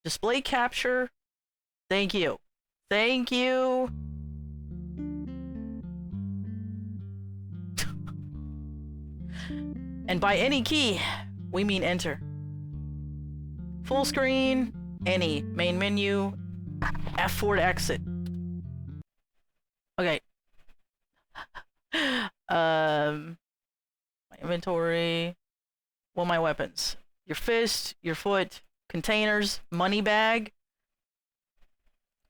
Display capture. Thank you. Thank you. And by any key, we mean enter. Full screen, any. Main menu, F4 to exit. Okay. My inventory. Well, my weapons. Your fist, your foot, containers, money bag,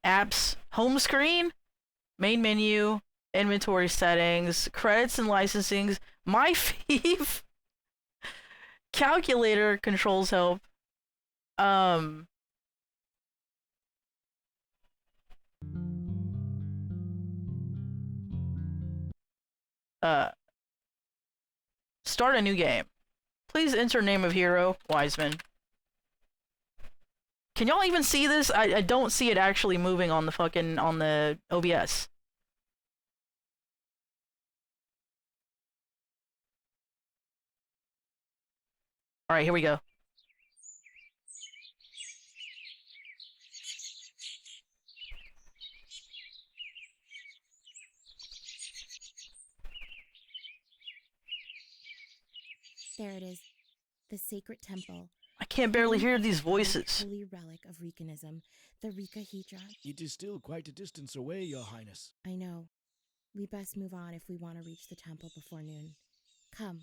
apps, home screen, main menu, inventory settings, credits and licensings, my thief, calculator, controls help, uh, start a new game. Please enter name of hero, Wiseman. Can y'all even see this? I don't see it actually moving on the OBS. Alright, here we go. There it is. The sacred temple. I can't barely hear these voices. Holy relic of Rikanism, the Rikahedra. It is still quite a distance away, Your Highness. I know. We best move on if we want to reach the temple before noon. Come.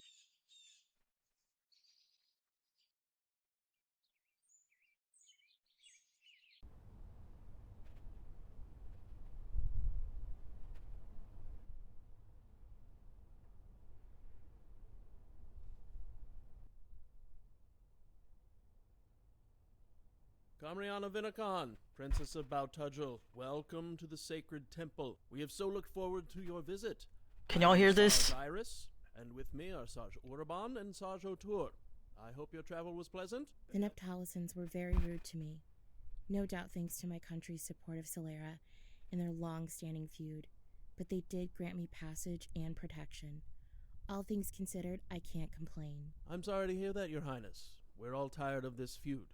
Carmeana Vinakan, Princess of Bautudgel, welcome to the sacred temple. We have so looked forward to your visit. Can y'all hear this? Sarge Iris, and with me are Sarge Urban and Sarge O'Toole. I hope your travel was pleasant. The Neptalisans were very rude to me. No doubt thanks to my country's support of Solera and their long-standing feud. But they did grant me passage and protection. All things considered, I can't complain. I'm sorry to hear that, Your Highness. We're all tired of this feud.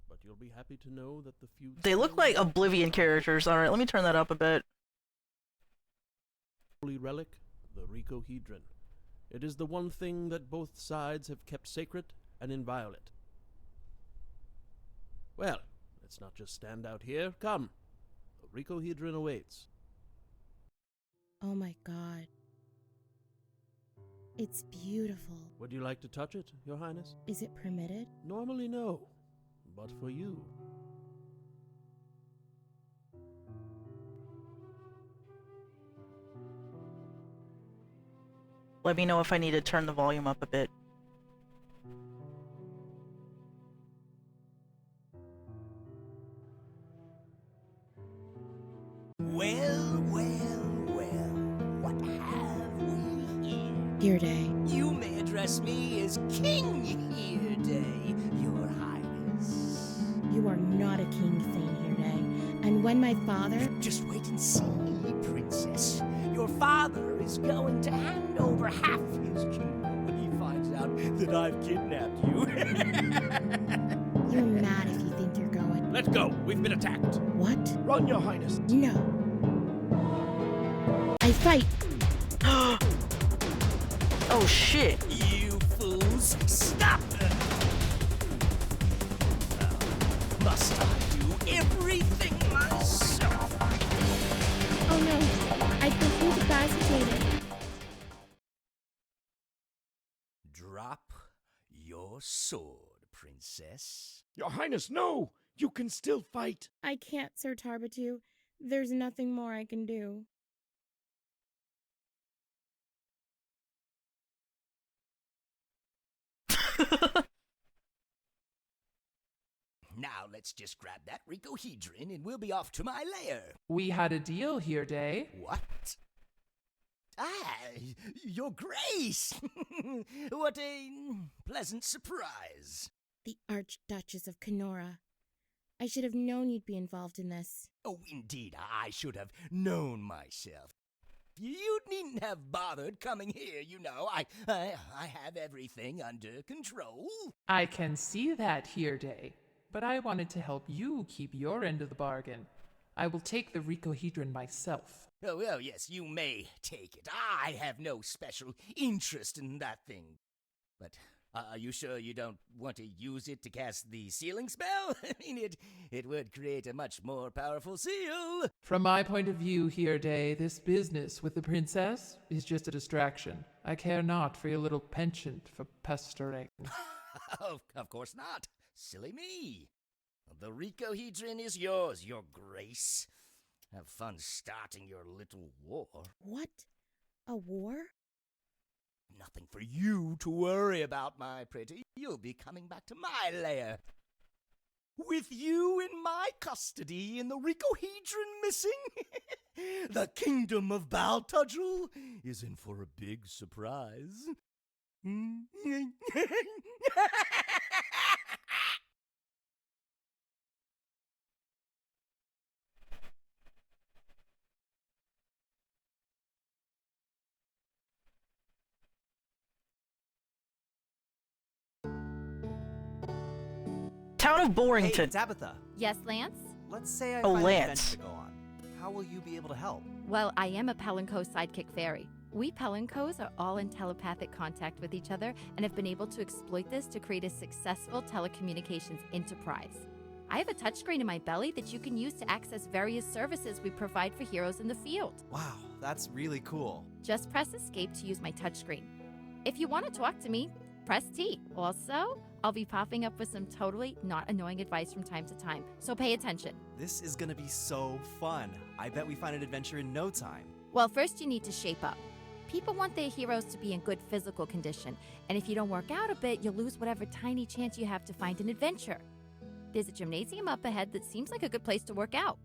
But you'll be happy to know that the feud... They look like Oblivion characters. Alright, let me turn that up a bit. Holy relic, the Rikahedron. It is the one thing that both sides have kept sacred and inviolate. Well, let's not just stand out here. Come. The Rikahedron awaits. Oh my god. It's beautiful. Would you like to touch it, Your Highness? Is it permitted? Normally, no. But for you. Let me know if I need to turn the volume up a bit. Well, what have we here? Here day. You may address me as King here day, Your Highness. You are not a king, Thane here day. And when my father... Just wait and see, Princess. Your father is going to hand over half his kingdom when he finds out that I've kidnapped you. You're mad if you think you're going. Let's go. We've been attacked. What? Run, Your Highness. No. I fight! Oh shit! You fools, stop them! Must I do everything myself? Oh no, I've been incapacitated. Drop your sword, Princess. Your Highness, no! You can still fight. I can't, Sir Tarbatu. There's nothing more I can do. Now let's just grab that Rikahedron and we'll be off to my lair. We had a deal here, Day. What? Ah, Your Grace! What a pleasant surprise. The Archduchess of Kenora. I should have known you'd be involved in this. Oh, indeed, I should have known myself. You needn't have bothered coming here, you know. I have everything under control. I can see that here, Day. but I wanted to help you keep your end of the bargain. I will take the Ricohedron myself. Oh, well, yes, you may take it. I have no special interest in that thing. But are you sure you don't want to use it to cast the sealing spell? I mean, it would create a much more powerful seal. From my point of view here, Day, this business with the princess is just a distraction. I care not for your little penchant for pestering. Of course not. Silly me. The Ricohedron is yours, your grace. Have fun starting your little war. What? A war? Nothing for you to worry about, my pretty. You'll be coming back to my lair. With you in my custody and the Ricohedron missing, the kingdom of Baltudgel is in for a big surprise. Town of Hey, Borington. Tabitha. Yes, Lance? Let's say I Oh, find Lance. an adventure to go on. How will you be able to help? Well, I am a Pelinco sidekick fairy. We Pelincos are all in telepathic contact with each other and have been able to exploit this to create a successful telecommunications enterprise. I have a touchscreen in my belly that you can use to access various services we provide for heroes in the field. Wow, that's really cool. Just press escape to use my touchscreen. If you want to talk to me, press T. Also, I'll be popping up with some totally not annoying advice from time to time, so pay attention. This is gonna be so fun. I bet we find an adventure in no time. Well, first you need to shape up. People want their heroes to be in good physical condition, and if you don't work out a bit, you'll lose whatever tiny chance you have to find an adventure. There's a gymnasium up ahead that seems like a good place to work out.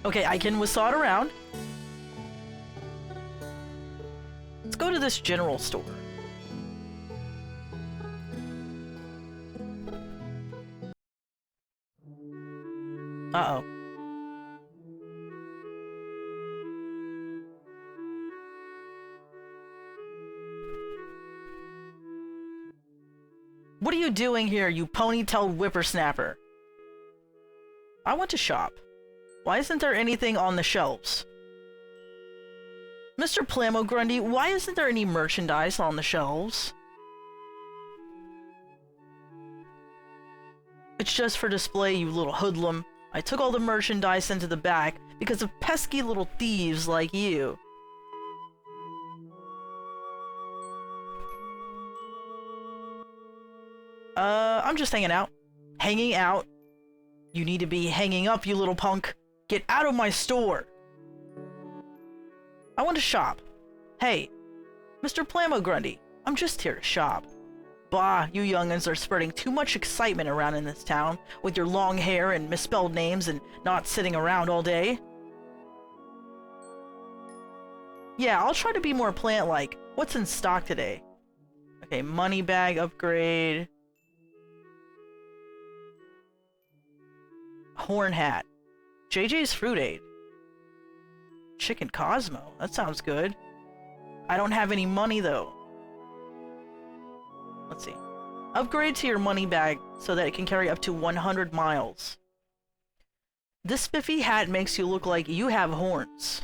Okay, I can whisaw it around. Let's go to this general store. Uh-oh. What are you doing here, you ponytailed whippersnapper? I want to shop. Why isn't there anything on the shelves? Mr. Plamogrundy, why isn't there any merchandise on the shelves? It's just for display, you little hoodlum. I took all the merchandise into the back because of pesky little thieves like you. I'm just hanging out. Hanging out? You need to be hanging up, you little punk. Get out of my store! I want to shop. Hey, Mr. Plamogrundy, I'm just here to shop. Bah, you young'uns are spreading too much excitement around in this town, with your long hair and misspelled names and not sitting around all day. Yeah, I'll try to be more plant-like. What's in stock today? Okay, money bag upgrade. Horn hat. JJ's Fruit Aid. Chicken Cosmo. That sounds good. I don't have any money though. Let's see. Upgrade to your money bag so that it can carry up to 100 miles. This spiffy hat makes you look like you have horns.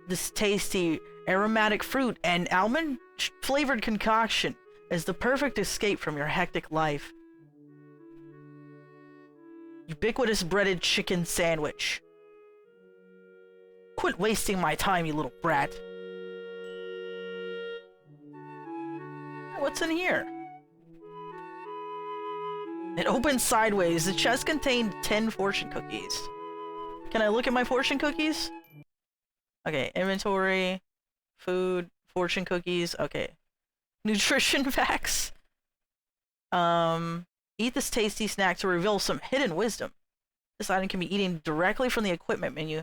This tasty aromatic fruit and almond flavored concoction is the perfect escape from your hectic life. Ubiquitous breaded chicken sandwich. Quit wasting my time, you little brat. What's in here? It opened sideways. The chest contained 10 fortune cookies. Can I look at my fortune cookies? Okay, inventory, food, fortune cookies. Okay. Nutrition facts. Eat this tasty snack to reveal some hidden wisdom. This item can be eaten directly from the equipment menu,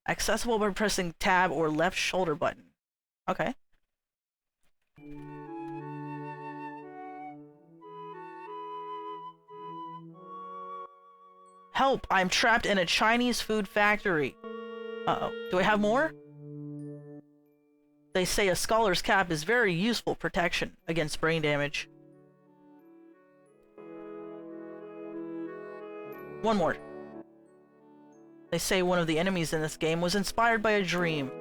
accessible by pressing tab or left shoulder button. Okay. Help! I'm trapped in a Chinese food factory. Uh-oh. Do I have more? They say a scholar's cap is very useful protection against brain damage. One more. They say one of the enemies in this game was inspired by a dream.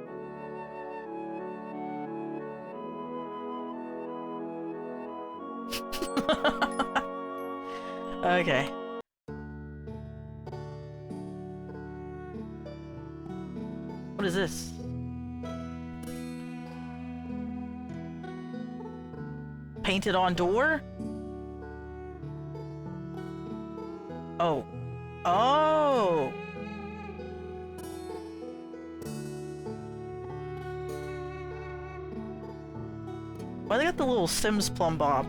Okay. What is this? Painted on door? Oh. Oh! Why they got the little Sims plumb bob?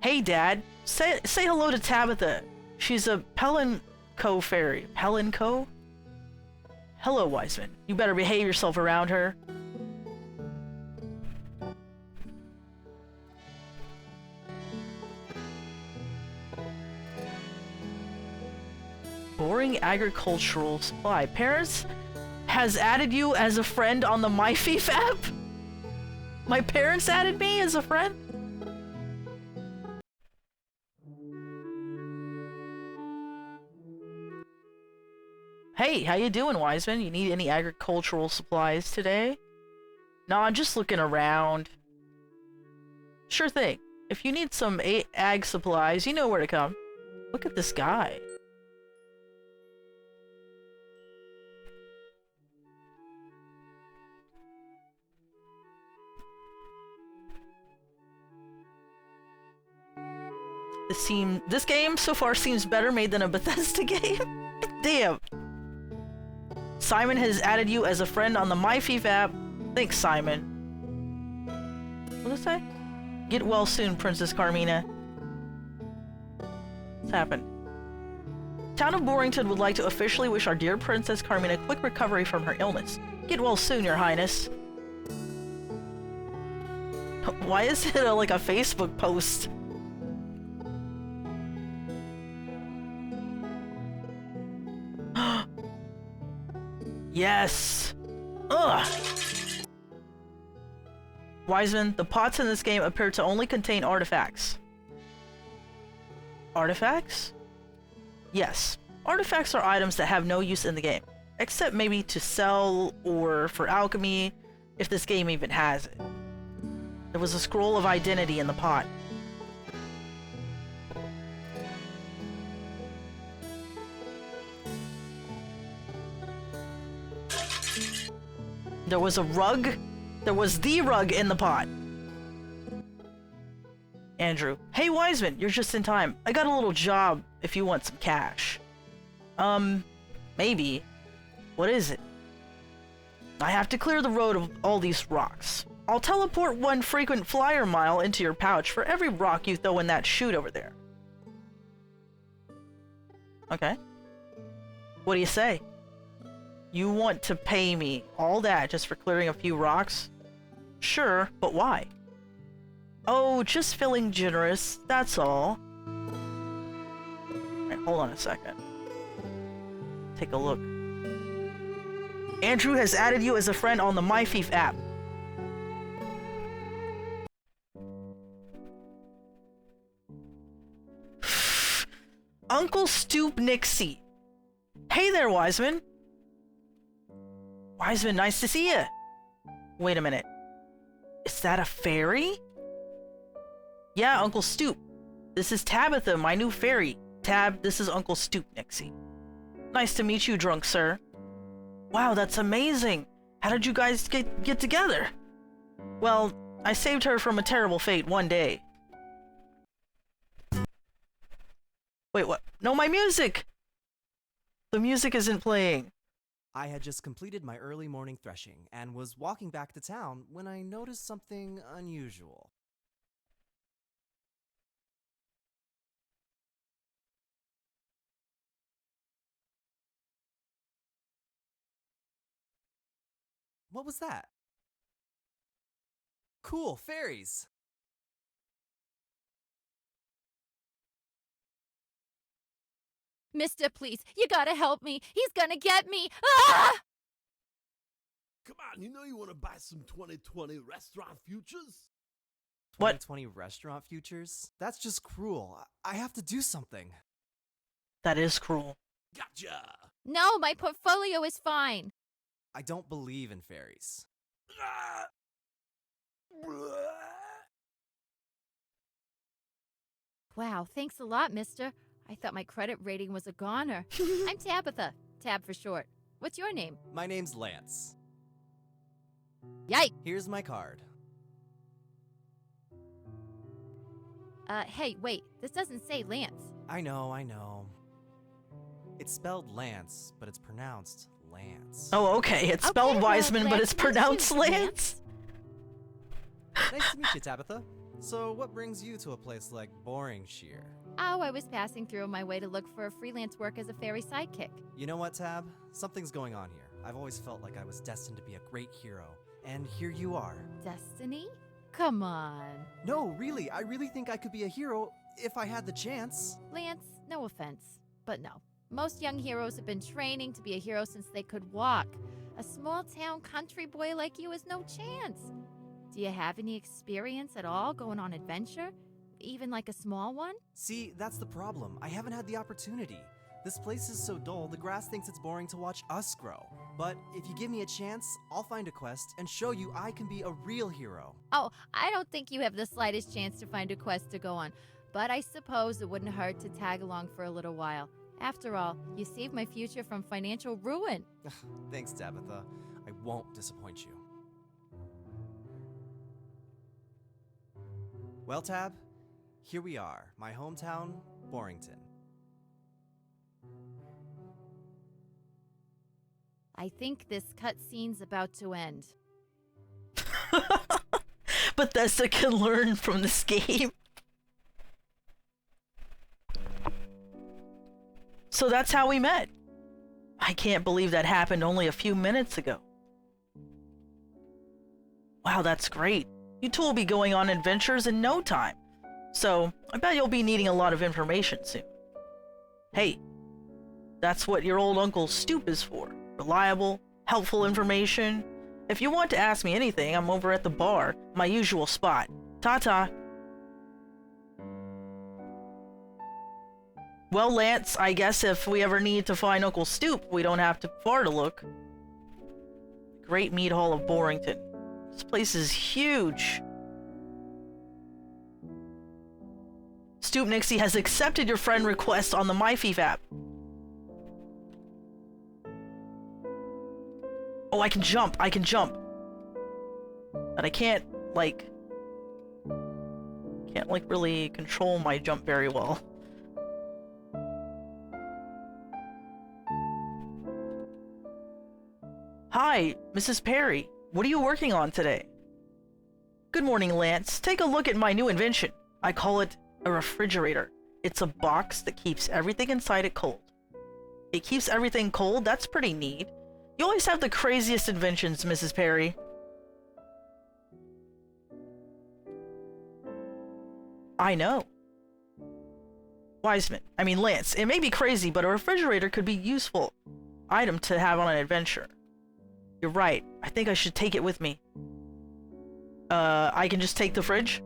Hey, Dad. Say hello to Tabitha. She's a Pelinco fairy. Pelinco? Hello, Wiseman. You better behave yourself around her. Boring agricultural supply. Parents has added you as a friend on the MyFief app? My parents added me as a friend? Hey, how you doing, Wiseman? You need any agricultural supplies today? No, I'm just looking around. Sure thing. If you need some ag supplies, you know where to come. Look at this guy. This game so far seems better made than a Bethesda game. Damn. Simon has added you as a friend on the MyFief app. Thanks, Simon. What did it say? Get well soon, Princess Carmeana. What's happened? Town of Borington would like to officially wish our dear Princess Carmeana a quick recovery from her illness. Get well soon, Your Highness. Why is it like a Facebook post? Yes! Ugh! Wiseman, the pots in this game appear to only contain artifacts. Artifacts? Yes. Artifacts are items that have no use in the game, except maybe to sell or for alchemy, if this game even has it. There was a scroll of identity in the pot. There was a rug. There was the rug in the pot. Andrew. Hey, Wiseman, you're just in time. I got a little job if you want some cash. Maybe. What is it? I have to clear the road of all these rocks. I'll teleport 1 frequent flyer mile into your pouch for every rock you throw in that chute over there. Okay. What do you say? You want to pay me all that just for clearing a few rocks? Sure, but why? Oh, just feeling generous, that's all. Alright, hold on a second. Take a look. Andrew has added you as a friend on the MyFief app. Uncle Stoop Nixie. Hey there, Wiseman. Wiseman, nice to see you. Wait a minute. Is that a fairy? Yeah, Uncle Stoop. This is Tabitha, my new fairy. Tab, this is Uncle Stoop Nixie. Nice to meet you, drunk sir. Wow, that's amazing. How did you guys get together? Well, I saved her from a terrible fate one day. Wait, what? No, my music! The music isn't playing. I had just completed my early morning threshing and was walking back to town when I noticed something unusual. What was that? Cool, fairies! Mister, please, you gotta help me. He's gonna get me. Ah! Come on, you know you want to buy some 2020 restaurant futures? What? 2020 restaurant futures? That's just cruel. I have to do something. That is cruel. Gotcha! No, my portfolio is fine. I don't believe in fairies. Ah! Wow, thanks a lot, mister. I thought my credit rating was a goner. I'm Tabitha. Tab for short. What's your name? My name's Lance. Yike! Here's my card. Hey, wait. This doesn't say Lance. I know. It's spelled Lance, but it's pronounced Lance. Oh, okay. It's spelled well, Wiseman, but glad it's to meet you, pronounced Lance. Lance. Nice to meet you, Tabitha. So, what brings you to a place like Boring Shear? Oh, I was passing through on my way to look for freelance work as a fairy sidekick. You know what, Tab? Something's going on here. I've always felt like I was destined to be a great hero, and here you are. Destiny? Come on. No, really, I really think I could be a hero if I had the chance. Lance, no offense, but no. Most young heroes have been training to be a hero since they could walk. A small town country boy like you has no chance. Do you have any experience at all going on adventure? Even like a small one? See, that's the problem. I haven't had the opportunity. This place is so dull, the grass thinks it's boring to watch us grow. But if you give me a chance, I'll find a quest and show you I can be a real hero. Oh, I don't think you have the slightest chance to find a quest to go on. But I suppose it wouldn't hurt to tag along for a little while. After all, you saved my future from financial ruin. Thanks, Tabitha. I won't disappoint you. Well, Tab, here we are, my hometown, Borington. I think this cutscene's about to end. Bethesda can learn from this game. So that's how we met. I can't believe that happened only a few minutes ago. Wow, that's great. You two will be going on adventures in no time. So, I bet you'll be needing a lot of information soon. Hey, that's what your old Uncle Stoop is for. Reliable, helpful information. If you want to ask me anything, I'm over at the bar, my usual spot. Ta-ta. Well, Lance, I guess if we ever need to find Uncle Stoop, we don't have to far to look. Great Mead Hall of Borington. This place is huge. Stoop Nixie has accepted your friend request on the MyFief app. Oh, I can jump. But I can't really control my jump very well. Hi, Mrs. Perry. What are you working on today? Good morning, Lance. Take a look at my new invention. I call it a refrigerator. It's a box that keeps everything inside it cold. It keeps everything cold? That's pretty neat. You always have the craziest inventions, Mrs. Perry. I know. Lance, it may be crazy, but a refrigerator could be a useful item to have on an adventure. You're right. I think I should take it with me. I can just take the fridge?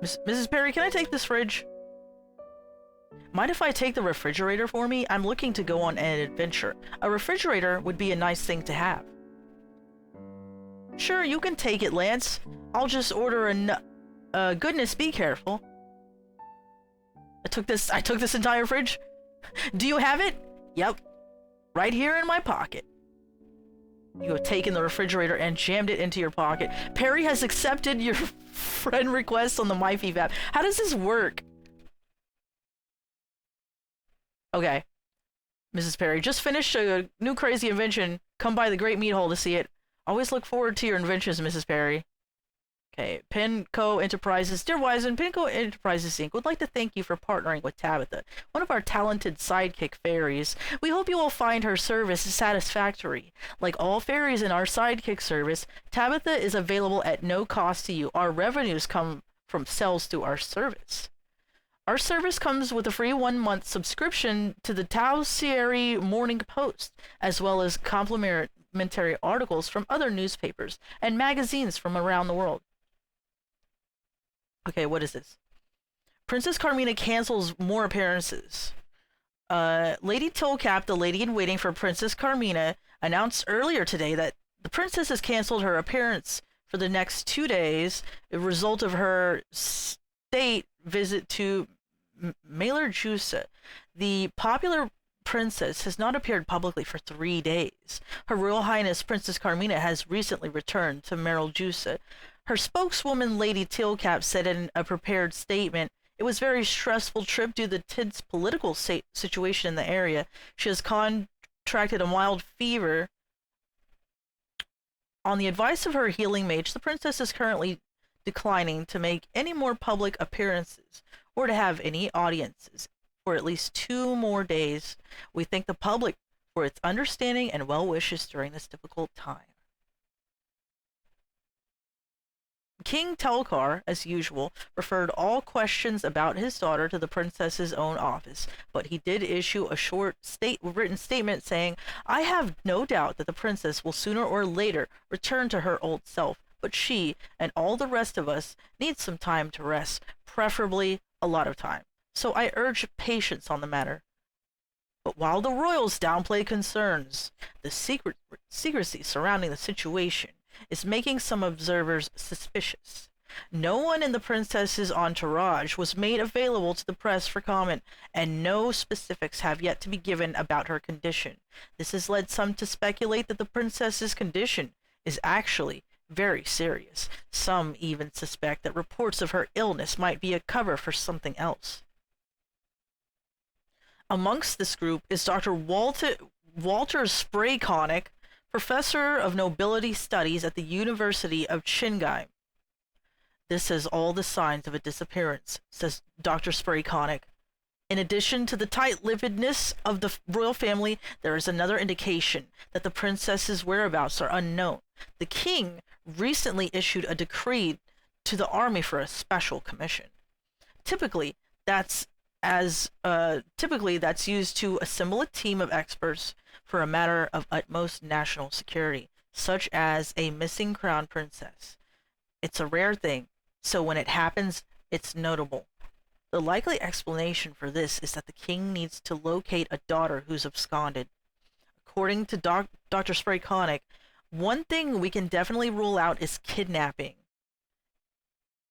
Mrs. Perry, can I take this fridge? Mind if I take the refrigerator for me? I'm looking to go on an adventure. A refrigerator would be a nice thing to have. Sure, you can take it, Lance. I'll just order goodness, be careful. I took this entire fridge. Do you have it? Yep. Right here in my pocket. You have taken the refrigerator and jammed it into your pocket. Perry has accepted your friend request on the MyFief app. How does this work? Okay. Mrs. Perry, just finished a new crazy invention. Come by the Great Meat Hall to see it. Always look forward to your inventions, Mrs. Perry. Okay, Pinco Enterprises. Dear Wiseman, Pinco Enterprises Inc. would like to thank you for partnering with Tabitha, one of our talented sidekick fairies. We hope you will find her service satisfactory. Like all fairies in our sidekick service, Tabitha is available at no cost to you. Our revenues come from sales through our service. Our service comes with a free 1-month subscription to the Tao Sierra Morning Post, as well as complimentary articles from other newspapers and magazines from around the world. Okay, what is this? Princess Carmina cancels more appearances. Lady Tollcap, the lady in waiting for Princess Carmina, announced earlier today that the princess has canceled her appearance for the next 2 days, a result of her state visit to Mailer Jusa. The popular princess has not appeared publicly for 3 days. Her Royal Highness Princess Carmina has recently returned to Meryl Jusa. Her spokeswoman, Lady Tollcap, said in a prepared statement, "It was a very stressful trip due to the tense political situation in the area. She has contracted a mild fever. On the advice of her healing mage, the princess is currently declining to make any more public appearances or to have any audiences for at least 2 more days. We thank the public for its understanding and well wishes during this difficult time." King Telkar, as usual, referred all questions about his daughter to the princess's own office, but he did issue a short written statement saying, "I have no doubt that the princess will sooner or later return to her old self, but she and all the rest of us need some time to rest, preferably a lot of time. So I urge patience on the matter." But while the royals downplay concerns, the secrecy surrounding the situation is making some observers suspicious. No one in the princess's entourage was made available to the press for comment, and no specifics have yet to be given about her condition. This has led some to speculate that the princess's condition is actually very serious. Some even suspect that reports of her illness might be a cover for something else. Amongst this group is Dr. Walter Sprayconic, professor of nobility studies at the University of Qinghai. "This has all the signs of a disappearance," says Dr. Sprayconic. "In addition to the tight-lippedness of the royal family, there is another indication that the princess's whereabouts are unknown. The king recently issued a decree to the army for a special commission. Typically, that's used to assemble a team of experts for a matter of utmost national security, such as a missing crown princess. It's a rare thing, so when it happens, it's notable. The likely explanation for this is that the king needs to locate a daughter who's absconded. According to Dr. Sprayconic, one thing we can definitely rule out is kidnapping.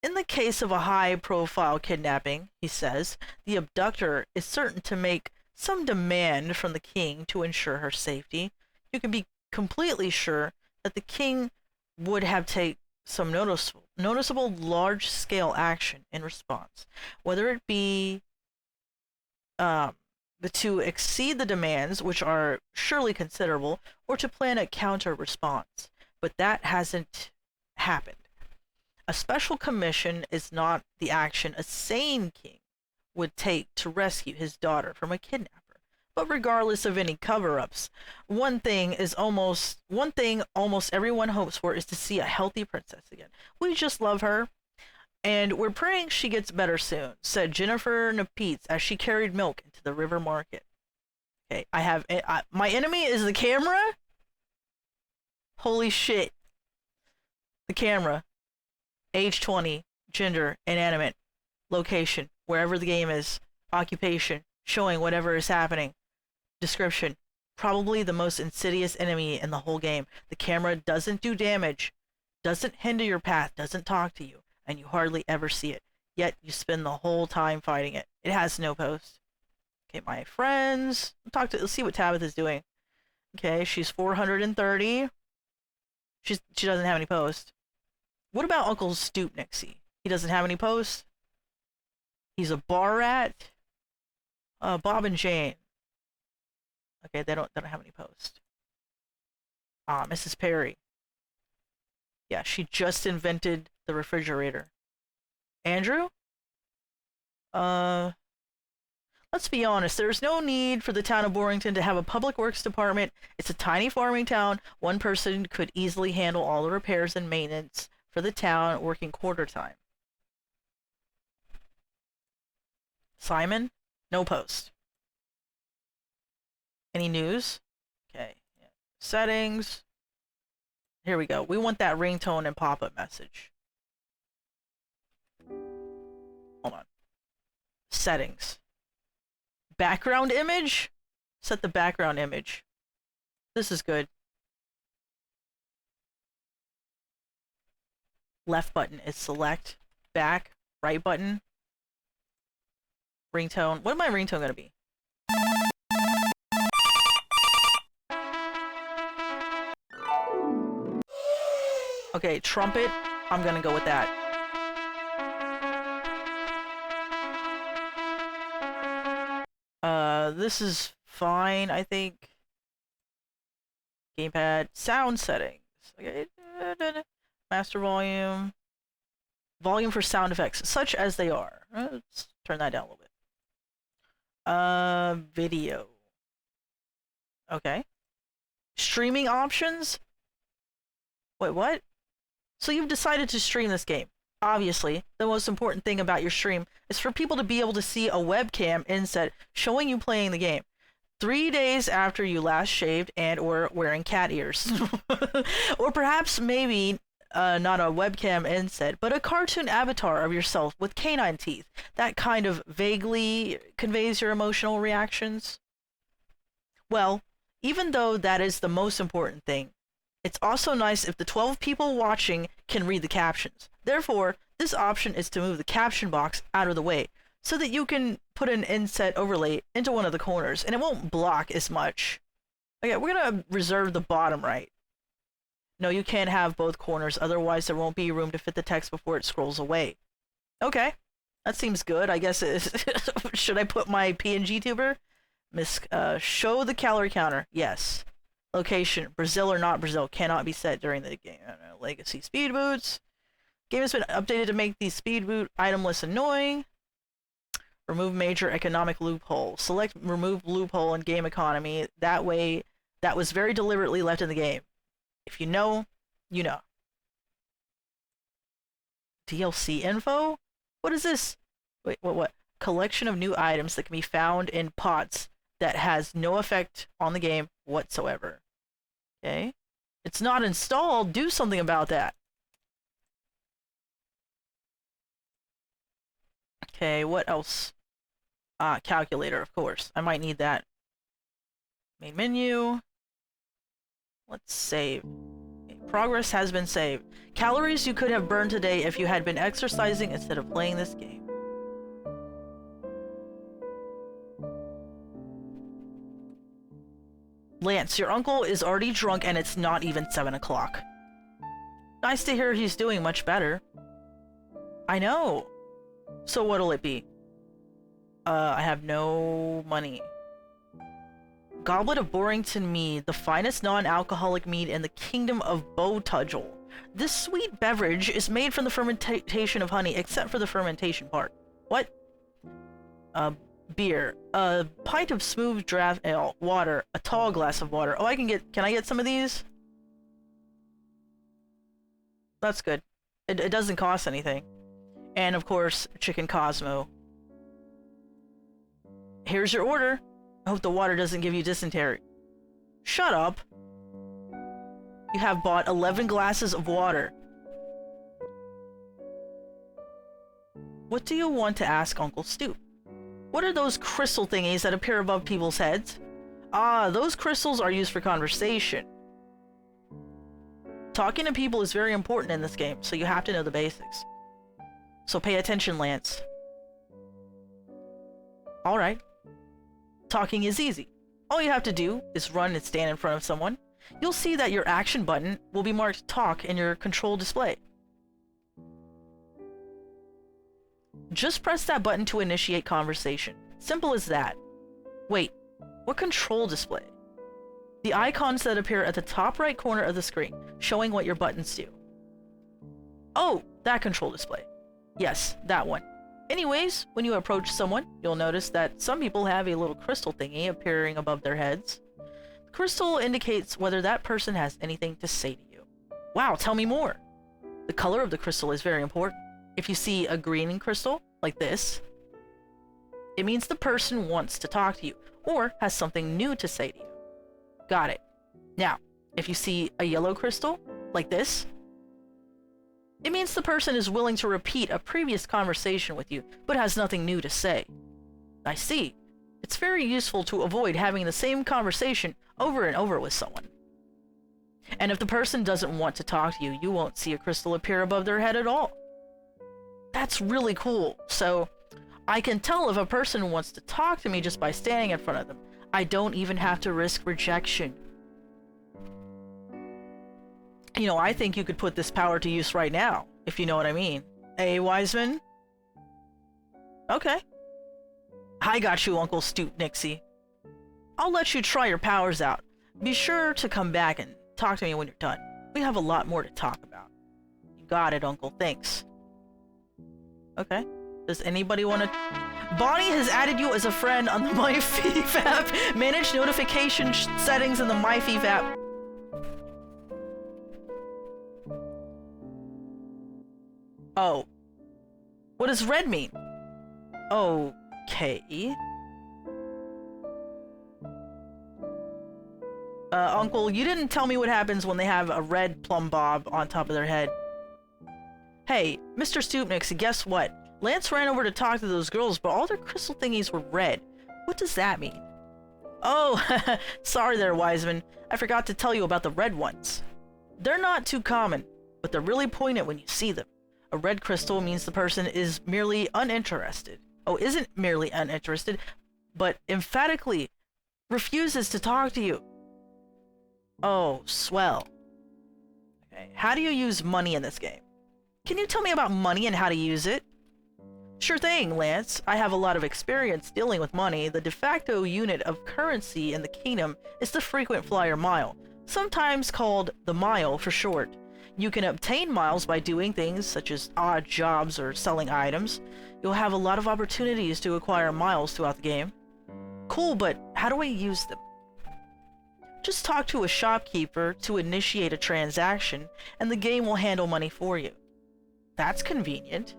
In the case of a high-profile kidnapping," he says, "the abductor is certain to make some demand from the king to ensure her safety. You can be completely sure that the king would have taken some noticeable large-scale action in response, whether it be to exceed the demands, which are surely considerable, or to plan a counter-response. But that hasn't happened. A special commission is not the action a sane king would take to rescue his daughter from a kidnapper. But regardless of any cover-ups, one thing almost everyone hopes for is to see a healthy princess again. We just love her, and we're praying she gets better soon," said Jennifer Napitz as she carried milk into the river market. Okay, my enemy is the camera? Holy shit. The camera. Age 20, gender, inanimate, location, wherever the game is, occupation, showing whatever is happening, description, probably the most insidious enemy in the whole game. The camera doesn't do damage, doesn't hinder your path, doesn't talk to you, and you hardly ever see it, yet you spend the whole time fighting it. It has no post. Okay, my friends, let's see what Tabitha's doing. Okay, she's 430. She doesn't have any posts. What about Uncle Stoop Nixie? He doesn't have any posts. He's a bar rat. Bob and Jane. Okay, they don't have any posts. Mrs. Perry. Yeah, she just invented the refrigerator. Andrew? Let's be honest, there's no need for the town of Borington to have a public works department. It's a tiny farming town. One person could easily handle all the repairs and maintenance for the town, working quarter time. Simon? No post. Any news? Okay. Yeah. Settings. Here we go. We want that ringtone and pop-up message. Hold on. Settings. Background image? Set the background image. This is good. Left button is select. Back. Right button. Ringtone. What am my ringtone gonna be? Okay, trumpet. I'm gonna go with that. This is fine, I think. Gamepad. Sound settings. Okay. Master volume. Volume for sound effects, such as they are. Let's turn that down a little bit. Video. Okay. Streaming options? Wait, what? So you've decided to stream this game. Obviously, the most important thing about your stream is for people to be able to see a webcam inset showing you playing the game. 3 days after you last shaved and or wearing cat ears. Or perhaps maybe not a webcam inset, but a cartoon avatar of yourself with canine teeth. That kind of vaguely conveys your emotional reactions. Well, even though that is the most important thing, it's also nice if the 12 people watching can read the captions. Therefore, this option is to move the caption box out of the way so that you can put an inset overlay into one of the corners and it won't block as much. Okay, we're gonna reserve the bottom right. No, you can't have both corners, otherwise there won't be room to fit the text before it scrolls away. Okay, that seems good. I guess should I put my PNG tuber? Show the calorie counter. Yes. Location, Brazil or not Brazil, cannot be set during the game. Legacy speed boots. Game has been updated to make the speed boot item less annoying. Remove major economic loophole. Select remove loophole in game economy. That way, that was very deliberately left in the game. If you know, you know. DLC info? What is this? Wait, what? Collection of new items that can be found in pots that has no effect on the game whatsoever. Okay. It's not installed. Do something about that. Okay, what else? Calculator, of course. I might need that. Main menu. Let's save. Okay, progress has been saved. Calories you could have burned today if you had been exercising instead of playing this game. Lance, your uncle is already drunk and it's not even 7 o'clock. Nice to hear he's doing much better. I know. So what'll it be? I have no money. Goblet of Borrington mead, the finest non-alcoholic mead in the kingdom of Bowtudgel. This sweet beverage is made from the fermentation of honey, except for the fermentation part. What? Beer. A pint of smooth draft ale. Water. A tall glass of water. Oh, can I get some of these? That's good. It doesn't cost anything. And of course, Chicken Cosmo. Here's your order. I hope the water doesn't give you dysentery. Shut up. You have bought 11 glasses of water. What do you want to ask Uncle Stoop? What are those crystal thingies that appear above people's heads? Ah, those crystals are used for conversation. Talking to people is very important in this game, so you have to know the basics. So pay attention, Lance. Alright. Talking is easy. All you have to do is run and stand in front of someone. You'll see that your action button will be marked Talk in your control display. Just press that button to initiate conversation. Simple as that. Wait, what control display? The icons that appear at the top right corner of the screen, showing what your buttons do. Oh, that control display. Yes, that one. Anyways, when you approach someone, you'll notice that some people have a little crystal thingy appearing above their heads. The crystal indicates whether that person has anything to say to you. Wow, tell me more! The color of the crystal is very important. If you see a green crystal, like this, It means the person wants to talk to you, or has something new to say to you. Got it. Now, if you see a yellow crystal, like this, it means the person is willing to repeat a previous conversation with you, but has nothing new to say. I see. It's very useful to avoid having the same conversation over and over with someone. And if the person doesn't want to talk to you, you won't see a crystal appear above their head at all. That's really cool. So, I can tell if a person wants to talk to me just by standing in front of them. I don't even have to risk rejection. You know, I think you could put this power to use right now, if you know what I mean. Hey, Wiseman? Okay. I got you, Uncle Stoop Nixie. I'll let you try your powers out. Be sure to come back and talk to me when you're done. We have a lot more to talk about. You got it, Uncle. Thanks. Okay. Does anybody want to... Bonnie has added you as a friend on the MyFief app. Manage notification settings in the MyFief app. Oh. What does red mean? Okay. Uncle, you didn't tell me what happens when they have a red plumb bob on top of their head. Hey, Mr. Stoopnix, guess what? Lance ran over to talk to those girls, but all their crystal thingies were red. What does that mean? Oh, sorry there, Wiseman. I forgot to tell you about the red ones. They're not too common, but they're really poignant when you see them. A red crystal means the person is merely uninterested. Oh, isn't merely uninterested, but emphatically refuses to talk to you. Oh, swell. Okay, how do you use money in this game? Can you tell me about money and how to use it? Sure thing, Lance. I have a lot of experience dealing with money. The de facto unit of currency in the kingdom is the frequent flyer mile, sometimes called the mile for short. You can obtain miles by doing things such as odd jobs or selling items. You'll have a lot of opportunities to acquire miles throughout the game. Cool, but how do I use them? Just talk to a shopkeeper to initiate a transaction, and the game will handle money for you. That's convenient.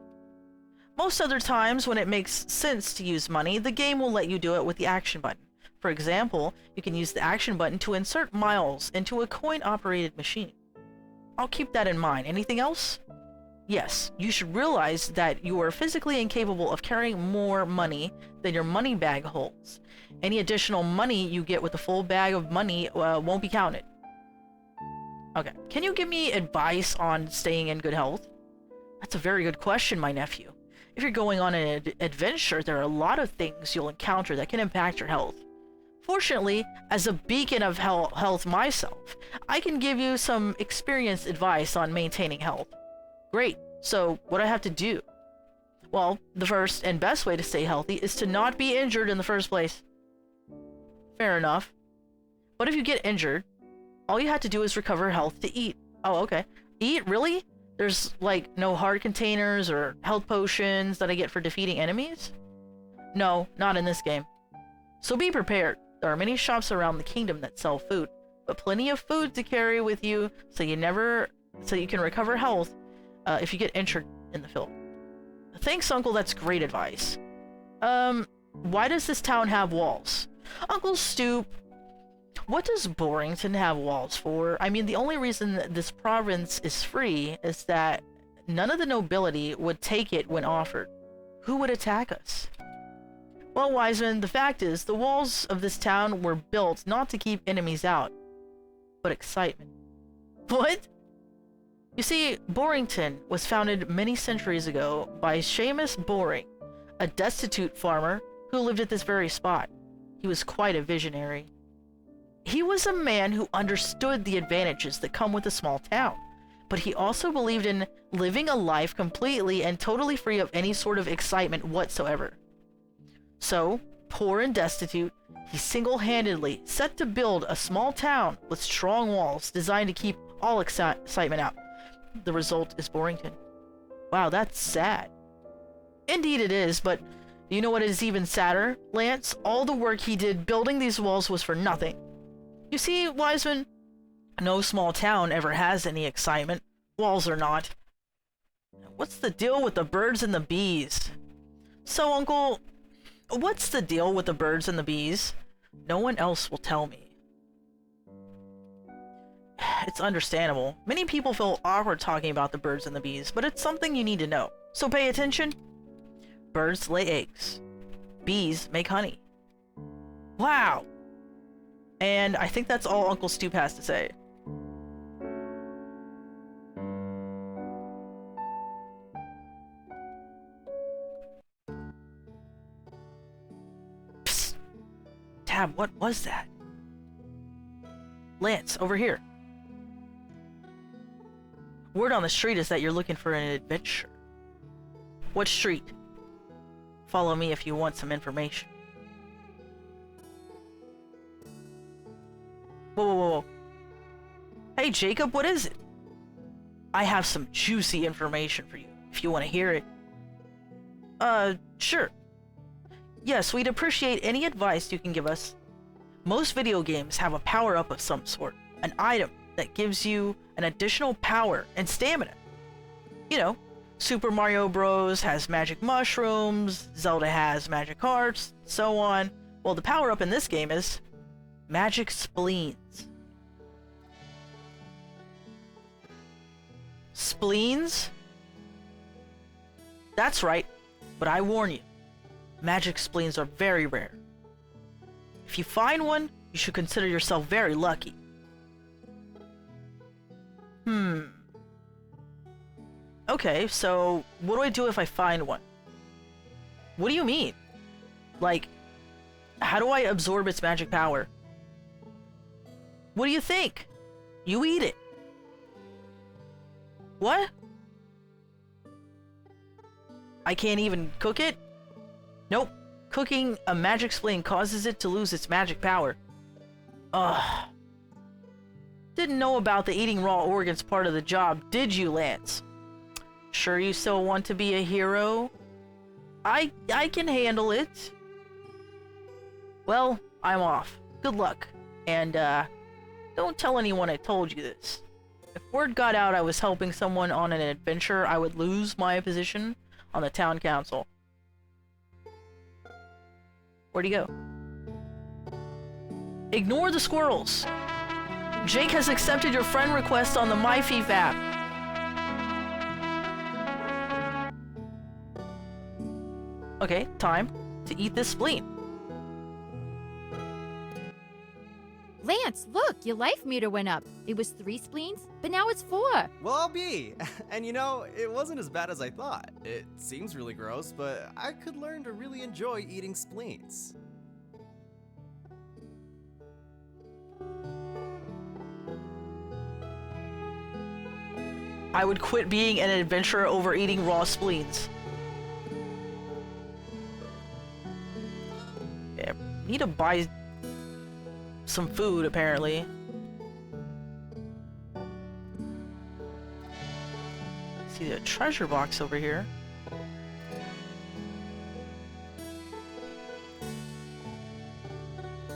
Most other times, when it makes sense to use money, the game will let you do it with the action button. For example, you can use the action button to insert miles into a coin-operated machine. I'll keep that in mind. Anything else? Yes, you should realize that you are physically incapable of carrying more money than your money bag holds. Any additional money you get with the full bag of money won't be counted. Okay, can you give me advice on staying in good health? That's a very good question, my nephew. If you're going on an adventure, there are a lot of things you'll encounter that can impact your health. Fortunately, as a beacon of health myself, I can give you some experienced advice on maintaining health. Great, so what do I have to do? Well, the first and best way to stay healthy is to not be injured in the first place. Fair enough. But if you get injured, all you have to do is recover health to eat. Oh, okay. Eat? Really? There's, like, no heart containers or health potions that I get for defeating enemies? No, not in this game. So be prepared. There are many shops around the kingdom that sell food, but plenty of food to carry with you so you can recover health if you get injured in the field. Thanks, Uncle. That's great advice. Why does this town have walls? Uncle Stoop, what does Borington have walls for? I mean, the only reason that this province is free is that none of the nobility would take it when offered. Who would attack us? Well, Wiseman, the fact is, the walls of this town were built not to keep enemies out, but excitement. What? You see, Borington was founded many centuries ago by Seamus Boring, a destitute farmer who lived at this very spot. He was quite a visionary. He was a man who understood the advantages that come with a small town, but he also believed in living a life completely and totally free of any sort of excitement whatsoever. So, poor and destitute, he single-handedly set to build a small town with strong walls designed to keep all excitement out. The result is Borington. Wow, that's sad. Indeed it is, but you know what is even sadder, Lance? All the work he did building these walls was for nothing. You see, Wiseman, no small town ever has any excitement. Walls are not. What's the deal with the birds and the bees? So, Uncle, What's the deal with the birds and the bees? No one else will tell me. It's understandable. Many people feel awkward talking about the birds and the bees, but it's something you need to know. So pay attention. Birds lay eggs. Bees make honey. Wow! And I think that's all Uncle Stoop has to say. Psst! Tab, what was that? Lance, over here. Word on the street is that you're looking for an adventure. What street? Follow me if you want some information. Whoa, whoa, whoa. Hey, Jacob, what is it? I have some juicy information for you, if you want to hear it. Sure. Yes, we'd appreciate any advice you can give us. Most video games have a power-up of some sort, an item that gives you an additional power and stamina. You know, Super Mario Bros. Has magic mushrooms, Zelda has magic hearts, so on. Well, the power-up in this game is magic spleens. Spleens? That's right, but I warn you, magic spleens are very rare. If you find one, you should consider yourself very lucky. Okay, so what do I do if I find one? What do you mean? Like, how do I absorb its magic power? What do you think? You eat it. What? I can't even cook it? Nope. Cooking a magic spleen causes it to lose its magic power. Ugh. Didn't know about the eating raw organs part of the job, did you, Lance? Sure you still want to be a hero? I can handle it. Well, I'm off. Good luck. And, don't tell anyone I told you this. If word got out I was helping someone on an adventure, I would lose my position on the town council. Where'd he go? Ignore the squirrels. Jake has accepted your friend request on the MyFief app. Okay, time to eat this spleen. Lance, look, your life meter went up. It was 3 spleens, but now it's 4. Well, I'll be. And you know, it wasn't as bad as I thought. It seems really gross, but I could learn to really enjoy eating spleens. I would quit being an adventurer over eating raw spleens. Yeah, need to buy some food, apparently. See the treasure box over here.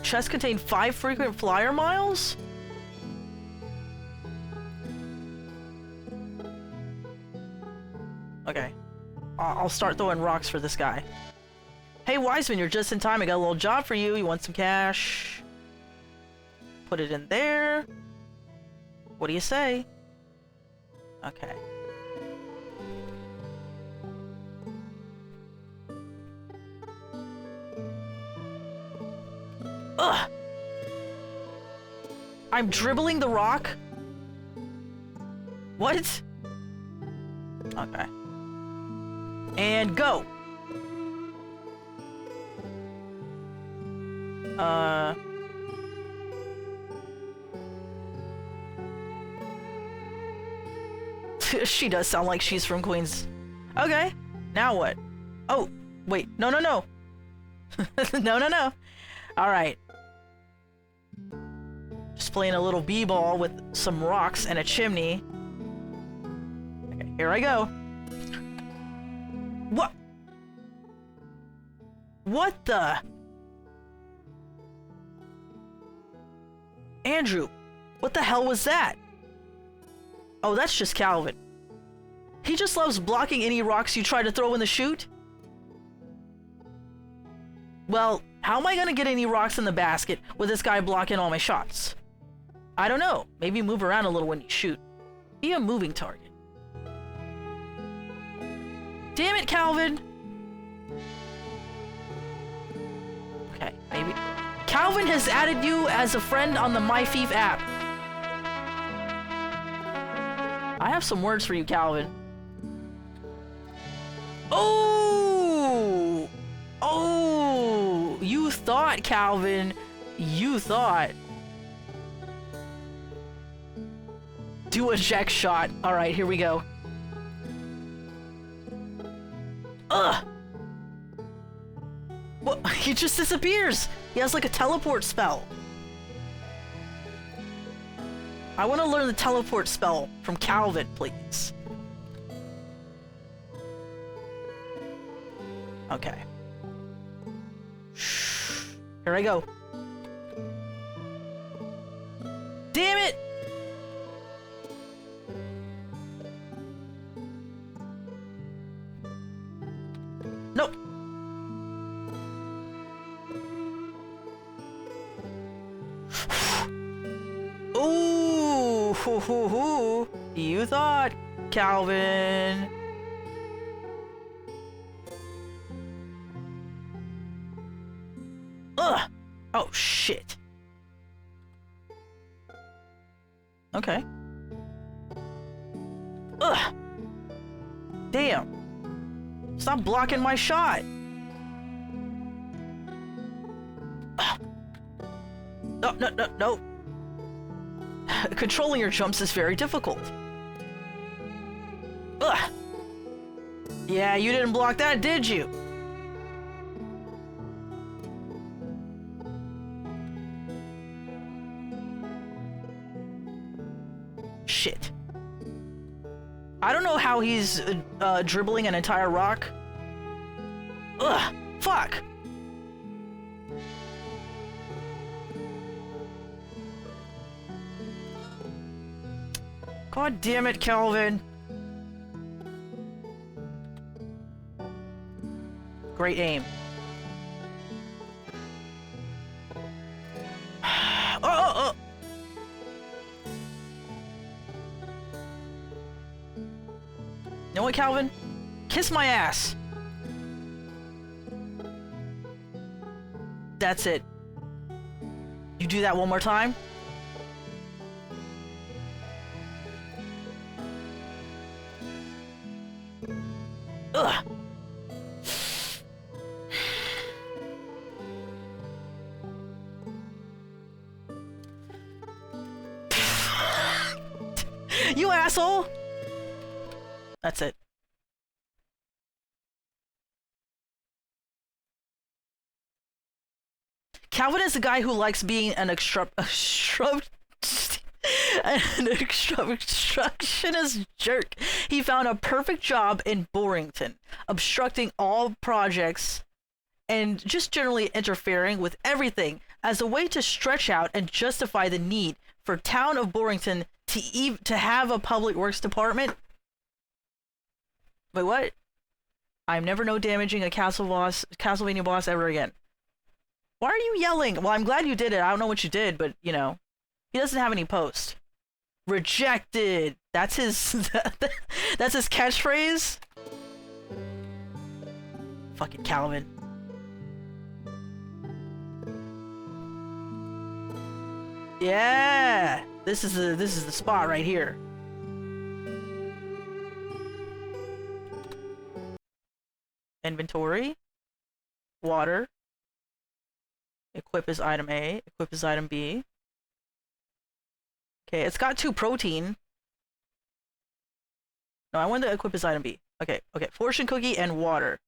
Chest contain 5 frequent flyer miles? Okay. I'll start throwing rocks for this guy. Hey Wiseman, you're just in time. I got a little job for you. You want some cash? Put it in there. What do you say? Okay. Ugh! I'm dribbling the rock? What? Okay. And go! She does sound like she's from Queens. Okay, now what? Oh, wait, no. No. Alright. Just playing a little b-ball with some rocks and a chimney. Okay, here I go. What? What the? Andrew, what the hell was that? Oh, that's just Calvin. He just loves blocking any rocks you try to throw in the chute. Well, how am I gonna get any rocks in the basket with this guy blocking all my shots? I don't know. Maybe move around a little when you shoot. Be a moving target. Damn it, Calvin! Okay, maybe. Calvin has added you as a friend on the MyFief app. I have some words for you, Calvin. Oh! Oh! You thought, Calvin. You thought. Do a jack shot. Alright, here we go. Ugh! What? He just disappears! He has like a teleport spell. I want to learn the teleport spell from Calvin, please. Okay. Here I go. Damn it! Nope. Ooh, hoo, hoo, hoo. You thought, Calvin. Ugh. Oh, shit. Okay. Ugh. Damn. Stop blocking my shot. Ugh. No, no, no, no. Controlling your jumps is very difficult. Ugh. Yeah, you didn't block that, did you? Shit. I don't know how he's dribbling an entire rock. Ugh. Fuck. God damn it, Kelvin. Great aim. Oh! You know what, Calvin? Kiss my ass. That's it. You do that one more time? Ugh. You asshole! That's it. Calvin is the guy who likes being an obstructionist jerk. He found a perfect job in Borington, obstructing all projects and just generally interfering with everything as a way to stretch out and justify the need for town of Borington to have a public works department. Wait, what? I'm never no damaging a Castlevania boss ever again. Why are you yelling? Well, I'm glad you did it. I don't know what you did, but, you know, he doesn't have any post. Rejected. That's his that's his catchphrase. Fucking Calvin. Yeah. This is the spot right here. Inventory. Water. Equip is item A. Equip is item B. Okay, it's got 2 protein. No, I want to equip his item B. Okay, okay. Fortune cookie and water.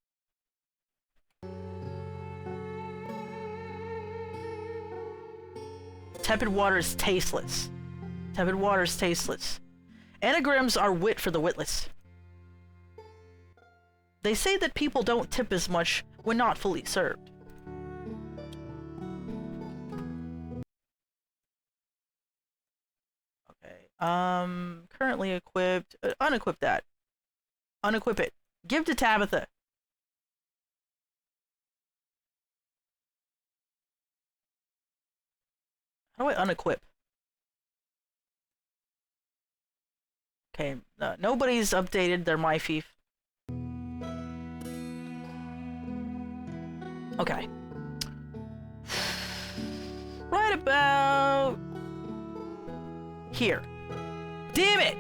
Tepid water is tasteless. Tepid water is tasteless. Anagrams are wit for the witless. They say that people don't tip as much when not fully served. Currently equipped. Unequip that. Unequip it. Give to Tabitha. How do I unequip? Okay, nobody's updated their MyFief. Okay. Right about here. Damn it!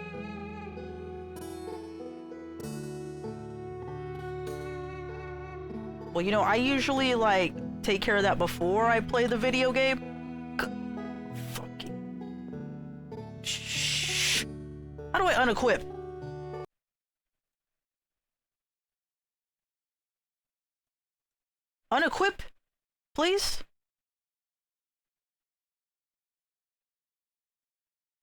Well, you know, I usually, like, take care of that before I play the video game. Fucking... Shh. How do I unequip? Unequip, please?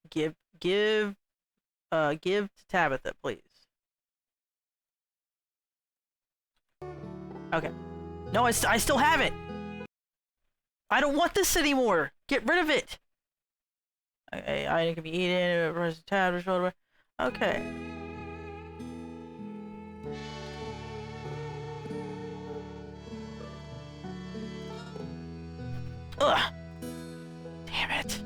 Give to Tabitha, please. Okay. No, I still have it. I don't want this anymore. Get rid of it. Okay, I can be eaten. Press tab or shoulder. Okay. Ugh. Damn it.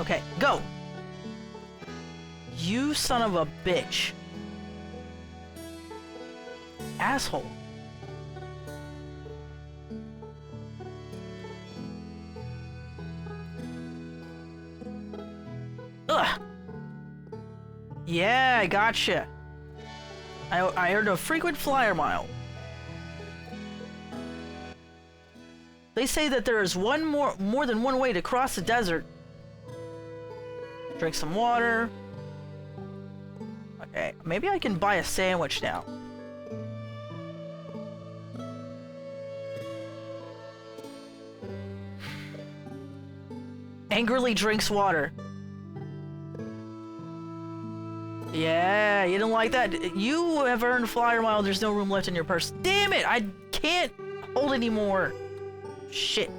Okay, go. You son of a bitch. Asshole. Ugh. Yeah, I gotcha. I earned a frequent flyer mile. They say that there is more than one way to cross the desert. Drink some water. Okay, maybe I can buy a sandwich now. Angrily drinks water. Yeah, you didn't like that? You have earned flyer mile. There's no room left in your purse. Damn it! I can't hold anymore. Shit.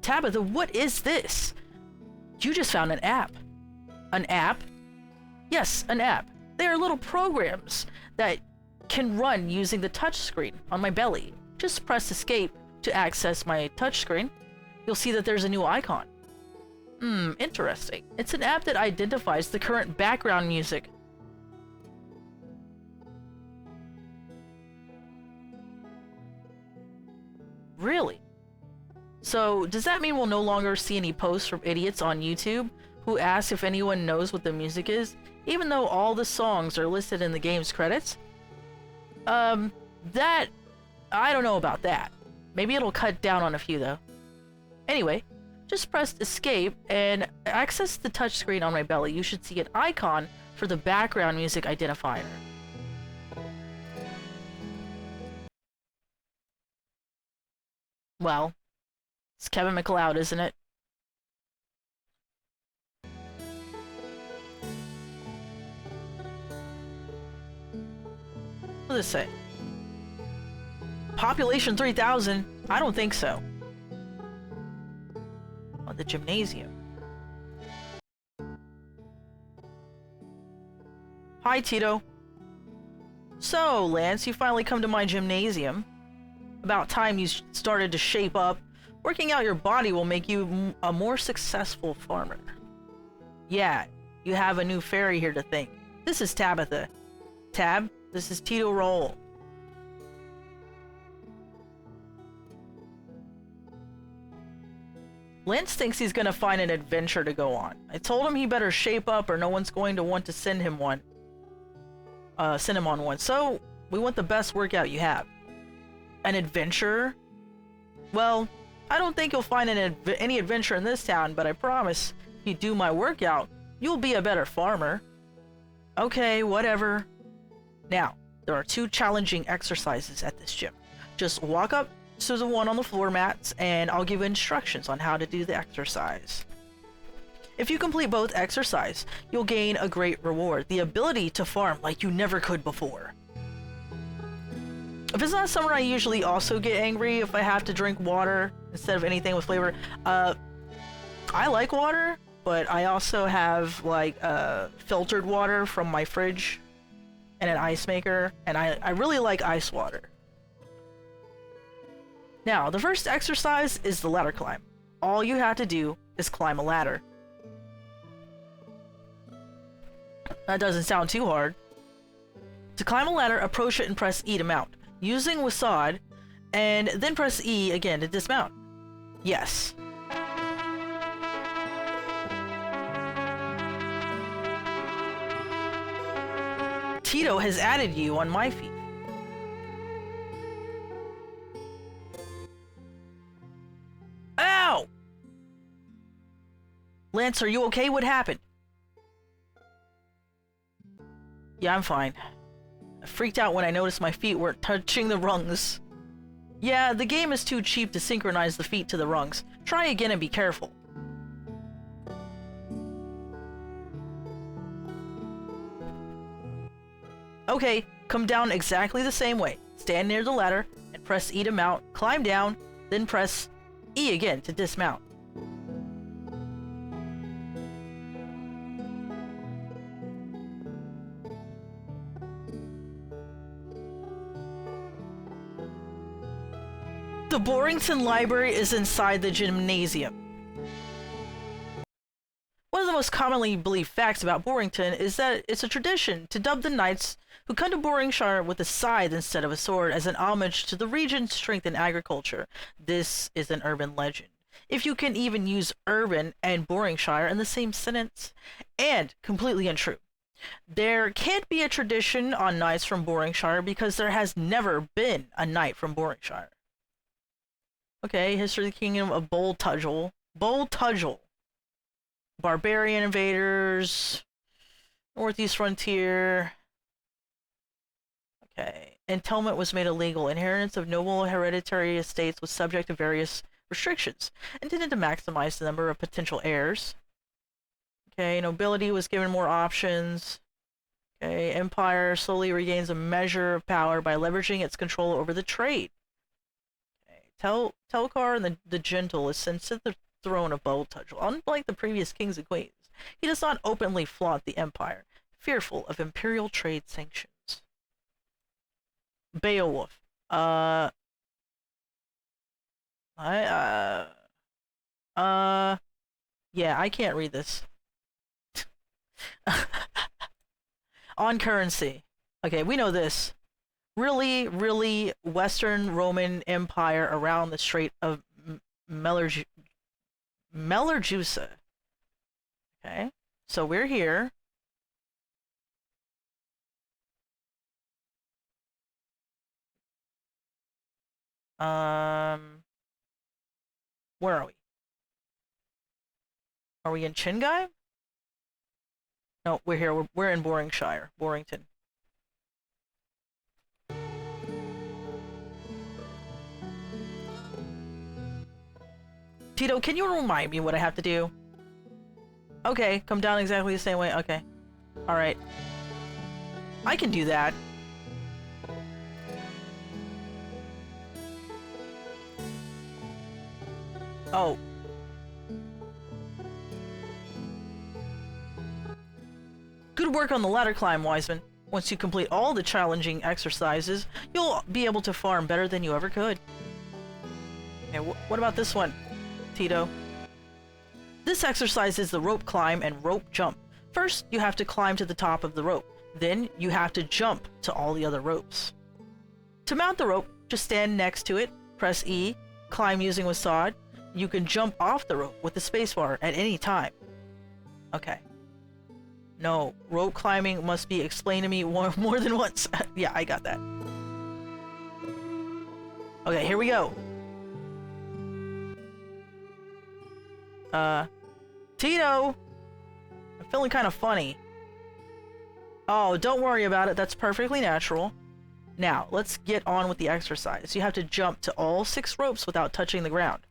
Tabitha, what is this? You just found an app. An app? Yes, an app. They are little programs that can run using the touchscreen on my belly. Just press escape to access my touchscreen. You'll see that there's a new icon. Interesting. It's an app that identifies the current background music. Really? So, does that mean we'll no longer see any posts from idiots on YouTube who ask if anyone knows what the music is, even though all the songs are listed in the game's credits? That... I don't know about that. Maybe it'll cut down on a few, though. Anyway, just press escape and access the touchscreen on my belly. You should see an icon for the background music identifier. Well, it's Kevin MacLeod, isn't it? What does it say? Population 3,000? I don't think so. Oh, the gymnasium. Hi, Tito. So, Lance, you finally come to my gymnasium. About time you started to shape up. Working out your body will make you a more successful farmer. Yeah, you have a new fairy here to thank. This is Tabitha. Tab, this is Tito Roll. Lance thinks he's gonna find an adventure to go on. I told him he better shape up or no one's going to want to send him one. Send him on one. So, we want the best workout you have. An adventure? Well, I don't think you'll find any adventure in this town, but I promise, if you do my workout, you'll be a better farmer. Okay, whatever. Now, there are 2 challenging exercises at this gym. Just walk up to the one on the floor mats, and I'll give instructions on how to do the exercise. If you complete both exercises, you'll gain a great reward, the ability to farm like you never could before. If it's not summer, I usually also get angry if I have to drink water instead of anything with flavor. I like water, but I also have like filtered water from my fridge and an ice maker, and I really like ice water. Now, the first exercise is the ladder climb. All you have to do is climb a ladder. That doesn't sound too hard. To climb a ladder, approach it and press E to mount, using Wasad, and then press E again to dismount. Yes. Tito has added you on my feed. Ow! Lance, are you okay? What happened? Yeah, I'm fine. I freaked out when I noticed my feet weren't touching the rungs. Yeah, the game is too cheap to synchronize the feet to the rungs. Try again and be careful. Okay, come down exactly the same way. Stand near the ladder and press E to mount, climb down, then press E again to dismount. The Borrington Library is inside the gymnasium. One of the most commonly believed facts about Borrington is that it's a tradition to dub the knights who come to Borringshire with a scythe instead of a sword as an homage to the region's strength in agriculture. This is an urban legend, if you can even use urban and Borringshire in the same sentence, and completely untrue. There can't be a tradition on knights from Borringshire because there has never been a knight from Borringshire. Okay, history of the kingdom of Boltudgel. Boltudgel. Barbarian invaders. Northeast frontier. Okay. Entailment was made illegal. Inheritance of noble hereditary estates was subject to various restrictions, intended to maximize the number of potential heirs. Okay, nobility was given more options. Okay, empire slowly regains a measure of power by leveraging its control over the trade. Telcar and the Gentle is sent to the throne of Boltudgel. Unlike the previous kings and queens, he does not openly flaunt the empire, fearful of imperial trade sanctions. Beowulf. Yeah, I can't read this. On currency. Okay, we know this. Really Western Roman Empire around the Strait of Melarjusa. Okay, so we're here. Where are we? Are we in Chingai? No, we're here. We're in Borringshire. Borrington. Tito, can you remind me what I have to do? Okay, come down exactly the same way. Okay. Alright. I can do that. Oh. Good work on the ladder climb, Wiseman. Once you complete all the challenging exercises, you'll be able to farm better than you ever could. Okay, what about this one, Tito? This exercise is the rope climb and rope jump. First, you have to climb to the top of the rope. Then, you have to jump to all the other ropes. To mount the rope, just stand next to it, press E, climb using Wasad. You can jump off the rope with the spacebar at any time. Okay. No, rope climbing must be explained to me more than once. Yeah, I got that. Okay, here we go. Tito! I'm feeling kind of funny. Oh, don't worry about it. That's perfectly natural. Now, let's get on with the exercise. You have to jump to all 6 ropes without touching the ground.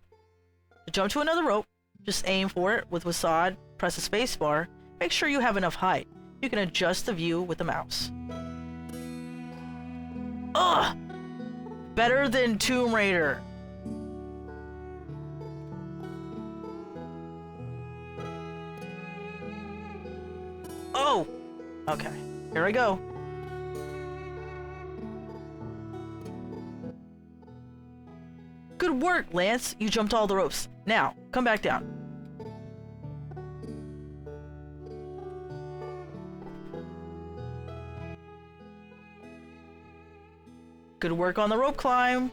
To jump to another rope, just aim for it with Wasad, press the spacebar. Make sure you have enough height. You can adjust the view with the mouse. Ugh! Better than Tomb Raider. Oh! Okay, here I go. Good work, Lance. You jumped all the ropes. Now, come back down. Good work on the rope climb.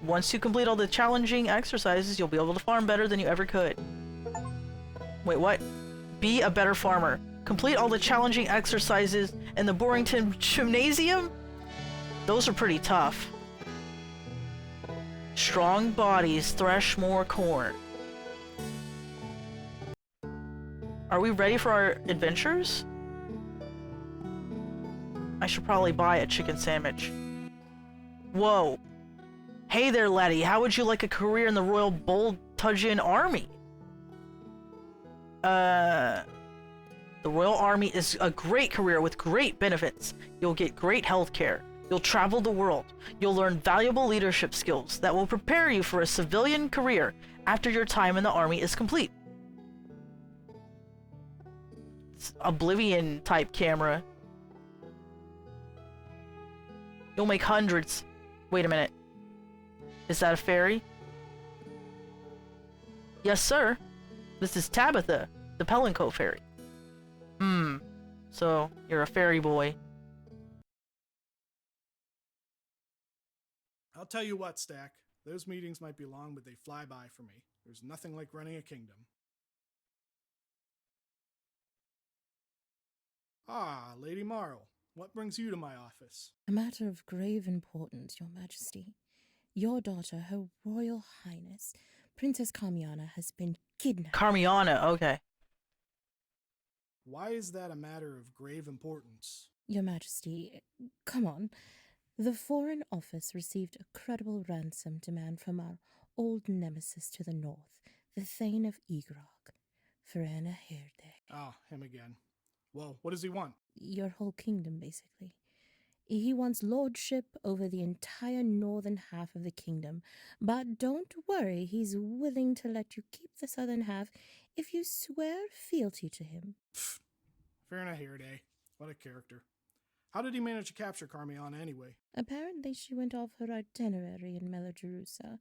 Once you complete all the challenging exercises, you'll be able to farm better than you ever could. Wait, what? Be a better farmer. Complete all the challenging exercises in the Borrington Gymnasium? Those are pretty tough. Strong bodies thresh more corn. Are we ready for our adventures? I should probably buy a chicken sandwich. Whoa. Hey there, laddie. How would you like a career in the Royal Boltudgeon Army? The Royal Army is a great career with great benefits. You'll get great health care. You'll travel the world. You'll learn valuable leadership skills that will prepare you for a civilian career after your time in the army is complete. It's Oblivion type camera. You'll make hundreds. Wait a minute. Is that a fairy? Yes, sir. This is Tabitha, the Pelinco fairy. So you're a fairy boy. I'll tell you what, Stack. Those meetings might be long, but they fly by for me. There's nothing like running a kingdom. Ah, Lady Marl. What brings you to my office? A matter of grave importance, Your Majesty. Your daughter, Her Royal Highness, Princess Carmeana, has been kidnapped. Carmeana, okay. Why is that a matter of grave importance? Your Majesty, come on. The Foreign Office received a credible ransom demand from our old nemesis to the north, the Thane of Egrog, Ferena Herde. Ah, him again. Well, what does he want? Your whole kingdom, basically. He wants lordship over the entire northern half of the kingdom, but don't worry, he's willing to let you keep the southern half if you swear fealty to him. Pfft. Ferena Herde. What a character. How did he manage to capture Carmeana anyway? Apparently she went off her itinerary in Melagerusa.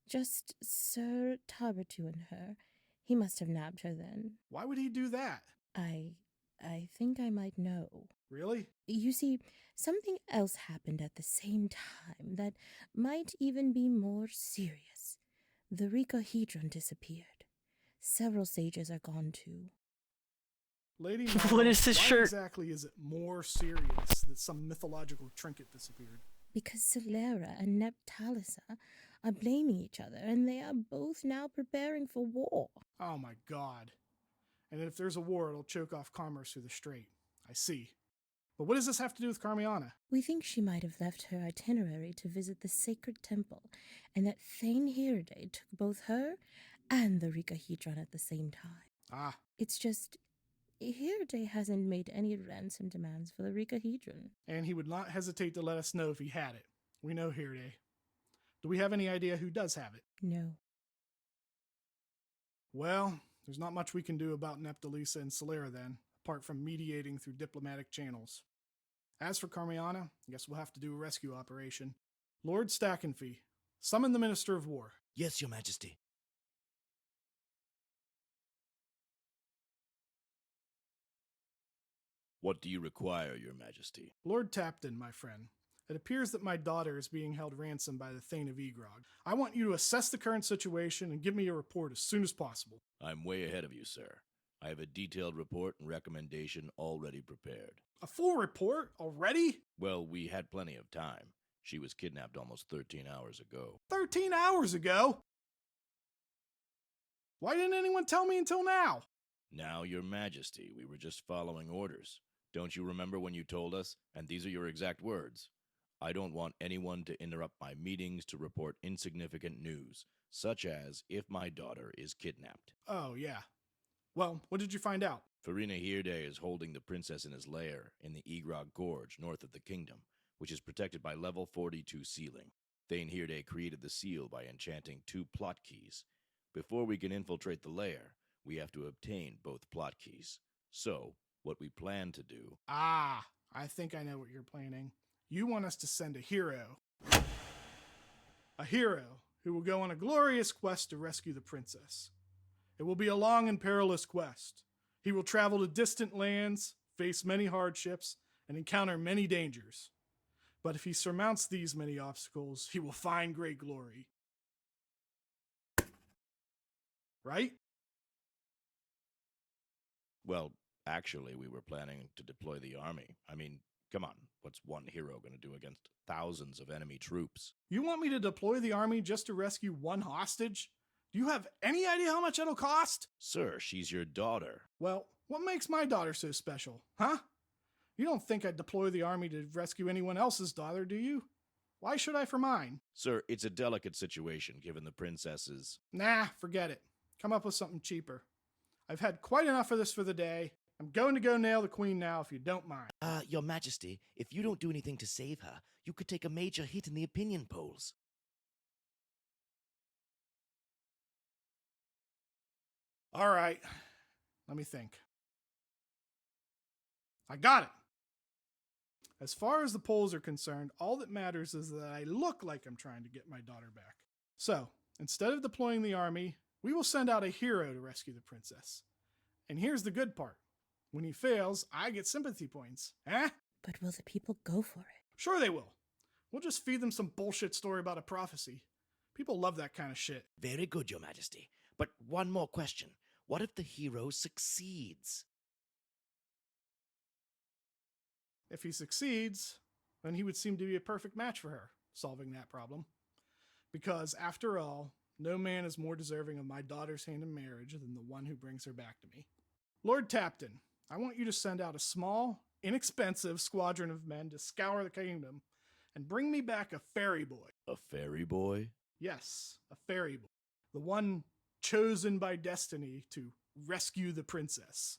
Just Sir Tabertu and her. He must have nabbed her then. Why would he do that? I think I might know. Really? You see, something else happened at the same time that might even be more serious. The Ricahedron disappeared. Several sages are gone too. Lady What Marl, is this why shirt? exactly is it more serious that some mythological trinket disappeared? Because Solera and Neptalisa are blaming each other, and they are both now preparing for war. Oh my god. And if there's a war, it'll choke off commerce through the strait. I see. But what does this have to do with Carmeana? We think she might have left her itinerary to visit the sacred temple, and that Thane Herde took both her and the Ricahedron at the same time. Ah, It's just, Herde hasn't made any ransom demands for the Ricahedron. and he would not hesitate to let us know if he had it. We know Herde. Do we have any idea who does have it? No. Well, there's not much we can do about Neptalisa and Solera then, apart from mediating through diplomatic channels. As for Carmeana, I guess we'll have to do a rescue operation. Lord Stackenfee, summon the Minister of War. Yes, Your Majesty. What do you require, Your Majesty? Lord Tapton, my friend, it appears that my daughter is being held ransom by the Thane of Egrog. I want you to assess the current situation and give me a report as soon as possible. I'm way ahead of you, sir. I have a detailed report and recommendation already prepared. A full report already? Well, we had plenty of time. She was kidnapped almost 13 hours ago. 13 hours ago? Why didn't anyone tell me until now? Now, Your Majesty, we were just following orders. Don't you remember when you told us, and these are your exact words? I don't want anyone to interrupt my meetings to report insignificant news, such as if my daughter is kidnapped. Oh, yeah. Well, what did you find out? Ferena Herde is holding the princess in his lair in the Egrog Gorge north of the kingdom, which is protected by level 42 sealing. Thane Hirde created the seal by enchanting 2 plot keys. Before we can infiltrate the lair, we have to obtain both plot keys. So, what we plan to do... Ah, I think I know what you're planning. You want us to send a hero. A hero who will go on a glorious quest to rescue the princess. It will be a long and perilous quest. He will travel to distant lands, face many hardships, and encounter many dangers. But if he surmounts these many obstacles, he will find great glory. Right? Well, actually, we were planning to deploy the army. I mean, come on, what's one hero going to do against thousands of enemy troops? You want me to deploy the army just to rescue one hostage? Do you have any idea how much it'll cost? Sir, she's your daughter. Well, what makes my daughter so special, huh? You don't think I'd deploy the army to rescue anyone else's daughter, do you? Why should I for mine? Sir, it's a delicate situation given the princess's... Nah, forget it. Come up with something cheaper. I've had quite enough of this for the day. I'm going to go nail the queen now if you don't mind. Your Majesty, if you don't do anything to save her, you could take a major hit in the opinion polls. All right. Let me think. I got it. As far as the polls are concerned, all that matters is that I look like I'm trying to get my daughter back. So, instead of deploying the army, we will send out a hero to rescue the princess. And here's the good part. When he fails, I get sympathy points. Eh? But will the people go for it? Sure they will. We'll just feed them some bullshit story about a prophecy. People love that kind of shit. Very good, Your Majesty. But one more question. What if the hero succeeds? If he succeeds, then he would seem to be a perfect match for her, solving that problem. Because, after all, no man is more deserving of my daughter's hand in marriage than the one who brings her back to me. Lord Tapton, I want you to send out a small, inexpensive squadron of men to scour the kingdom and bring me back a fairy boy. A fairy boy? Yes, a fairy boy. The one chosen by destiny to rescue the princess.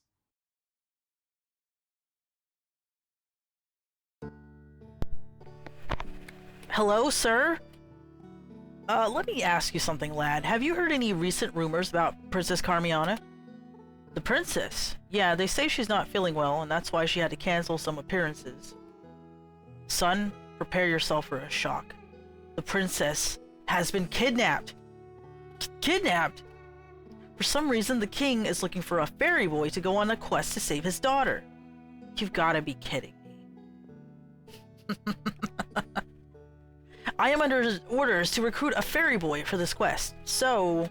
Hello, sir? Let me ask you something, lad. Have you heard any recent rumors about Princess Carmeana? The princess? Yeah, they say she's not feeling well, and that's why she had to cancel some appearances. Son, prepare yourself for a shock. The princess has been kidnapped. Kidnapped? For some reason, the king is looking for a fairy boy to go on a quest to save his daughter. You've gotta be kidding me. I am under orders to recruit a fairy boy for this quest, so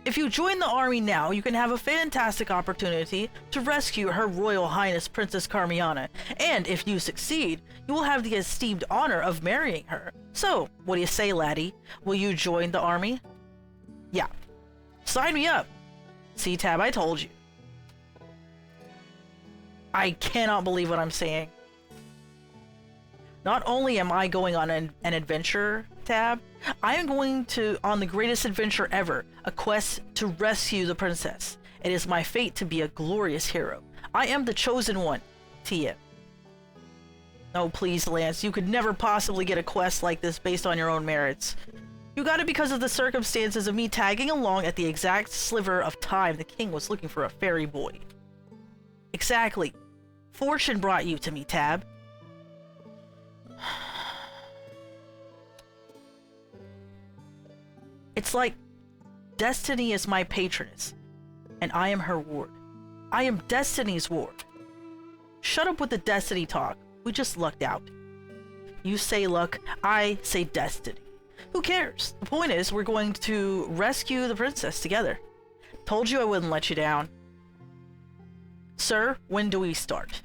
if you join the army now, you can have a fantastic opportunity to rescue Her Royal Highness Princess Carmeana, and if you succeed, you will have the esteemed honor of marrying her. So, what do you say, laddie? Will you join the army? Yeah. Sign me up! See, Tab, I told you. I cannot believe what I'm saying. Not only am I going on an adventure, Tab, I am going on the greatest adventure ever, a quest to rescue the princess. It is my fate to be a glorious hero. I am the chosen one, Tia. Oh, please, Lance, you could never possibly get a quest like this based on your own merits. You got it because of the circumstances of me tagging along at the exact sliver of time the king was looking for a fairy boy. Exactly. Fortune brought you to me, Tab. It's like Destiny is my patroness, and I am her ward. I am Destiny's ward. Shut up with the Destiny talk. We just lucked out. You say luck, I say destiny. Who cares? The point is, we're going to rescue the princess together. Told you I wouldn't let you down. Sir, when do we start?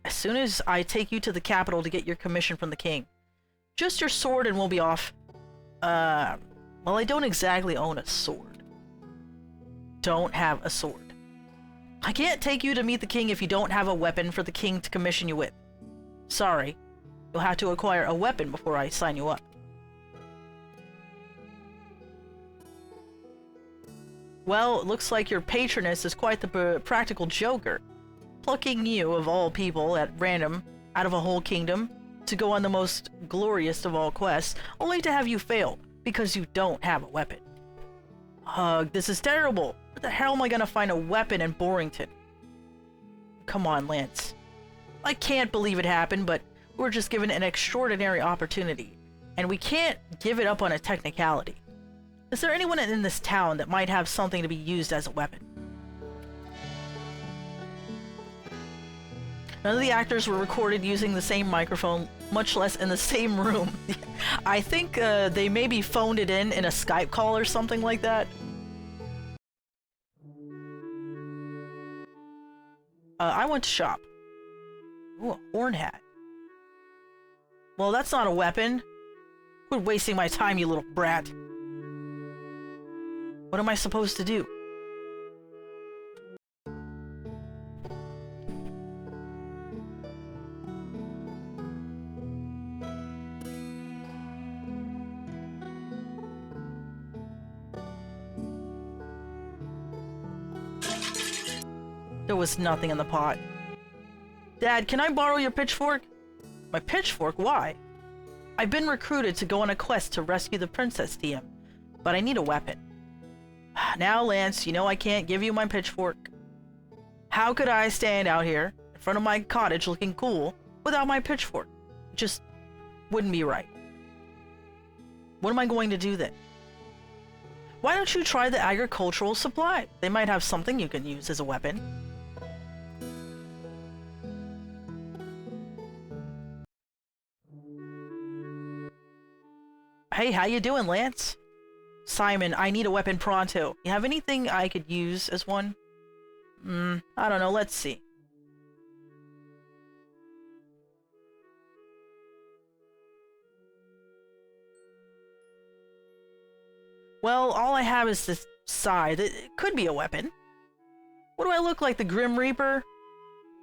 As soon as I take you to the capital to get your commission from the king. Just your sword and we'll be off. Well, I don't exactly own a sword. Don't have a sword. I can't take you to meet the king if you don't have a weapon for the king to commission you with. Sorry. You'll have to acquire a weapon before I sign you up. Well, it looks like your patroness is quite the practical joker. Plucking you, of all people, at random, out of a whole kingdom, to go on the most glorious of all quests, only to have you fail because you don't have a weapon. Ugh, this is terrible. Where the hell am I gonna find a weapon in Borington? Come on, Lance. I can't believe it happened, but we're just given an extraordinary opportunity, and we can't give it up on a technicality. Is there anyone in this town that might have something to be used as a weapon? None of the actors were recorded using the same microphone, much less in the same room. I think they maybe phoned it in a Skype call or something like that. I went to shop. Ooh, a horn hat. Well, that's not a weapon. Quit wasting my time, you little brat. What am I supposed to do? There was nothing in the pot. Dad, can I borrow your pitchfork? My pitchfork? Why? I've been recruited to go on a quest to rescue the princess, TM, but I need a weapon. Now, Lance, you know I can't give you my pitchfork. How could I stand out here in front of my cottage looking cool without my pitchfork? It just wouldn't be right. What am I going to do then? Why don't you try the agricultural supply? They might have something you can use as a weapon. Hey, how you doing, Lance? Simon, I need a weapon pronto. You have anything I could use as one? I don't know, let's see. Well, all I have is this scythe. It could be a weapon. What do I look like, the Grim Reaper?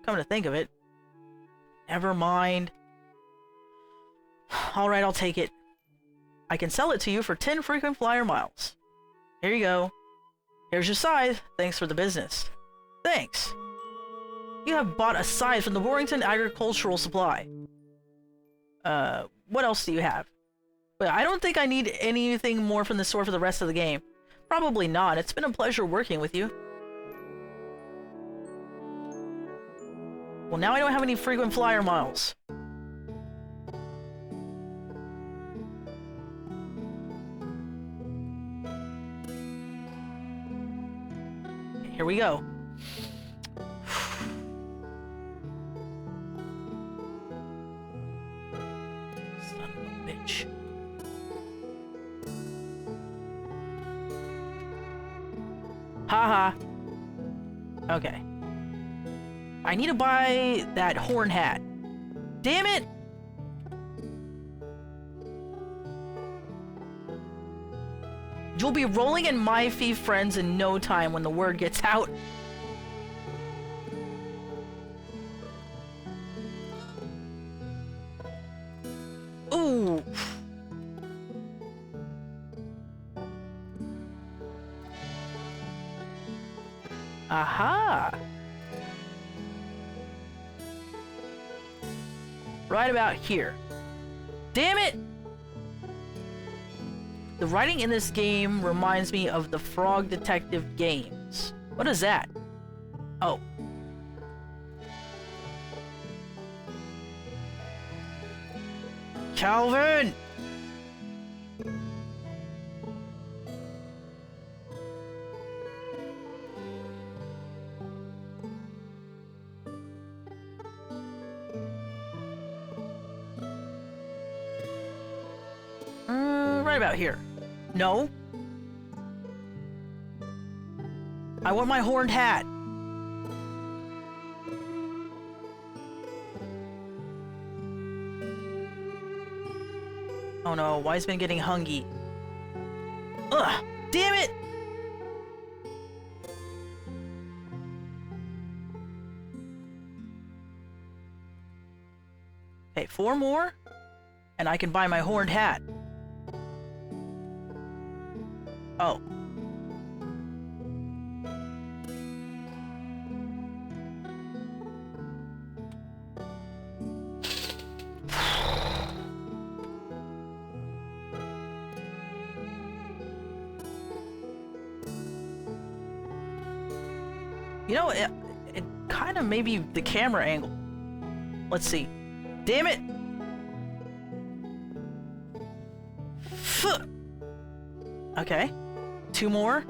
Come to think of it. Never mind. Alright, I'll take it. I can sell it to you for 10 frequent flyer miles. Here you go. Here's your scythe. Thanks for the business. Thanks. You have bought a scythe from the Warrington Agricultural Supply. What else do you have? But I don't think I need anything more from the store for the rest of the game. Probably not. It's been a pleasure working with you. Well, now I don't have any frequent flyer miles. Here we go. Son of a bitch. Haha. Okay. I need to buy that horn hat. Damn it! You'll be rolling in my fee friends in no time when the word gets out. Ooh. Aha. Right about here. Damn it! The writing in this game reminds me of the Frog Detective games. What is that? Oh. Calvin! Right about here. No. I want my horned hat. Oh no, Wiseman getting hungry. Ugh! Damn it! Okay, 4 more, and I can buy my horned hat. Oh. You know, it kind of maybe the camera angle. Let's see. Damn it! Okay. 2 more.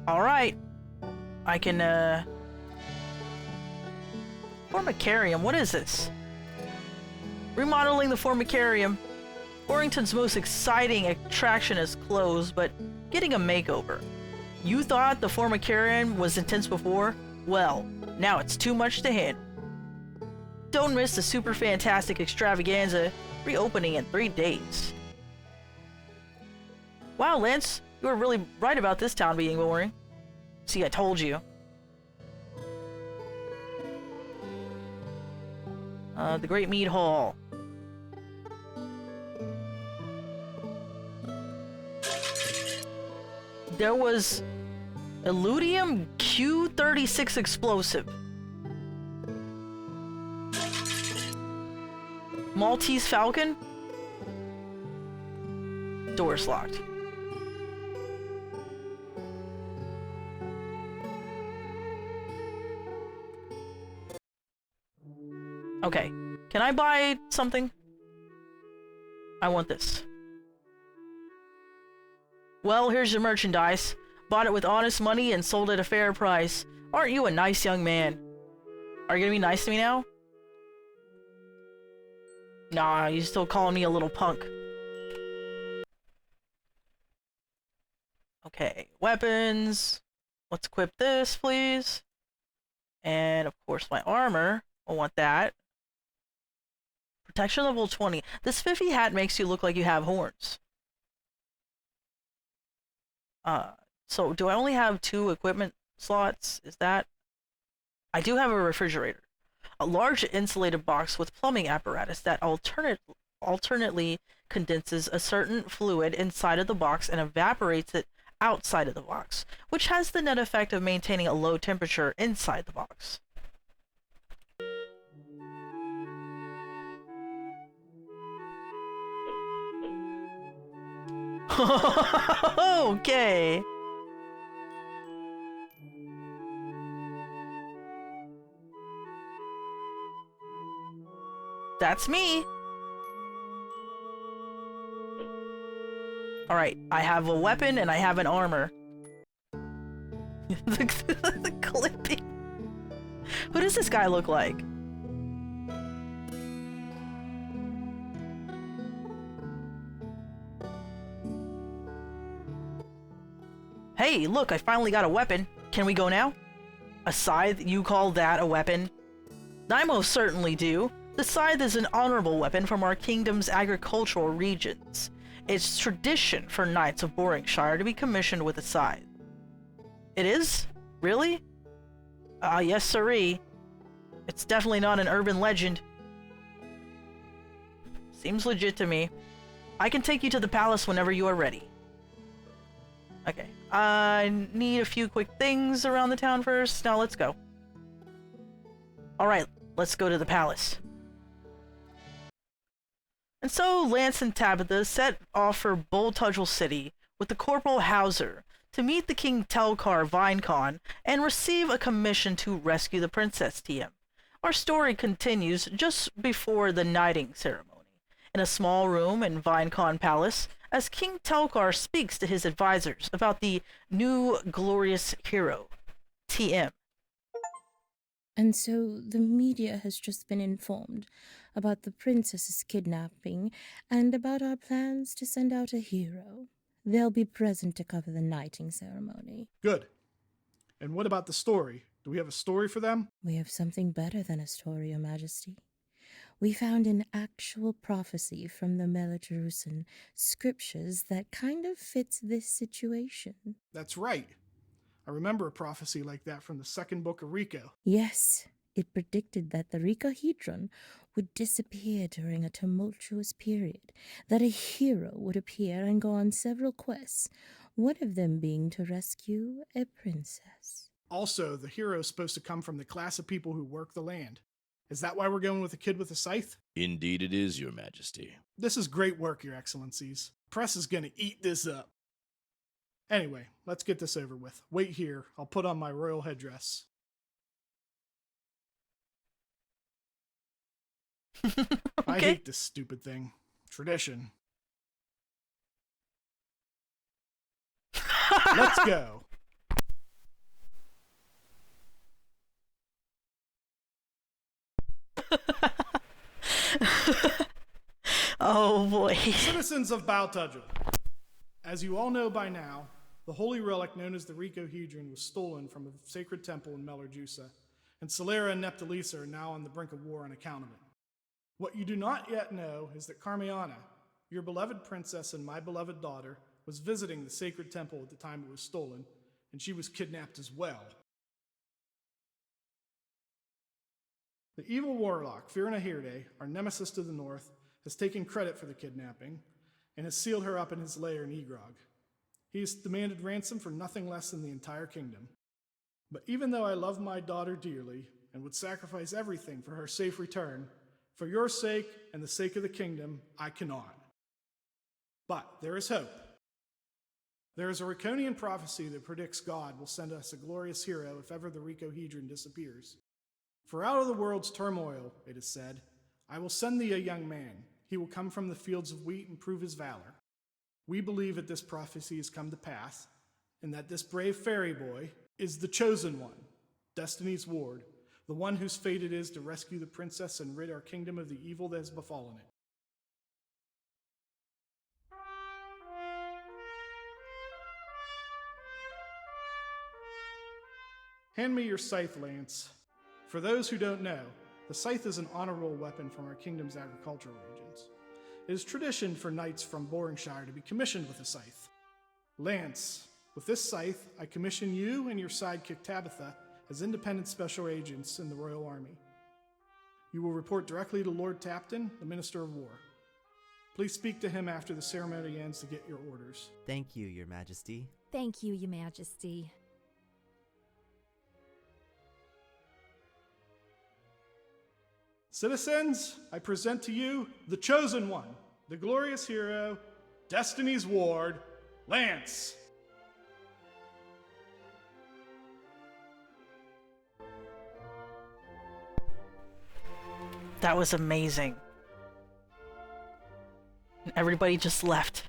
Alright. I can, Formicarium, what is this? Remodeling the Formicarium. Orrington's most exciting attraction is closed, but getting a makeover. You thought the Formicarium was intense before? Well, now it's too much to handle. Don't miss the super fantastic extravaganza, reopening in 3 days. Wow, Lance, you were really right about this town being boring. See, I told you. The Great Mead Hall. There was Illudium Q36 explosive. Maltese Falcon. Door's locked. Okay, can I buy something? I want this. Well, here's your merchandise. Bought it with honest money and sold at a fair price. Aren't you a nice young man? Are you gonna be nice to me now? Nah, you're still calling me a little punk. Okay, weapons. Let's equip this, please. And, of course, my armor. I want that. Protection level 20. This spiffy hat makes you look like you have horns. So do I only have 2 equipment slots? Is that? I do have a refrigerator. A large insulated box with plumbing apparatus that alternately condenses a certain fluid inside of the box and evaporates it outside of the box, which has the net effect of maintaining a low temperature inside the box. Okay. That's me. Alright, I have a weapon and I have an armor. the clipping. Who does this guy look like? Hey, look, I finally got a weapon. Can we go now? A scythe? You call that a weapon? I most certainly do. The scythe is an honorable weapon from our kingdom's agricultural regions. It's tradition for knights of Boringshire to be commissioned with a scythe. It is? Really? Yes sirree. It's definitely not an urban legend. Seems legit to me. I can take you to the palace whenever you are ready. Okay. I need a few quick things around the town first. Now let's go. Alright, let's go to the palace. And so Lance and Tabitha set off for Boltudgel City with the Corporal Hauser to meet the King Telkar Vinecon and receive a commission to rescue the Princess TM. Our story continues just before the knighting ceremony, in a small room in Vinecon Palace, as King Telkar speaks to his advisors about the new glorious hero, TM. And so the media has just been informed about the princess's kidnapping and about our plans to send out a hero. They'll be present to cover the knighting ceremony. Good. And what about the story? Do we have a story for them? We have something better than a story, Your Majesty. We found an actual prophecy from the Melaterusan scriptures that kind of fits this situation. That's right. I remember a prophecy like that from the second book of Rico. Yes, it predicted that the Ricahedron would disappear during a tumultuous period, that a hero would appear and go on several quests, one of them being to rescue a princess. Also, the hero's supposed to come from the class of people who work the land. Is that why we're going with a kid with a scythe? Indeed it is, Your Majesty. This is great work, Your Excellencies. Press is gonna eat this up. Anyway, let's get this over with. Wait here, I'll put on my royal headdress. I hate this stupid thing. Tradition. Let's go. Oh boy. Citizens of Baltudgel, as you all know by now, the holy relic known as the Ricohedron was stolen from a sacred temple in Melarjusa, and Solera and Neptalisa are now on the brink of war on account of it. What you do not yet know is that Carmeana, your beloved princess and my beloved daughter, was visiting the sacred temple at the time it was stolen, and she was kidnapped as well. The evil warlock, Firenahirde, our nemesis to the north, has taken credit for the kidnapping and has sealed her up in his lair in Egrog. He has demanded ransom for nothing less than the entire kingdom. But even though I love my daughter dearly and would sacrifice everything for her safe return, for your sake and the sake of the kingdom, I cannot. But there is hope. There is a Riconian prophecy that predicts God will send us a glorious hero if ever the Ricohedron disappears. For out of the world's turmoil, it is said, I will send thee a young man. He will come from the fields of wheat and prove his valor. We believe that this prophecy has come to pass, and that this brave fairy boy is the chosen one, Destiny's ward, the one whose fate it is to rescue the princess and rid our kingdom of the evil that has befallen it. Hand me your scythe, Lance. For those who don't know, the scythe is an honorable weapon from our kingdom's agricultural regions. It is tradition for knights from Boringshire to be commissioned with a scythe. Lance, with this scythe, I commission you and your sidekick Tabitha as independent special agents in the Royal Army. You will report directly to Lord Tapton, the Minister of War. Please speak to him after the ceremony ends to get your orders. Thank you, Your Majesty. Thank you, Your Majesty. Citizens, I present to you the chosen one, the glorious hero, Destiny's ward, Lance. That was amazing. Everybody just left.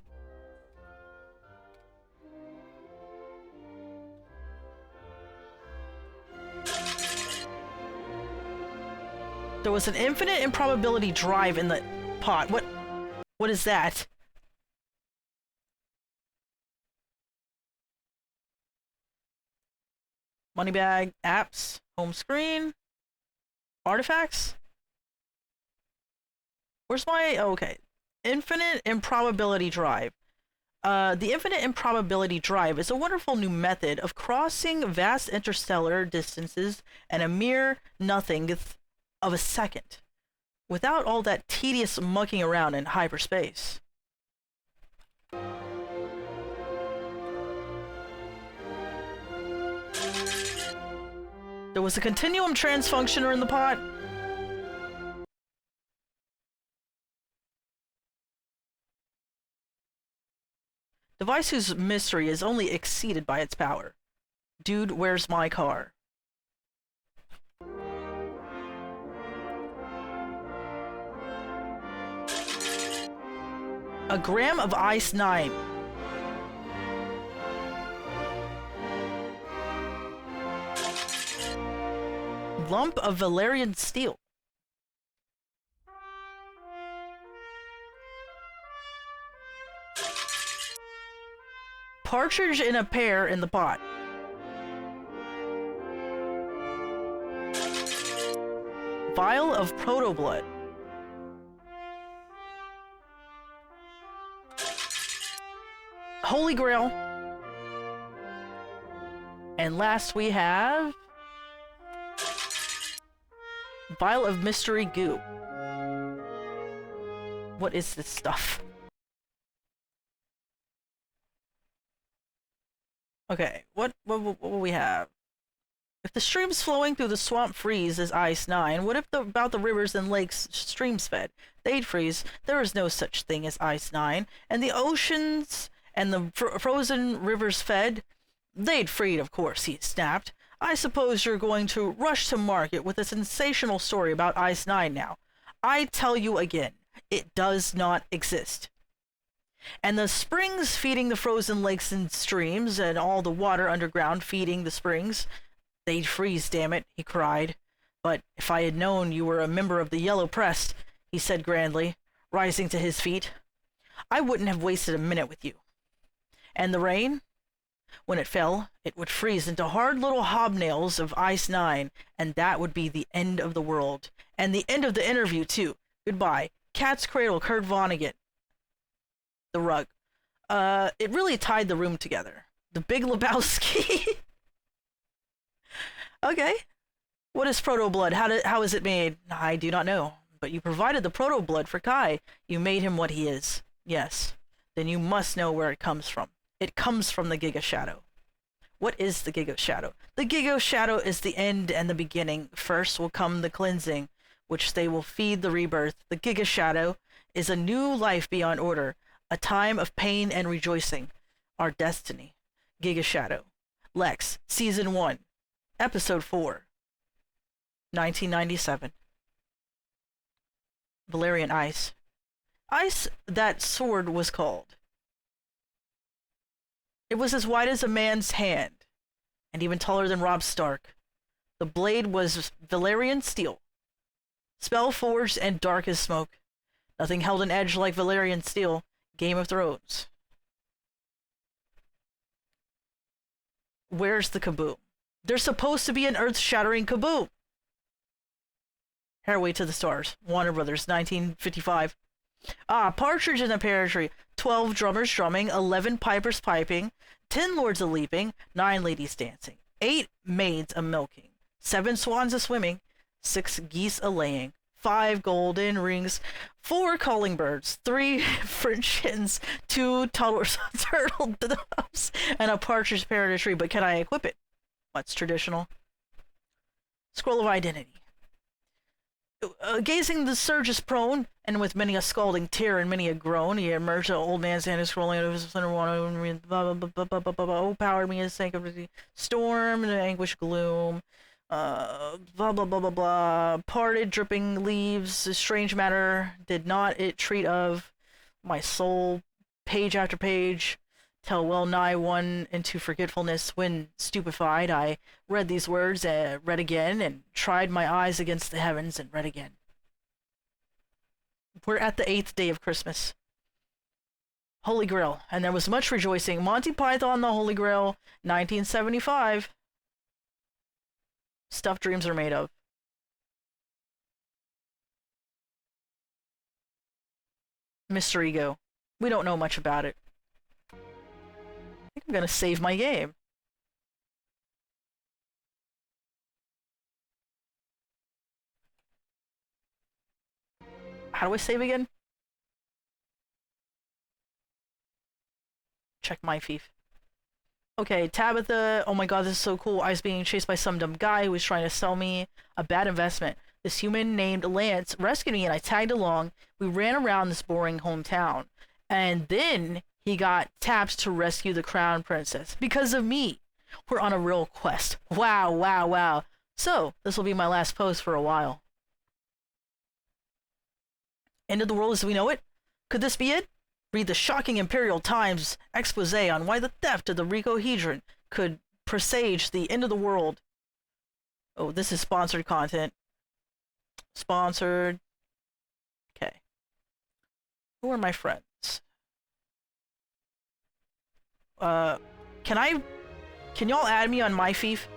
There was an infinite improbability drive in the pot. What is that? Money bag, apps, home screen, artifacts? Where's my... Oh, okay. Infinite improbability drive. The infinite improbability drive is a wonderful new method of crossing vast interstellar distances and a mere nothing of a second, without all that tedious mucking around in hyperspace. There was a continuum transfunctioner in the pot. Device whose mystery is only exceeded by its power. Dude, where's my car? A gram of ice 9. Lump of Valerian steel. Partridge in a pear in the pot. Vial of proto-blood. Holy Grail. And last we have... Vial of mystery goo. What is this stuff? Okay, what will we have? If the streams flowing through the swamp freeze as Ice 9, what if about the rivers and lakes streams fed? They'd freeze. There is no such thing as Ice 9. And the oceans and the frozen rivers fed? They'd freed, of course, he snapped. I suppose you're going to rush to market with a sensational story about Ice 9 now. I tell you again, it does not exist. And the springs feeding the frozen lakes and streams, and all the water underground feeding the springs, they'd freeze, damn it, he cried. But if I had known you were a member of the Yellow Press, he said grandly, rising to his feet, I wouldn't have wasted a minute with you. And the rain? When it fell, it would freeze into hard little hobnails of Ice 9, and that would be the end of the world. And the end of the interview, too. Goodbye. Cat's Cradle, Kurt Vonnegut. The rug. It really tied the room together. The Big Lebowski. Okay. What is proto-blood? How is it made? I do not know. But you provided the proto-blood for Kai. You made him what he is. Yes. Then you must know where it comes from. It comes from the Giga Shadow. What is the Giga Shadow? The Giga Shadow is the end and the beginning. First will come the cleansing, which they will feed the rebirth. The Giga Shadow is a new life beyond order, a time of pain and rejoicing. Our destiny. Giga Shadow. Lex, Season 1, Episode 4, 1997. Valerian Ice. Ice, that sword was called. It was as wide as a man's hand, and even taller than Robb Stark. The blade was Valerian steel, spell-forged and dark as smoke. Nothing held an edge like Valerian steel. Game of Thrones. Where's the kaboom? There's supposed to be an earth-shattering kaboom! Hairway to the Stars. Warner Brothers, 1955. Partridge in a Pear Tree. 12 drummers drumming, 11 pipers piping, 10 lords a leaping, 9 ladies dancing, 8 maids a milking, 7 swans a swimming, 6 geese a laying, 5 golden rings, 4 calling birds, 3 French hens, 2 turtle doves, and a partridge pear in a tree. But can I equip it? What's traditional? Scroll of Identity. Gazing the surges prone, and with many a scalding tear and many a groan, he emerged, an old man's hand is scrolling out of his center one, oh, powered me as sank of the storm and anguish gloom, blah blah blah blah blah, parted dripping leaves, a strange matter did not it treat of, my soul, page after page, till well nigh one into forgetfulness, when stupefied I read these words, read again, and tried my eyes against the heavens, and read again. We're at the 8th day of Christmas. Holy Grail, and there was much rejoicing. Monty Python, the Holy Grail, 1975. Stuff dreams are made of. Mr. Ego. We don't know much about it. I think I'm gonna save my game. How do I save again? Check my thief. Okay, Tabitha. Oh my god, this is so cool. I was being chased by some dumb guy who was trying to sell me a bad investment. This human named Lance rescued me and I tagged along. We ran around this boring hometown. And then he got tapped to rescue the crown princess. Because of me. We're on a real quest. Wow, wow, wow. So, this will be my last post for a while. End of the world as we know it? Could this be it? Read the shocking Imperial Times expose on why the theft of the Ricohedron could presage the end of the world. Oh, this is sponsored content. Sponsored. Okay. Who are my friends? Can y'all add me on my thief?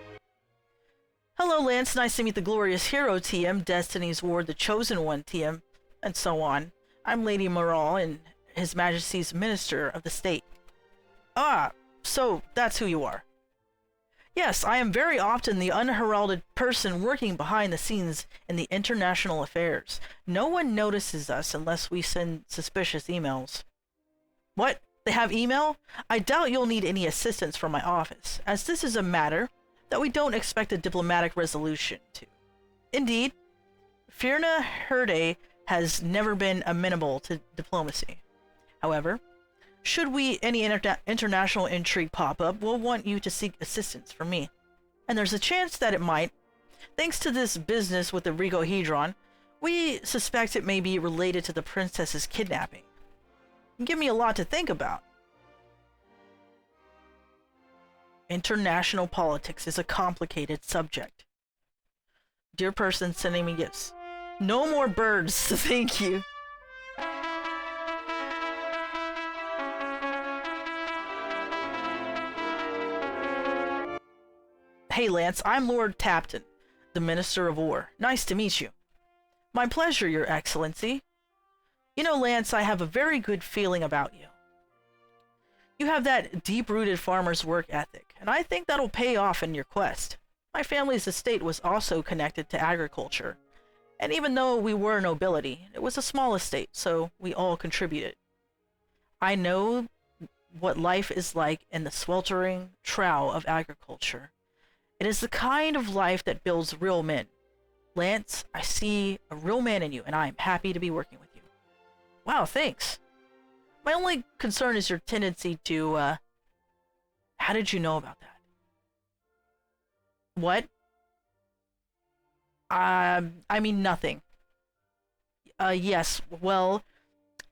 Hello, Lance. Nice to meet the glorious hero, TM. Destiny's Ward, the chosen one, TM. And so on. I'm Lady Moral and His Majesty's Minister of the State. Ah, so that's who you are. Yes, I am very often the unheralded person working behind the scenes in the international affairs. No one notices us unless we send suspicious emails. What? They have email? I doubt you'll need any assistance from my office, as this is a matter that we don't expect a diplomatic resolution to. Indeed, Firna Herde has never been amenable to diplomacy. However, should any international intrigue pop up, we'll want you to seek assistance from me. And there's a chance that it might. Thanks to this business with the Rigohedron, we suspect it may be related to the princess's kidnapping. Give me a lot to think about. International politics is a complicated subject. Dear person sending me gifts. No more birds, thank you. Hey Lance, I'm Lord Tapton, the Minister of War. Nice to meet you. My pleasure, Your Excellency. You know, Lance, I have a very good feeling about you. You have that deep-rooted farmer's work ethic, and I think that'll pay off in your quest. My family's estate was also connected to agriculture, and even though we were nobility, it was a small estate, so we all contributed. I know what life is like in the sweltering trough of agriculture. It is the kind of life that builds real men. Lance, I see a real man in you, and I am happy to be working with you. Wow, thanks. My only concern is your tendency to, how did you know about that? What? I mean nothing. Yes, well,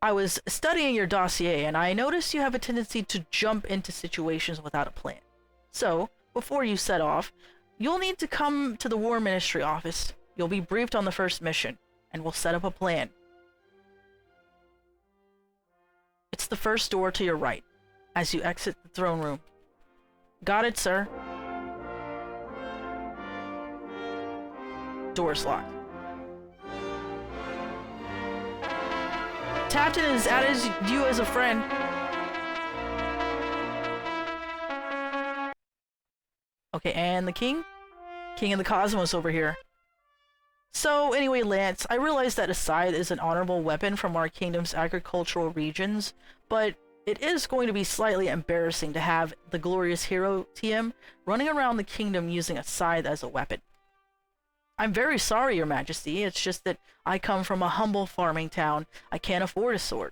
I was studying your dossier, and I noticed you have a tendency to jump into situations without a plan. So, before you set off, you'll need to come to the War Ministry office. You'll be briefed on the first mission, and we'll set up a plan. It's the first door to your right, as you exit the throne room. Got it, sir. Door's locked. Tapton has added you as a friend. Okay, and the king? King of the Cosmos over here. So, anyway, Lance, I realize that a scythe is an honorable weapon from our kingdom's agricultural regions, but it is going to be slightly embarrassing to have the glorious hero TM running around the kingdom using a scythe as a weapon. I'm very sorry, Your Majesty, it's just that I come from a humble farming town. I can't afford a sword.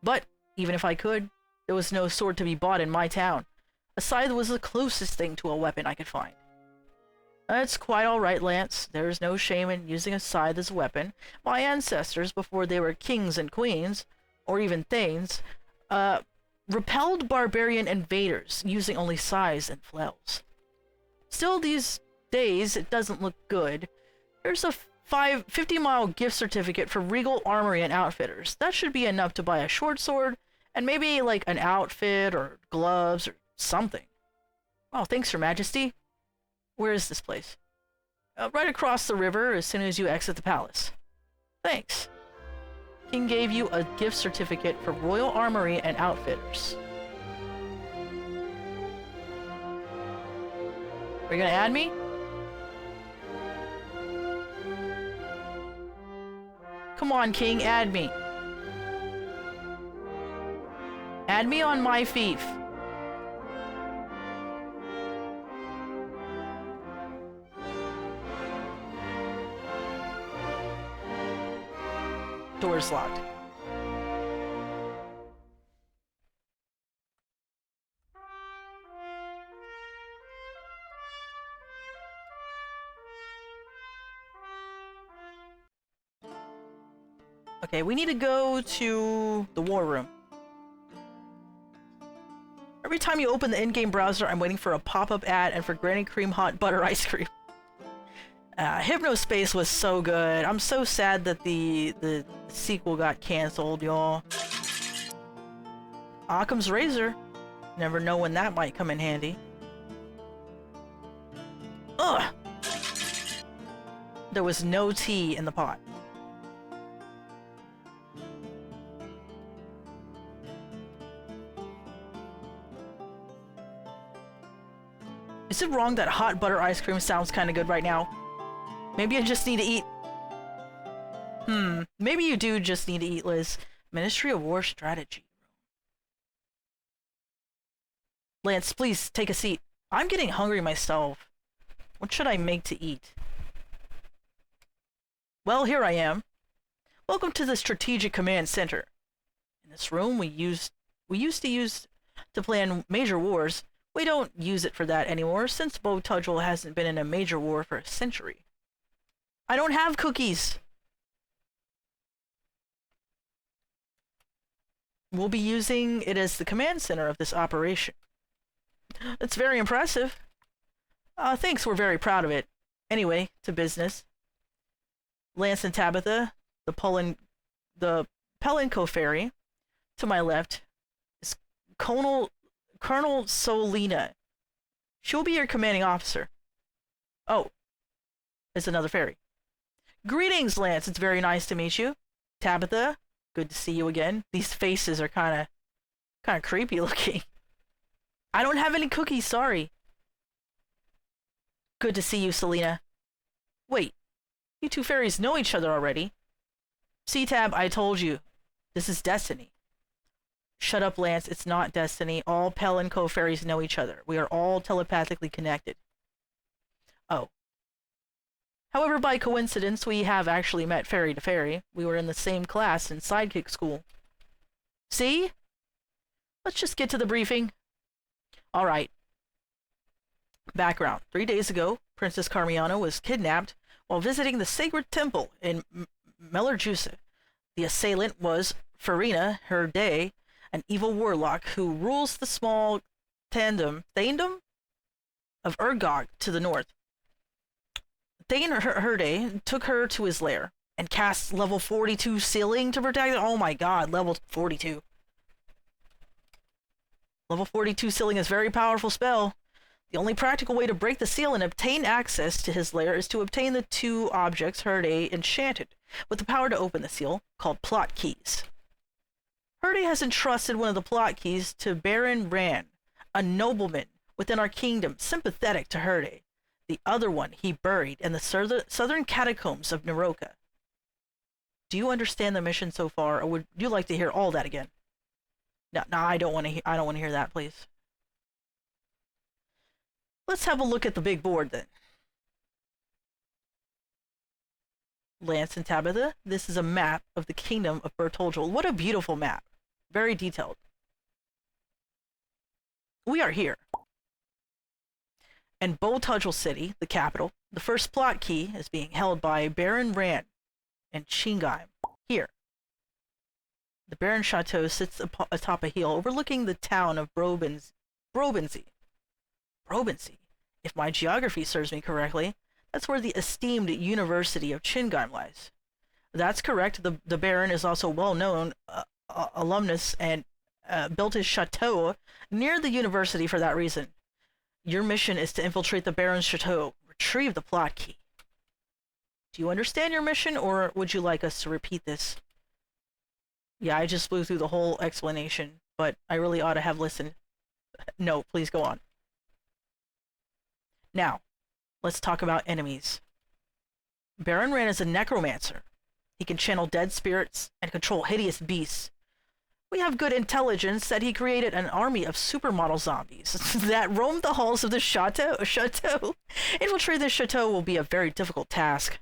But, even if I could, there was no sword to be bought in my town. A scythe was the closest thing to a weapon I could find. That's quite alright, Lance. There's no shame in using a scythe as a weapon. My ancestors, before they were kings and queens, or even thanes, repelled barbarian invaders using only scythes and flails. Still, these days, it doesn't look good. There's a 50-mile gift certificate for Regal Armory and Outfitters. That should be enough to buy a short sword, and maybe like an outfit or gloves or something. Oh, thanks, Your Majesty. Where is this place? Right across the river as soon as you exit the palace. Thanks. King gave you a gift certificate for Royal Armory and Outfitters. Are you gonna add me? Come on, King, add me. Add me on my fief. Door's locked. Okay, we need to go to the war room. Every time you open the in-game browser, I'm waiting for a pop-up ad and for Granny Cream Hot Butter Ice Cream. Hypnospace was so good. I'm so sad that the sequel got canceled, y'all. Occam's Razor. Never know when that might come in handy. Ugh! There was no tea in the pot. Is it wrong that hot butter ice cream sounds kind of good right now? Maybe I just need to eat. Maybe you do just need to eat, Liz. Ministry of War Strategy. Lance, please take a seat. I'm getting hungry myself. What should I make to eat? Well, here I am. Welcome to the Strategic Command Center. In this room we used to use to plan major wars. We don't use it for that anymore since Bowtudgel hasn't been in a major war for a century. I don't have cookies! We'll be using it as the command center of this operation. It's very impressive. Thanks, we're very proud of it. Anyway, to business. Lance and Tabitha, the Pelinco ferry. To my left is Colonel Solina. She'll be your commanding officer. Oh, it's another ferry. Greetings, Lance. It's very nice to meet you. Tabitha, good to see you again. These faces are kind of creepy looking. I don't have any cookies, sorry. Good to see you, Selena. Wait, you two fairies know each other already. See, Tab, I told you. This is destiny. Shut up, Lance. It's not destiny. All Pelinco fairies know each other. We are all telepathically connected. Oh. However, by coincidence, we have actually met fairy to fairy. We were in the same class in sidekick school. See? Let's just get to the briefing. All right. Background. 3 days ago, Princess Carmeana was kidnapped while visiting the sacred temple in Melarjusa. The assailant was Farina, her day, an evil warlock who rules the small thaindom of Urgog to the north. Thane Herde took her to his lair and cast level 42 sealing to protect it. Oh my god, level 42. Level 42 sealing is a very powerful spell. The only practical way to break the seal and obtain access to his lair is to obtain the two objects Herde enchanted with the power to open the seal, called plot keys. Herde has entrusted one of the plot keys to Baron Ran, a nobleman within our kingdom sympathetic to Herde. The other one he buried in the southern catacombs of Naroka. Do you understand the mission so far, or would you like to hear all that again? No, I don't want to hear that, please. Let's have a look at the big board then. Lance and Tabitha, this is a map of the kingdom of Bertoldril. What a beautiful map. Very detailed. We are here. In Bowtudgel City, the capital, the first plot key is being held by Baron Ran and Chingaim. Here. The Baron Chateau sits atop a hill overlooking the town of Brobensey. Brobensey. If my geography serves me correctly, that's where the esteemed University of Chingaim lies. That's correct. The Baron is also well-known alumnus and built his chateau near the university for that reason. Your mission is to infiltrate the Baron's chateau, retrieve the plot key. Do you understand your mission, or would you like us to repeat this? Yeah, I just blew through the whole explanation, but I really ought to have listened. No, please go on. Now, let's talk about enemies. Baron Ran is a necromancer. He can channel dead spirits and control hideous beasts. We have good intelligence that he created an army of supermodel zombies that roam the halls of the chateau. Infiltrating the chateau will be a very difficult task.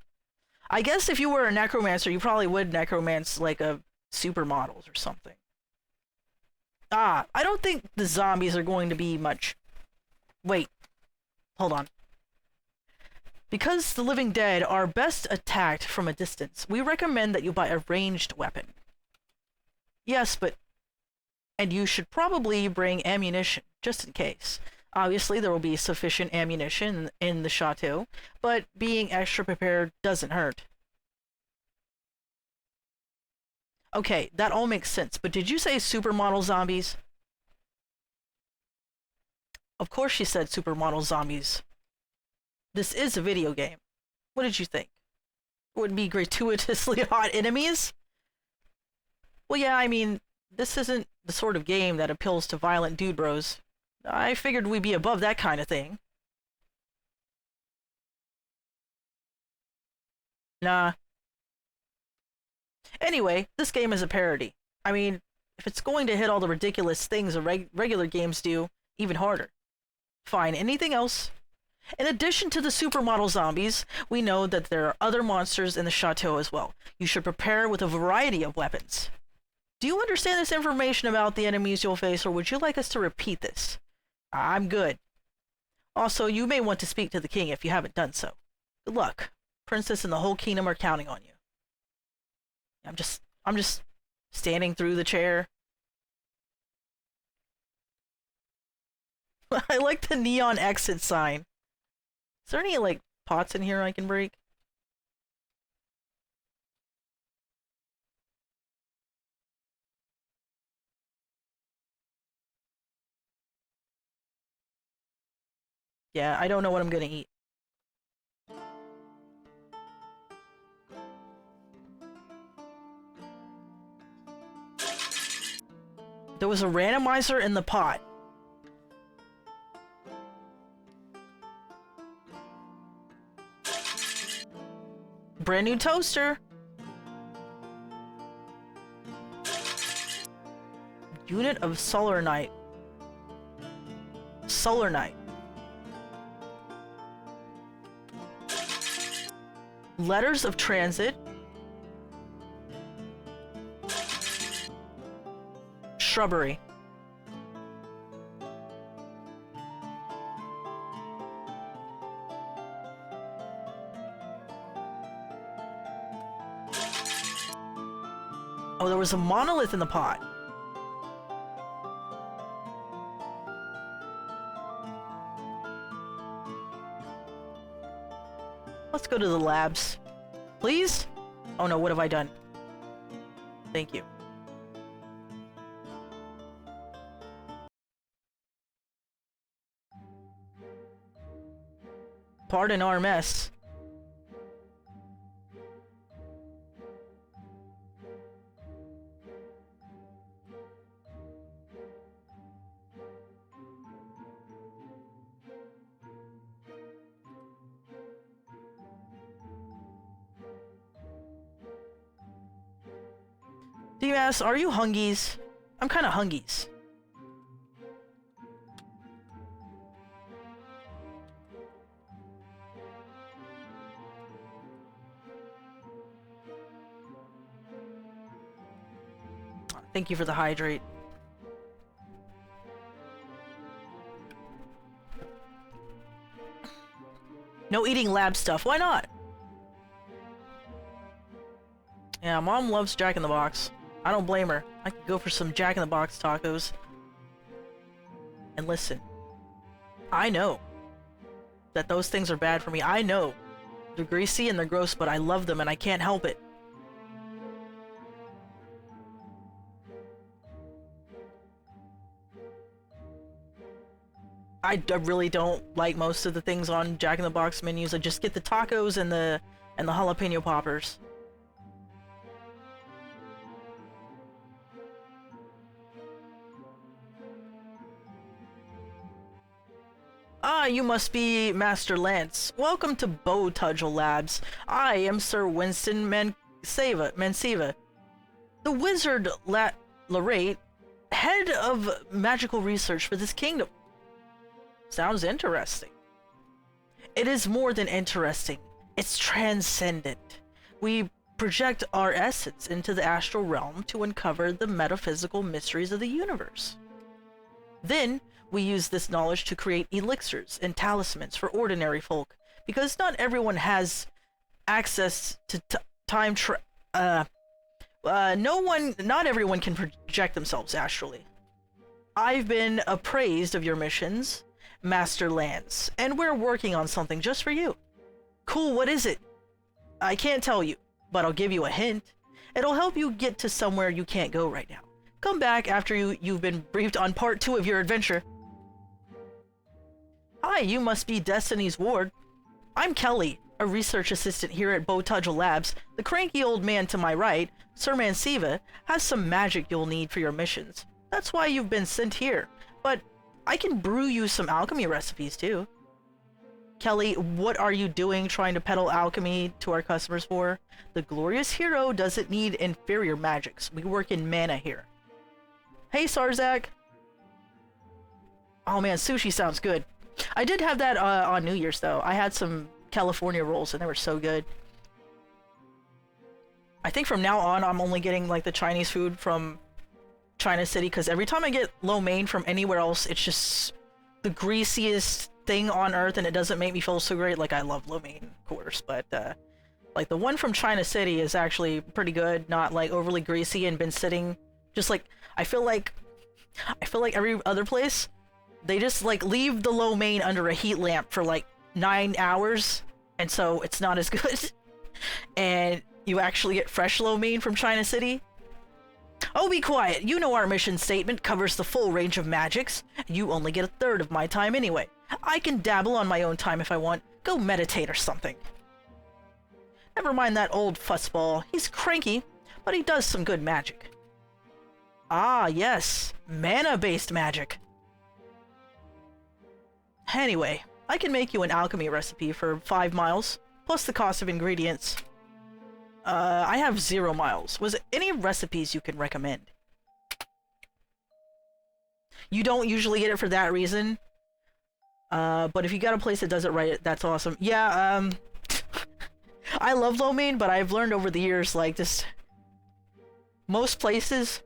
I guess if you were a necromancer, you probably would necromance like a supermodels or something. I don't think the zombies are going to be much. Wait. Hold on. Because the living dead are best attacked from a distance, we recommend that you buy a ranged weapon. Yes, but... And you should probably bring ammunition, just in case. Obviously, there will be sufficient ammunition in the chateau, but being extra prepared doesn't hurt. Okay, that all makes sense, but did you say supermodel zombies? Of course she said supermodel zombies. This is a video game. What did you think? Would it be gratuitously hot enemies? Well, yeah, I mean, this isn't the sort of game that appeals to violent dude bros. I figured we'd be above that kind of thing. Nah. Anyway, this game is a parody. I mean, if it's going to hit all the ridiculous things regular games do, even harder. Fine, anything else? In addition to the supermodel zombies, we know that there are other monsters in the chateau as well. You should prepare with a variety of weapons. Do you understand this information about the enemies you'll face, or would you like us to repeat this? I'm good. Also, you may want to speak to the king if you haven't done so. Good luck. Princess and the whole kingdom are counting on you. I'm just standing through the chair. I like the neon exit sign. Is there any, like, pots in here I can break? Yeah, I don't know what I'm gonna eat. There was a randomizer in the pot. Brand new toaster. Unit of solar night. Solar night. Letters of transit. Shrubbery. Oh, there was a monolith in the pot. Let's go to the labs. Please? Oh no, what have I done? Thank you. Pardon our mess. DMS, are you hungies? I'm kinda hungies. Thank you for the hydrate. No eating lab stuff. Why not? Yeah, Mom loves Jack in the Box. I don't blame her. I could go for some Jack in the Box tacos. And listen, I know that those things are bad for me. I know. They're greasy and they're gross, but I love them and I can't help it. I really don't like most of the things on Jack in the Box menus. I just get the tacos and the jalapeno poppers. Ah, you must be Master Lance. Welcome to Bowtudgel Labs. I am Sir Winston Mansiva, the wizard Larate, head of magical research for this kingdom. Sounds interesting. It is more than interesting. It's transcendent. We project our essence into the astral realm to uncover the metaphysical mysteries of the universe. Then, we use this knowledge to create elixirs and talismans for ordinary folk, because not everyone has access to time not everyone can project themselves astrally. I've been appraised of your missions, Master Lance, and we're working on something just for you. Cool, what is it? I can't tell you, but I'll give you a hint. It'll help you get to somewhere you can't go right now. Come back after you've been briefed on part 2 of your adventure. Hi, you must be Destiny's ward. I'm Kelly, a research assistant here at Bowtudgel Labs. The cranky old man to my right, Sir Mansiva, has some magic you'll need for your missions. That's why you've been sent here, but I can brew you some alchemy recipes too. Kelly, what are you doing trying to peddle alchemy to our customers for? The glorious hero doesn't need inferior magics. We work in mana here. Hey, Sarzak. Oh man, sushi sounds good. I did have that on New Year's though. I had some California rolls and they were so good. I think from now on I'm only getting like the Chinese food from China City because every time I get lo mein from anywhere else, it's just the greasiest thing on earth and it doesn't make me feel so great. Like I love lo mein, of course, but like the one from China City is actually pretty good, not like overly greasy and been sitting just like I feel like every other place they just like leave the lo mein under a heat lamp for like 9 hours and so it's not as good. And you actually get fresh lo mein from China City. Oh, be quiet. You know our mission statement covers the full range of magics. You only get a third of my time anyway. I can dabble on my own time if I want. Go meditate or something. Never mind that old fussball. He's cranky, but he does some good magic. Ah, yes. Mana-based magic. Anyway, I can make you an alchemy recipe for 5 miles, plus the cost of ingredients. I have 0 miles. Was there any recipes you can recommend? You don't usually get it for that reason. But if you got a place that does it right, that's awesome. Yeah, I love lo mein, but I've learned over the years, like, this... Most places,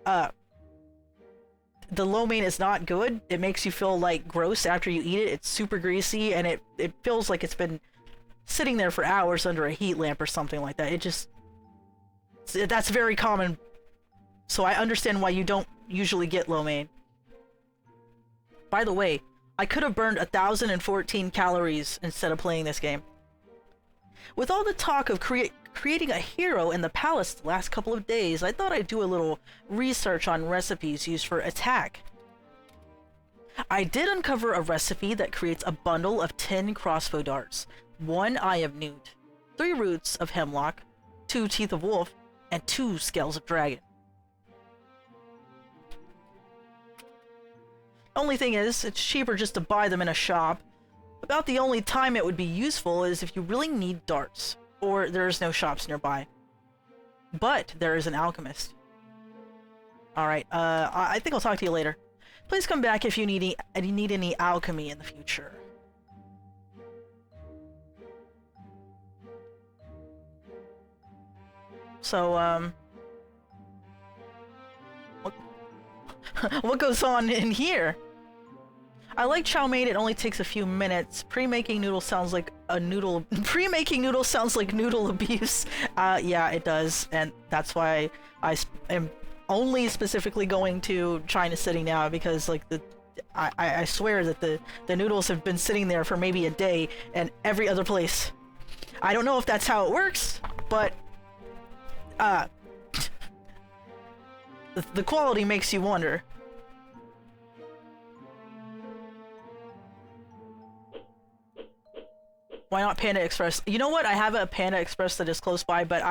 the lo mein is not good. It makes you feel, like, gross after you eat it. It's super greasy, and it feels like it's been sitting there for hours under a heat lamp or something like that. It just... That's very common. So I understand why you don't usually get lo mein. By the way, I could have burned 1,014 calories instead of playing this game. With all the talk of creating a hero in the palace the last couple of days, I thought I'd do a little research on recipes used for attack. I did uncover a recipe that creates a bundle of 10 crossbow darts, 1 Eye of Newt, 3 roots of hemlock, 2 teeth of wolf, and 2 scales of dragon. Only thing is, it's cheaper just to buy them in a shop. About the only time it would be useful is if you really need darts, or there's no shops nearby. But there is an alchemist. Alright, I think I'll talk to you later. Please come back if you need any alchemy in the future. So, what goes on in here? I like chow mein, it only takes a few minutes. Pre-making noodles sounds like a noodle... Pre-making noodles sounds like noodle abuse. Yeah, it does, and that's why I am only specifically going to China City now, because, like, I swear that the noodles have been sitting there for maybe a day, and every other place. I don't know if that's how it works, but... the quality makes you wonder. Why not Panda Express? You know what? I have a Panda Express that is close by, but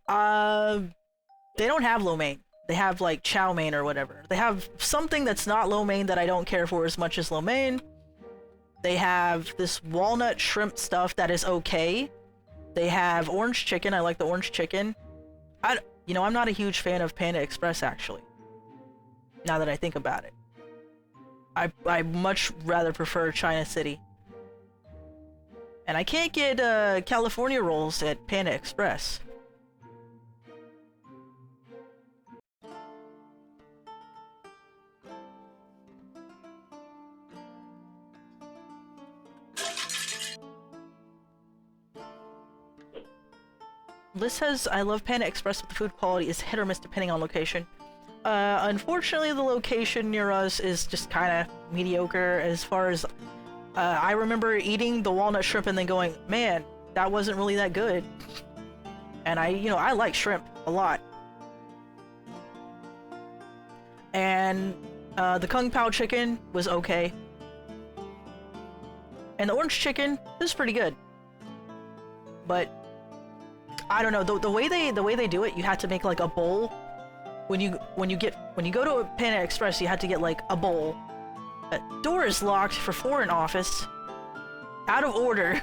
they don't have lo mein. They have, like, chow mein or whatever. They have something that's not lo mein that I don't care for as much as lo mein. They have this walnut shrimp stuff that is okay. They have orange chicken. I like the orange chicken. You know, I'm not a huge fan of Panda Express, actually. Now that I think about it. I much rather prefer China City. And I can't get California rolls at Panda Express. Liz says, I love Panda Express, but the food quality is hit or miss depending on location. Unfortunately, the location near us is just kind of mediocre as far as... I remember eating the walnut shrimp and then going, man, that wasn't really that good. And I like shrimp a lot. And the Kung Pao chicken was okay. And the orange chicken is pretty good. But I don't know, the way they do it, you have to make like a bowl. When you go to a Panda Express, you have to get like a bowl. Door is locked for foreign office. Out of order.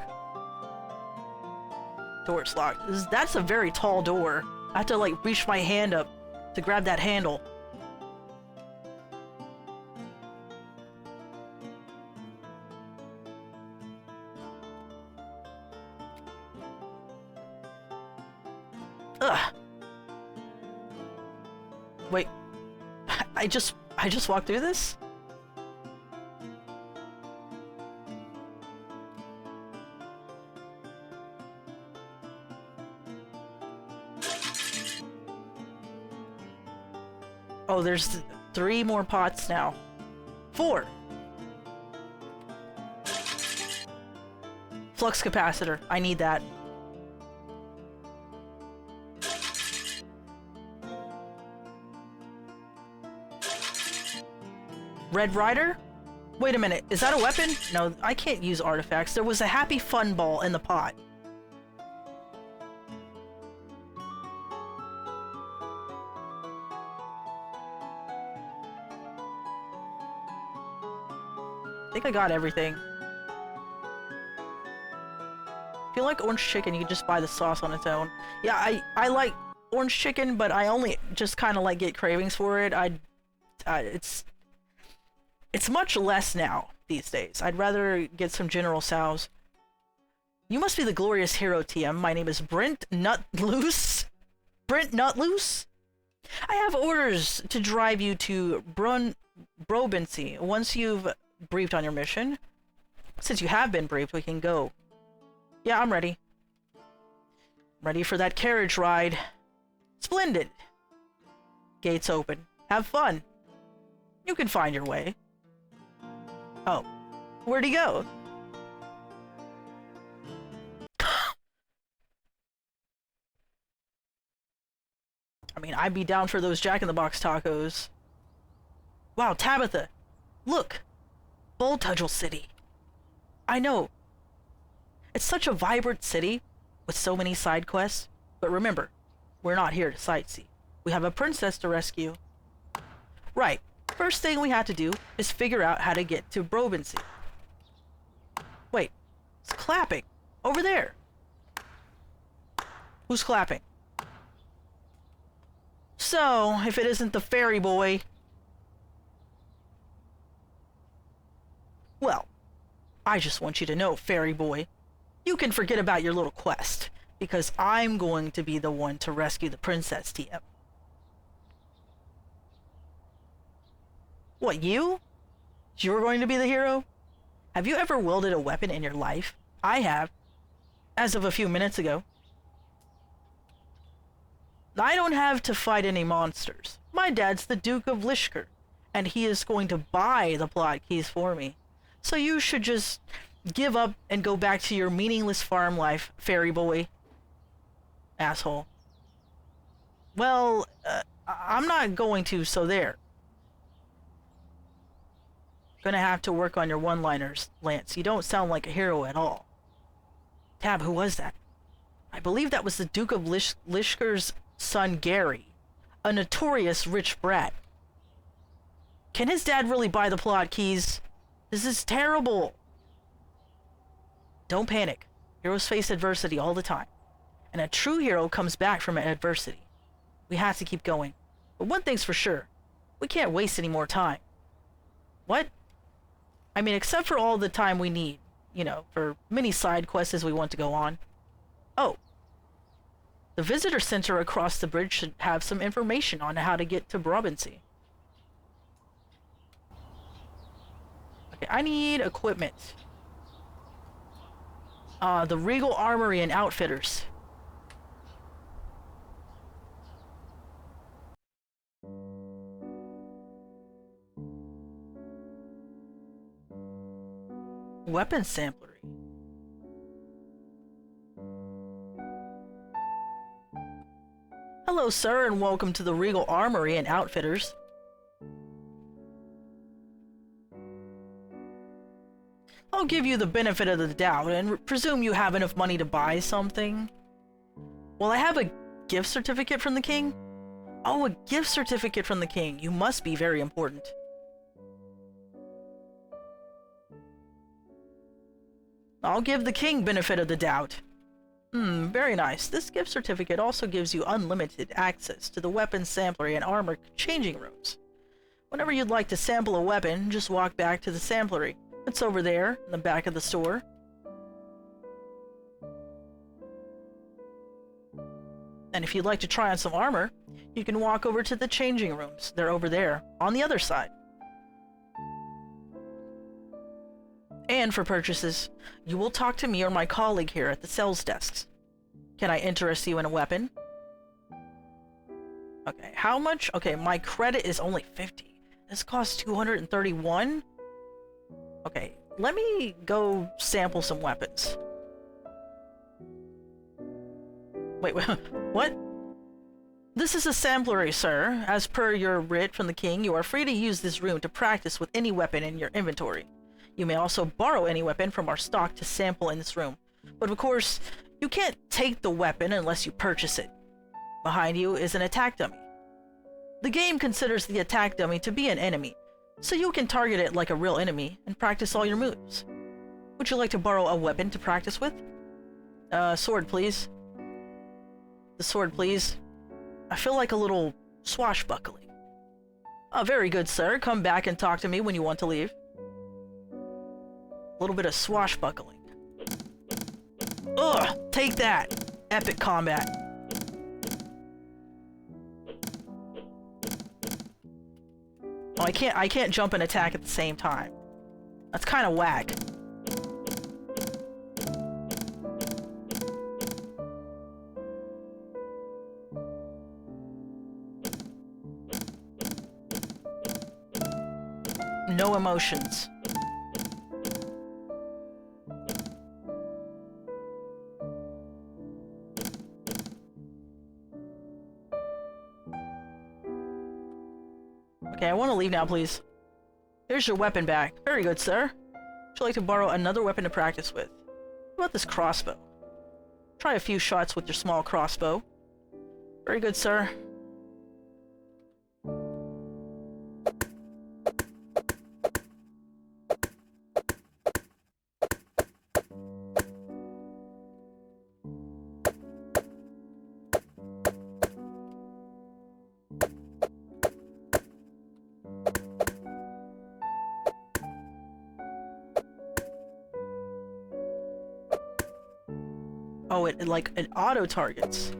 Door is locked. That's a very tall door. I have to like reach my hand up to grab that handle. Ugh. Wait. I just walked through this? Oh, there's 3 more pots now. 4. Flux capacitor. I need that. Red Rider? Wait a minute. Is that a weapon? No, I can't use artifacts. There was a happy fun ball in the pot. I think I got everything. If you like orange chicken, you can just buy the sauce on its own. Yeah, I like orange chicken, but I only just kind of like get cravings for it. It's much less now these days. I'd rather get some General Tso's. You must be the glorious hero, TM. My name is Brent Nutloose. Brent Nutloose? I have orders to drive you to Brobency. Once you've briefed on your mission. Since you have been briefed, we can go. Yeah, I'm ready. Ready for that carriage ride. Splendid. Gates open. Have fun. You can find your way. Oh. Where'd he go? I mean, I'd be down for those Jack-in-the-Box tacos. Wow, Tabitha. Look. Boltudgel City. I know. It's such a vibrant city with so many side quests. But remember, we're not here to sightsee. We have a princess to rescue. Right. First thing we have to do is figure out how to get to Brobency. Wait. It's clapping. Over there. Who's clapping? So, if it isn't the fairy boy... Well, I just want you to know, fairy boy, you can forget about your little quest, because I'm going to be the one to rescue the princess, TM. What, you? You're going to be the hero? Have you ever wielded a weapon in your life? I have. As of a few minutes ago. I don't have to fight any monsters. My dad's the Duke of Lishker, and he is going to buy the plot keys for me. So you should just give up and go back to your meaningless farm life, fairy boy. Asshole. Well, I'm not going to, so there. Gonna have to work on your one-liners, Lance. You don't sound like a hero at all. Tab, who was that? I believe that was the Duke of Lishker's son, Gary. A notorious rich brat. Can his dad really buy the plot keys? This is terrible. Don't panic. Heroes face adversity all the time. And a true hero comes back from adversity. We have to keep going. But one thing's for sure. We can't waste any more time. What? I mean, except for all the time we need, you know, for many side quests as we want to go on. Oh. The visitor center across the bridge should have some information on how to get to Brobency. Okay, I need equipment. The Regal Armory and Outfitters. Weapon samplery. Hello, sir, and welcome to the Regal Armory and Outfitters. I'll give you the benefit of the doubt and presume you have enough money to buy something. Well, I have a gift certificate from the king. Oh, a gift certificate from the king. You must be very important. I'll give the king benefit of the doubt. Very nice. This gift certificate also gives you unlimited access to the weapons samplery and armor changing rooms. Whenever you'd like to sample a weapon, just walk back to the samplery. It's over there, in the back of the store. And if you'd like to try on some armor, you can walk over to the changing rooms. They're over there, on the other side. And for purchases, you will talk to me or my colleague here at the sales desks. Can I interest you in a weapon? Okay, how much? Okay, my credit is only 50. This costs 231? Okay, let me go sample some weapons. Wait, what? This is a samplery, sir. As per your writ from the king, you are free to use this room to practice with any weapon in your inventory. You may also borrow any weapon from our stock to sample in this room. But of course, you can't take the weapon unless you purchase it. Behind you is an attack dummy. The game considers the attack dummy to be an enemy, so you can target it like a real enemy and practice all your moves. Would you like to borrow a weapon to practice with? Sword, please. The sword, please. I feel like a little swashbuckling. Very good, sir. Come back and talk to me when you want to leave. A little bit of swashbuckling. Ugh! Take that! Epic combat. Oh, I can't jump and attack at the same time. That's kind of whack. No emotions. Okay, I want to leave now, please. Here's your weapon back. Very good, sir. Would you like to borrow another weapon to practice with? How about this crossbow? Try a few shots with your small crossbow. Very good, sir. Oh, it like it auto targets.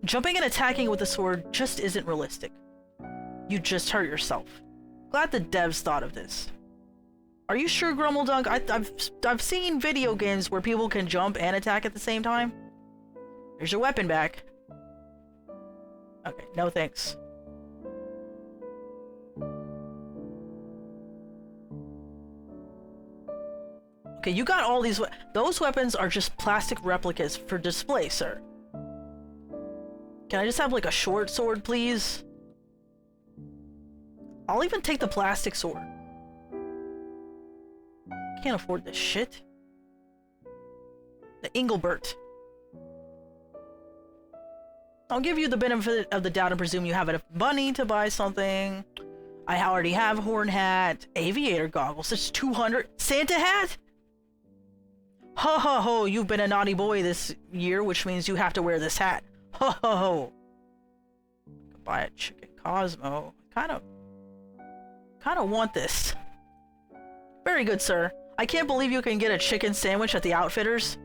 Jumping and attacking with the sword just isn't realistic. You just hurt yourself. Glad the devs thought of this. Are you sure, Grummeldunk? I've seen video games where people can jump and attack at the same time. Here's your weapon back. Okay, no thanks. Okay, you got all these those weapons are just plastic replicas for display, sir. Can I just have like a short sword, please? I'll even take the plastic sword. Can't afford this shit. The Engelbert. I'll give you the benefit of the doubt and presume you have enough money to buy something. I already have horn hat, aviator goggles. It's 200. Santa hat? Ho ho ho, you've been a naughty boy this year, which means you have to wear this hat. Ho ho ho. Buy a chicken Cosmo. Kind of want this. Very good, sir. I can't believe you can get a chicken sandwich at the Outfitters.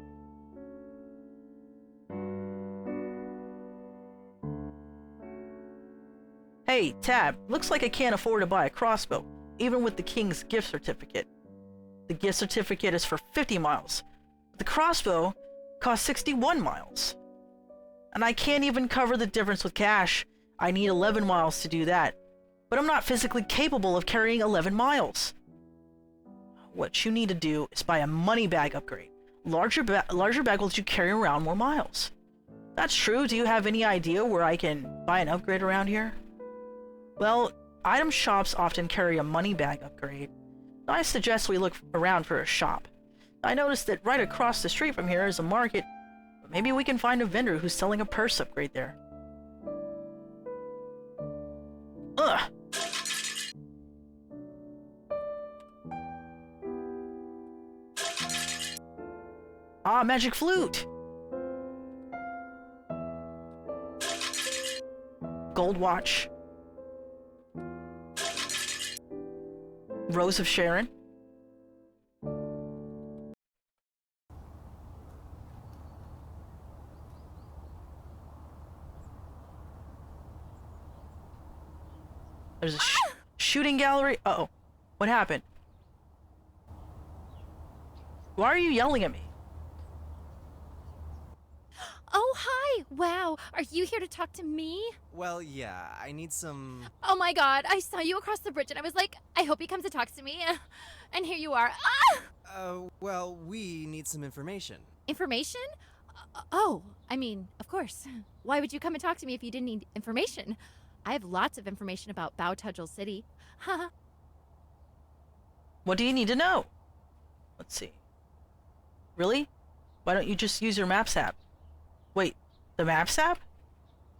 Hey, Tab, looks like I can't afford to buy a crossbow, even with the King's gift certificate. The gift certificate is for 50 miles. But the crossbow costs 61 miles. And I can't even cover the difference with cash. I need 11 miles to do that. But I'm not physically capable of carrying 11 miles. What you need to do is buy a money bag upgrade. Larger bag will let you carry around more miles. That's true. Do you have any idea where I can buy an upgrade around here? Well, item shops often carry a money bag upgrade. I suggest we look around for a shop. I noticed that right across the street from here is a market. Maybe we can find a vendor who's selling a purse upgrade there. Ugh! Ah, magic flute! Gold watch. Rose of Sharon. There's a shooting gallery. Uh-oh. What happened? Why are you yelling at me? Oh, hi! Wow, are you here to talk to me? Well, yeah, I need some. Oh my god, I saw you across the bridge and I was like, I hope he comes to talk to me. And here you are. Ah! Well, we need some information. Information? Oh, I mean, of course. Why would you come and talk to me if you didn't need information? I have lots of information about Bautudgel City. Haha. What do you need to know? Let's see. Really? Why don't you just use your Maps app? Wait, the Maps app?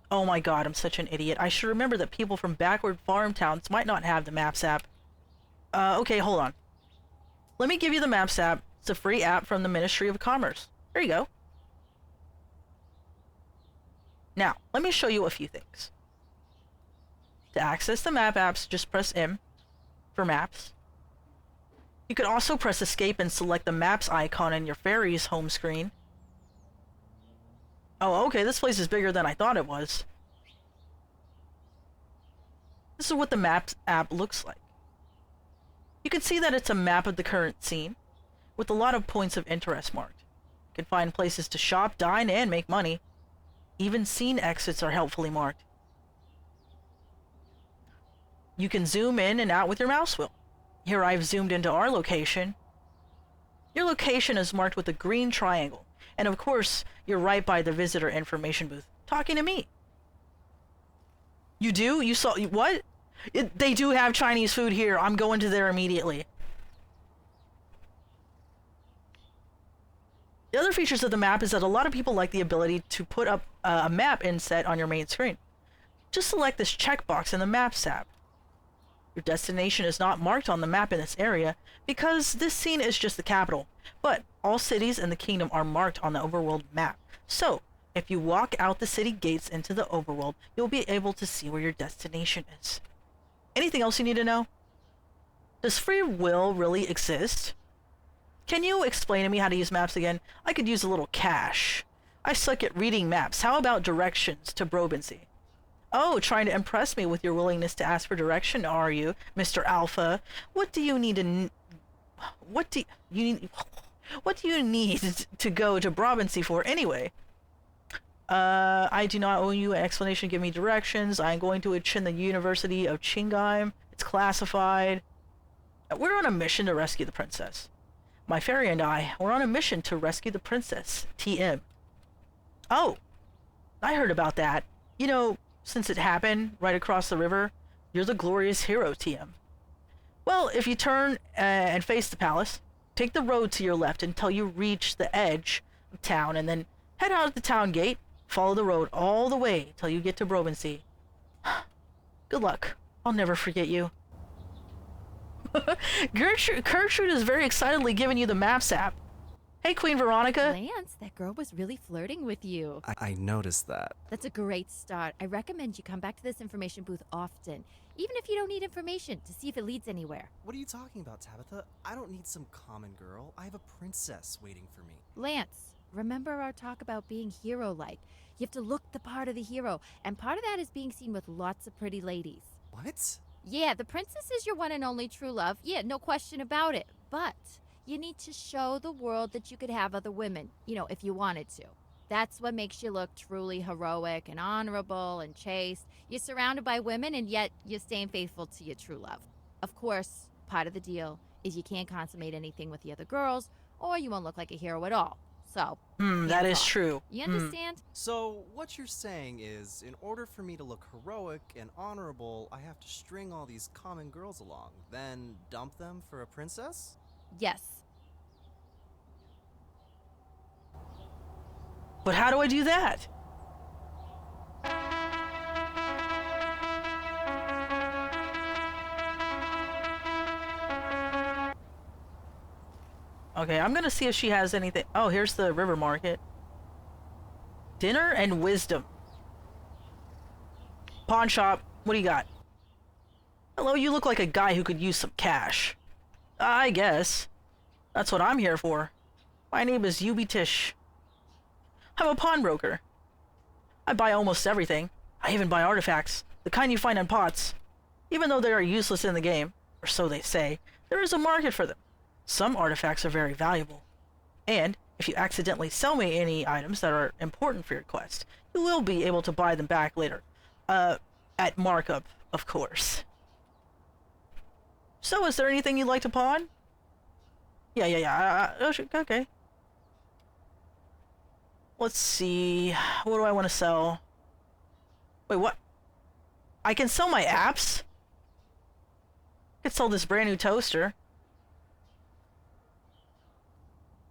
Oh my god, I'm such an idiot. I should remember that people from backward farm towns might not have the Maps app. Okay, hold on. Let me give you the Maps app. It's a free app from the Ministry of Commerce. There you go. Now, let me show you a few things. To access the map apps, just press M for maps. You could also press escape and select the maps icon in your ferry's home screen. Oh, okay, this place is bigger than I thought it was. This is what the Maps app looks like. You can see that it's a map of the current scene, with a lot of points of interest marked. You can find places to shop, dine, and make money. Even scene exits are helpfully marked. You can zoom in and out with your mouse wheel. Here I've zoomed into our location. Your location is marked with a green triangle. And of course, you're right by the visitor information booth, talking to me. You do? You saw... What? They do have Chinese food here. I'm going to there immediately. The other features of the map is that a lot of people like the ability to put up a map inset on your main screen. Just select this checkbox in the Maps app. Your destination is not marked on the map in this area because this scene is just the capital, but all cities in the kingdom are marked on the overworld map. So, if you walk out the city gates into the overworld, you'll be able to see where your destination is. Anything else you need to know? Does free will really exist? Can you explain to me how to use maps again? I could use a little cash. I suck at reading maps. How about directions to Brobensee? Oh, trying to impress me with your willingness to ask for direction, are you, Mr. Alpha? What do you need to... What do you need to go to Brobensee for anyway? I do not owe you an explanation. Give me directions. I'm going to attend the University of Qinghai. It's classified. We're on a mission to rescue the princess. My fairy and I, we're on a mission to rescue the princess, TM. Oh, I heard about that. You know, since it happened right across the river, you're the glorious hero, TM. Well, if you turn and face the palace, take the road to your left until you reach the edge of town, and then head out at the town gate. Follow the road all the way till you get to Brobensee. Good luck. I'll never forget you. Gertrude is very excitedly giving you the Maps app. Hey, Queen Veronica. Lance, that girl was really flirting with you. I noticed that. That's a great start. I recommend you come back to this information booth often, even if you don't need information, to see if it leads anywhere. What are you talking about, Tabitha? I don't need some common girl. I have a princess waiting for me. Lance, remember our talk about being hero-like. You have to look the part of the hero, and part of that is being seen with lots of pretty ladies. What? Yeah, the princess is your one and only true love. Yeah, no question about it. But you need to show the world that you could have other women, you know, if you wanted to. That's what makes you look truly heroic and honorable and chaste. You're surrounded by women, and yet you're staying faithful to your true love. Of course, part of the deal is you can't consummate anything with the other girls, or you won't look like a hero at all. So, that is true. You understand? So, what you're saying is, in order for me to look heroic and honorable, I have to string all these common girls along, then dump them for a princess? Yes. But how do I do that? Okay, I'm gonna see if she has anything. Oh, here's the river market. Dinner and wisdom. pawn shop. What do you got? Hello, you look like a guy who could use some cash. I guess. That's what I'm here for. My name is Yubi Tish. I'm a pawnbroker. I buy almost everything. I even buy artifacts, the kind you find in pots. Even though they are useless in the game, or so they say, there is a market for them. Some artifacts are very valuable. And if you accidentally sell me any items that are important for your quest, you will be able to buy them back later. At markup, of course. So, is there anything you'd like to pawn? Yeah. Oh, okay. Let's see. What do I want to sell? Wait, what? I can sell my apps? I could sell this brand new toaster.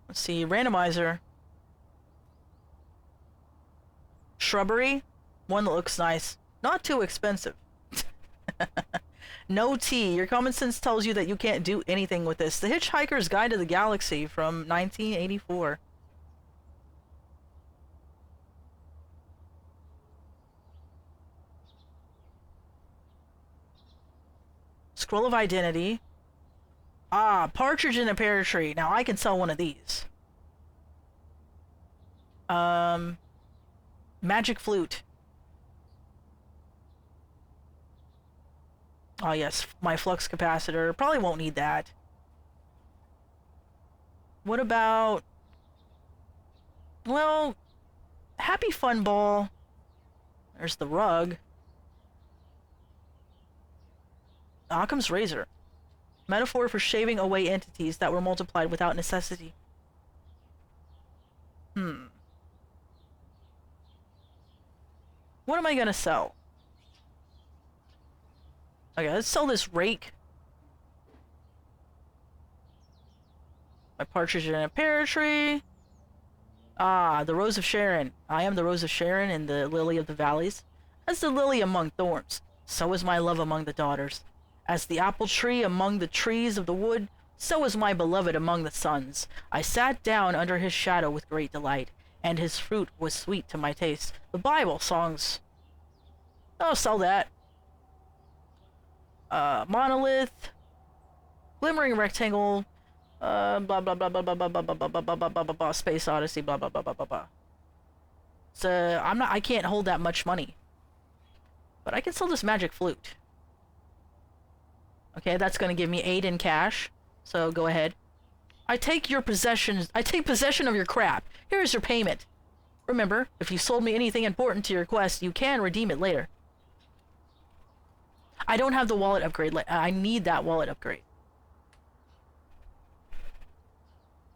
Let's see. Randomizer. Shrubbery. One that looks nice. Not too expensive. No tea. Your common sense tells you that you can't do anything with this. The Hitchhiker's Guide to the Galaxy from 1984. Scroll of Identity. Ah, Partridge in a Pear Tree. Now I can sell one of these. Magic Flute. Oh yes, my flux capacitor. Probably won't need that. What about... Well, Happy Fun Ball. There's the rug. Occam's Razor. Metaphor for shaving away entities that were multiplied without necessity. What am I gonna sell? Okay, let's sell this rake. My Partridge in a Pear Tree. Ah, the Rose of Sharon. I am the Rose of Sharon and the Lily of the Valleys. As the lily among thorns, so is my love among the daughters. As the apple tree among the trees of the wood, so is my beloved among the sons. I sat down under his shadow with great delight, and his fruit was sweet to my taste. The Bible songs. I'll sell that. Monolith. Glimmering rectangle. Blah blah blah blah blah blah blah blah blah blah blah blah blah. Space Odyssey. Blah blah blah blah blah blah. So I can't hold that much money, but I can sell this magic flute. Okay, that's gonna give me 8 in cash. So go ahead. I take your possessions. I take possession of your crap. Here is your payment. Remember, if you sold me anything important to your quest, you can redeem it later. I don't have the wallet upgrade. I need that wallet upgrade.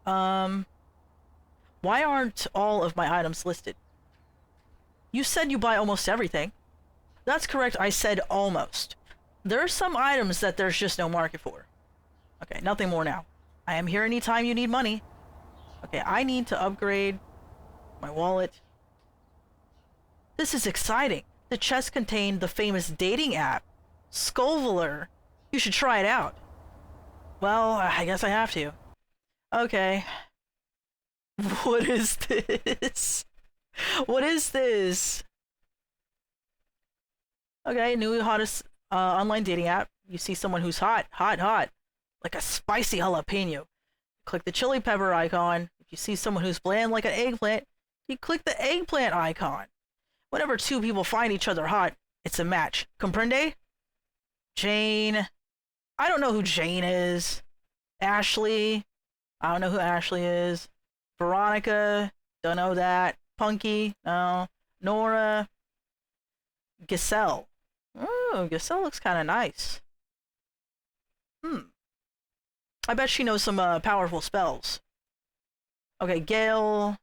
Why aren't all of my items listed? You said you buy almost everything. That's correct. I said almost. There are some items that there's just no market for. Okay, nothing more now. I am here anytime you need money. Okay, I need to upgrade my wallet. This is exciting. The chest contained the famous dating app, Scoveler. You should try it out. Well, I guess I have to. Okay. What is this? What is this? Okay, new hottest online dating app. You see someone who's hot, like a spicy jalapeno. Click the chili pepper icon. If you see someone who's bland like an eggplant, you click the eggplant icon. Whenever two people find each other hot, it's a match. Comprende? Jane. I don't know who Jane is. Ashley. I don't know who Ashley is. Veronica. Don't know that. Punky. No. Nora. Giselle. Oh, Giselle looks kind of nice. I bet she knows some powerful spells. Okay, Gail,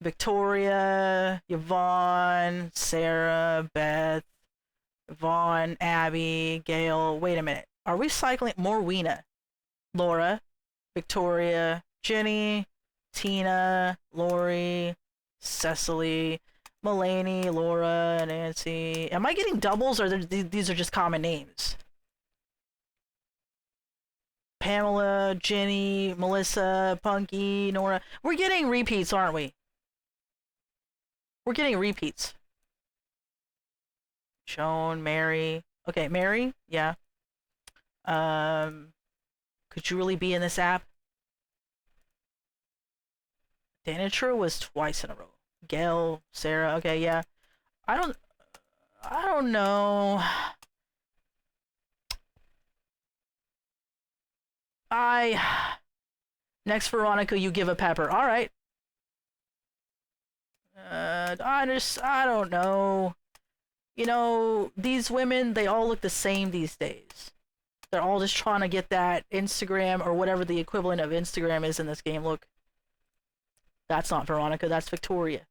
Victoria, Yvonne, Sarah, Beth, Yvonne, Abby, Gail. Wait a minute. Are we cycling? Morwena, Laura, Victoria, Jenny, Tina, Lori, Cecily, Mulaney, Laura, Nancy. Am I getting doubles, or these are just common names? Pamela, Jenny, Melissa, Punky, Nora. We're getting repeats, aren't we? We're getting repeats. Joan, Mary. Okay, Mary? Yeah. Could you really be in this app? Danitra was twice in a row. Gail, Sarah. Okay, yeah. I don't know. Next, Veronica, you give a pepper. All right. I don't know. You know, these women, they all look the same these days. They're all just trying to get that Instagram or whatever the equivalent of Instagram is in this game. Look. That's not Veronica, that's Victoria.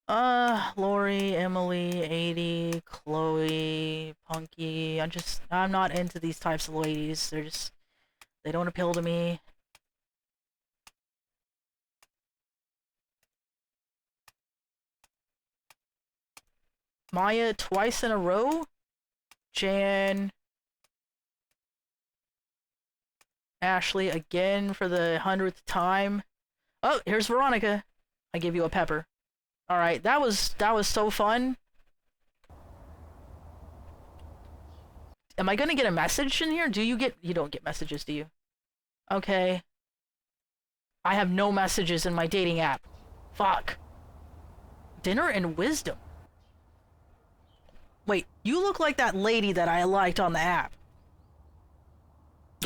Lori, Emily, 80, Chloe, Punky. I'm not into these types of ladies. They don't appeal to me. Maya twice in a row? Jan. Ashley again for the 100th time. Oh, here's Veronica. I give you a pepper. Alright, that was so fun. Am I gonna get a message in here? You don't get messages, do you? Okay. I have no messages in my dating app. Fuck. Dinner and wisdom. Wait, you look like that lady that I liked on the app.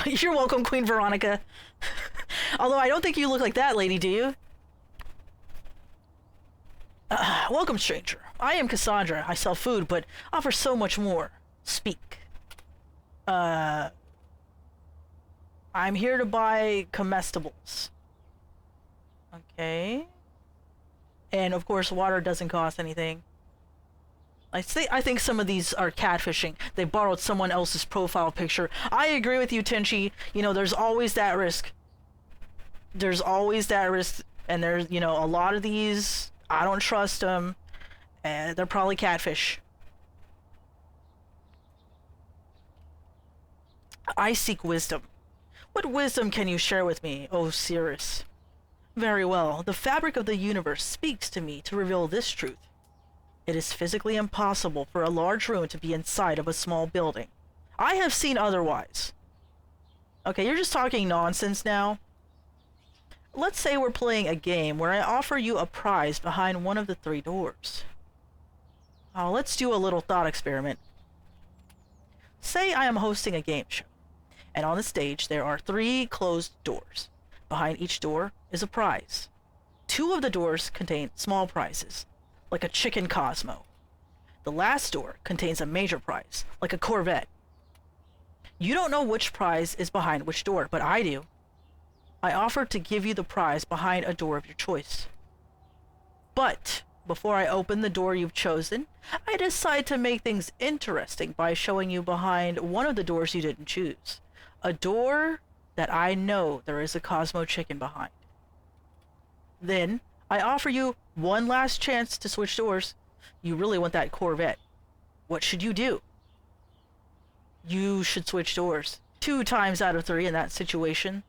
You're welcome, Queen Veronica. Although I don't think you look like that lady, do you? Welcome, stranger. I am Cassandra. I sell food, but offer so much more. Speak. I'm here to buy comestibles. Okay. And of course, water doesn't cost anything. I think some of these are catfishing. They borrowed someone else's profile picture. I agree with you, Tenchi. You know, there's always that risk. There's always that risk. And there's, you know, a lot of these, I don't trust them. And they're probably catfish. I seek wisdom. What wisdom can you share with me, O Cirrus? Very well. The fabric of the universe speaks to me to reveal this truth. It is physically impossible for a large room to be inside of a small building. I have seen otherwise. Okay, you're just talking nonsense now. Let's say we're playing a game where I offer you a prize behind one of the 3 doors. Oh, let's do a little thought experiment. Say I am hosting a game show, and on the stage there are 3 closed doors. Behind each door is a prize. 2 of the doors contain small prizes, like a chicken Cosmo. The last door contains a major prize, like a Corvette. You don't know which prize is behind which door, but I do. I offer to give you the prize behind a door of your choice. But before I open the door you've chosen, I decide to make things interesting by showing you behind one of the doors you didn't choose. A door that I know there is a Cosmo chicken behind. Then I offer you one last chance to switch doors. You really want that Corvette. What should you do? You should switch doors. 2 times out of 3 in that situation,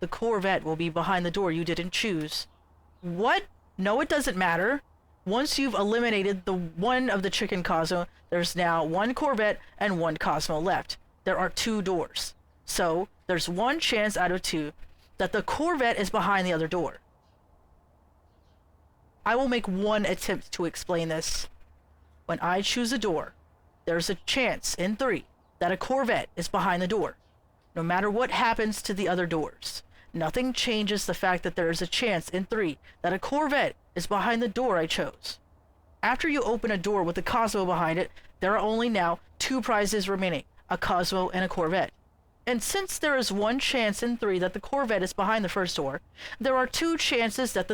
the Corvette will be behind the door you didn't choose. What? No, it doesn't matter. Once you've eliminated the one of the chicken Cosmo, there's now 1 Corvette and 1 Cosmo left. There are 2 doors. So, there's 1 chance out of 2 that the Corvette is behind the other door. I will make 1 attempt to explain this. When I choose a door, there's a chance in 3 that a Corvette is behind the door. No matter what happens to the other doors, nothing changes the fact that there is a chance in 3 that a Corvette is behind the door I chose. After you open a door with a Cosmo behind it, there are only now 2 prizes remaining, a Cosmo and a Corvette. And since there is 1 chance in 3 that the Corvette is behind the first door, there are 2 chances that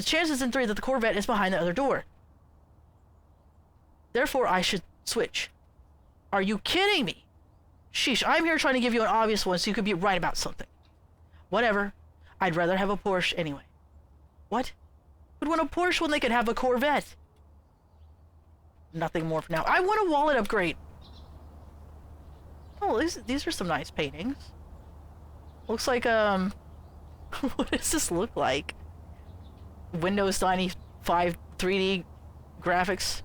chances in 3 that the Corvette is behind the other door. Therefore, I should switch. Are you kidding me? Sheesh, I'm here trying to give you an obvious one so you could be right about something. Whatever. I'd rather have a Porsche anyway. What? Who'd want a Porsche when they could have a Corvette? Nothing more for now. I want a wallet upgrade. Oh, these are some nice paintings. Looks like, what does this look like? Windows 95 3D graphics.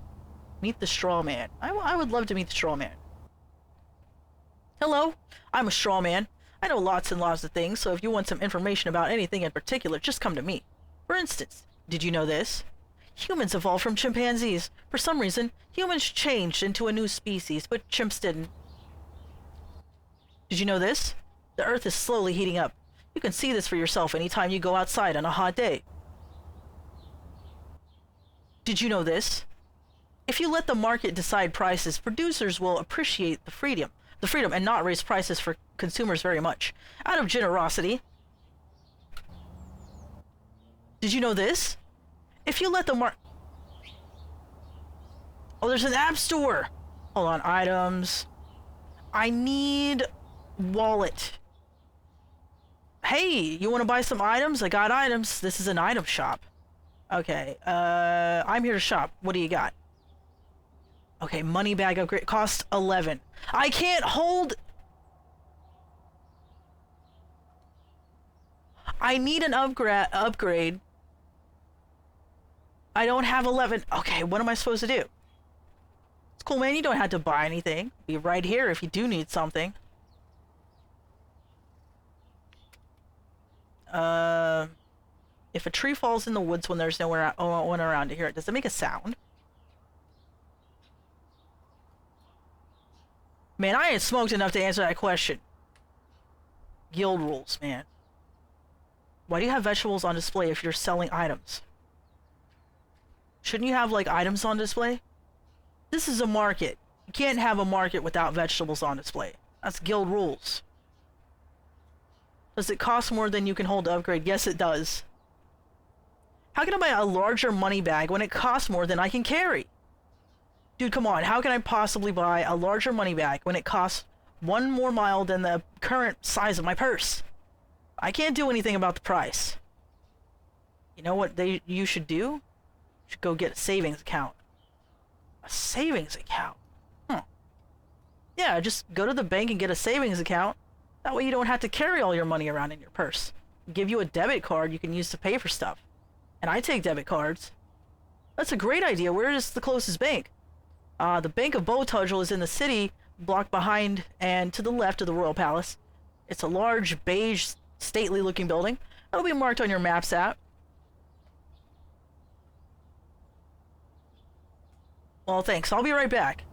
Meet the straw man. I would love to meet the straw man. Hello, I'm a straw man. I know lots and lots of things, so if you want some information about anything in particular, just come to me. For instance, did you know this? Humans evolved from chimpanzees. For some reason, humans changed into a new species, but chimps didn't. Did you know this? The Earth is slowly heating up. You can see this for yourself anytime you go outside on a hot day. Did you know this? If you let the market decide prices, producers will appreciate the freedom and not raise prices for consumers very much, out of generosity. Did you know this? If you let the Oh, there's an app store! Hold on, items. I need wallet. Hey, you want to buy some items? I got items. This is an item shop. Okay, I'm here to shop. What do you got? Okay, money bag upgrade. Cost 11. I can't hold... I need an upgrade. I don't have 11. Okay, what am I supposed to do? It's cool, man. You don't have to buy anything. Be right here if you do need something. If a tree falls in the woods when there's no one around to hear it, does it make a sound? Man, I ain't smoked enough to answer that question. Guild rules, man. Why do you have vegetables on display if you're selling items? Shouldn't you have, like, items on display? This is a market. You can't have a market without vegetables on display. That's guild rules. Does it cost more than you can hold to upgrade? Yes, it does. How can I buy a larger money bag when it costs more than I can carry? Dude, come on. How can I possibly buy a larger money bag when it costs 1 more mile than the current size of my purse? I can't do anything about the price. You know what you should do? You should go get a savings account. A savings account? Yeah, just go to the bank and get a savings account. That way you don't have to carry all your money around in your purse. Give you a debit card you can use to pay for stuff. And I take debit cards. That's a great idea. Where is the closest bank? The Bank of Bowtudgel is in the city, block behind and to the left of the Royal Palace. It's a large, beige, stately-looking building. It'll be marked on your Maps app. Well, thanks. I'll be right back.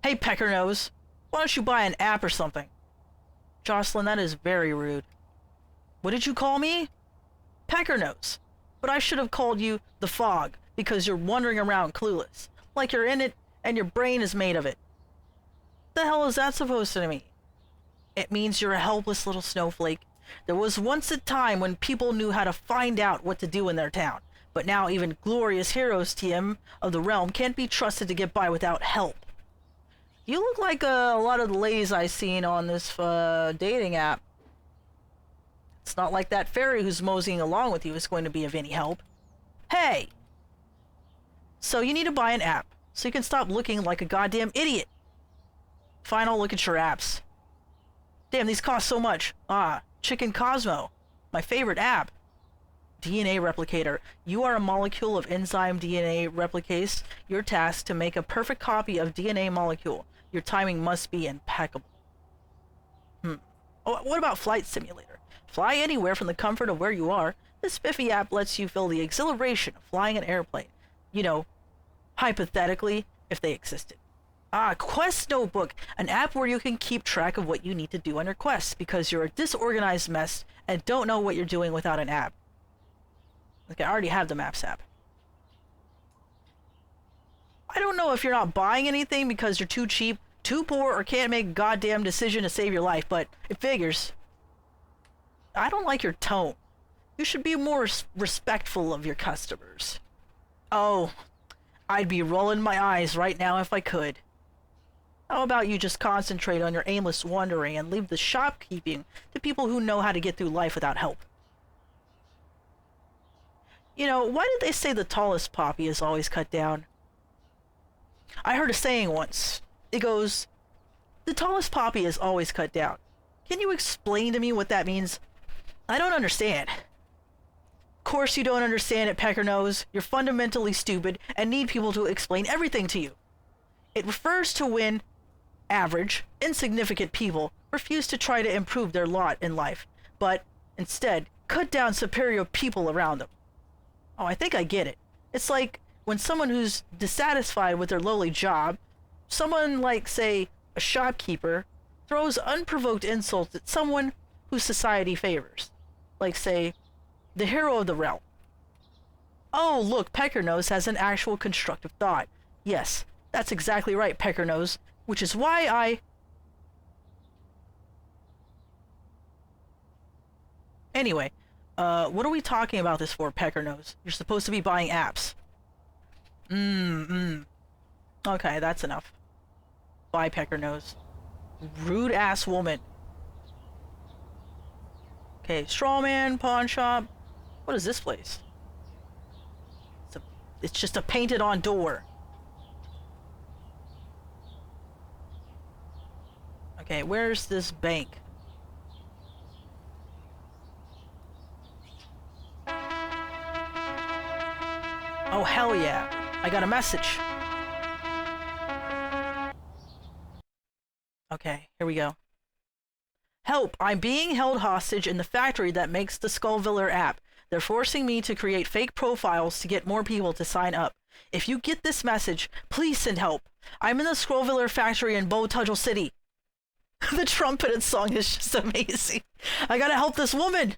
Hey, Peckernose. Why don't you buy an app or something? Jocelyn, that is very rude. What did you call me? Peckernose. But I should have called you the Fog, because you're wandering around clueless. Like you're in it, and your brain is made of it. The hell is that supposed to mean? It means you're a helpless little snowflake. There was once a time when people knew how to find out what to do in their town, but now even glorious heroes TM of the realm can't be trusted to get by without help. You look like a lot of the ladies I've seen on this dating app. It's not like that fairy who's moseying along with you is going to be of any help. Hey! So you need to buy an app, so you can stop looking like a goddamn idiot. Fine, I'll look at your apps. Damn, these cost so much. Chicken Cosmo, my favorite app. DNA Replicator. You are a molecule of enzyme DNA replicase. Your task to make a perfect copy of DNA molecule. Your timing must be impeccable. Oh, what about Flight Simulator? Fly anywhere from the comfort of where you are. This spiffy app lets you feel the exhilaration of flying an airplane. You know, hypothetically, if they existed. Quest Notebook, an app where you can keep track of what you need to do on your quests because you're a disorganized mess and don't know what you're doing without an app. Like, I already have the Maps app. I don't know if you're not buying anything because you're too cheap, too poor, or can't make a goddamn decision to save your life, but it figures. I don't like your tone. You should be more respectful of your customers. Oh, I'd be rolling my eyes right now if I could. How about you just concentrate on your aimless wandering and leave the shopkeeping to people who know how to get through life without help? You know, why did they say the tallest poppy is always cut down? I heard a saying once. It goes, the tallest poppy is always cut down. Can you explain to me what that means? I don't understand. course you don't understand it, Pecker Nose. You're fundamentally stupid and need people to explain everything to you. It refers to when average, insignificant people refuse to try to improve their lot in life, but instead cut down superior people around them. Oh, I think I get it. It's like when someone who's dissatisfied with their lowly job, someone like, say, a shopkeeper, throws unprovoked insults at someone whose society favors. Like, say, the hero of the realm. Oh, look, Peckernose has an actual constructive thought. Yes, that's exactly right, Peckernose, which is why I... Anyway, what are we talking about this for, Peckernose? You're supposed to be buying apps. Okay, that's enough. Bye, Peckernose. Rude-ass woman. Okay, strawman, pawn shop. What is this place? It's just a painted-on door. Okay, where's this bank? Oh, hell yeah. I got a message. Okay, here we go. Help! I'm being held hostage in the factory that makes the Skullviller app. They're forcing me to create fake profiles to get more people to sign up. If you get this message, please send help. I'm in the Skullviller factory in Bowtudgel City. The trumpeted song is just amazing. I gotta help this woman!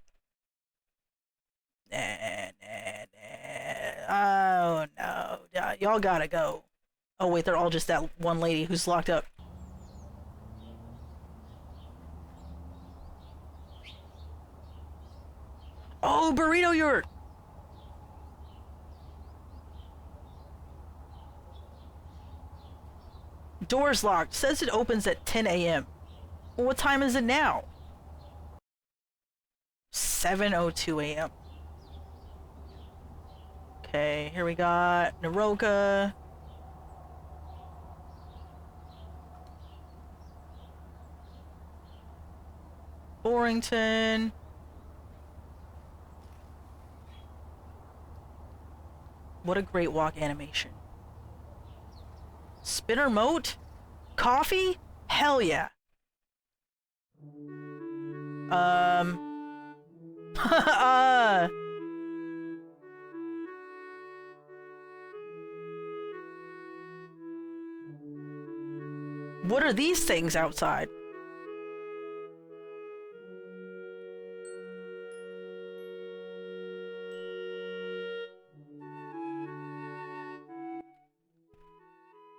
Oh no, y'all gotta go. Oh wait, they're all just that one lady who's locked up. Oh, burrito yurt! Door's locked. Says it opens at 10 a.m. Well, what time is it now? 7:02 a.m. Okay, here we got Naroka. Borington. What a great walk animation. Spinner moat? Coffee? Hell yeah. What are these things outside?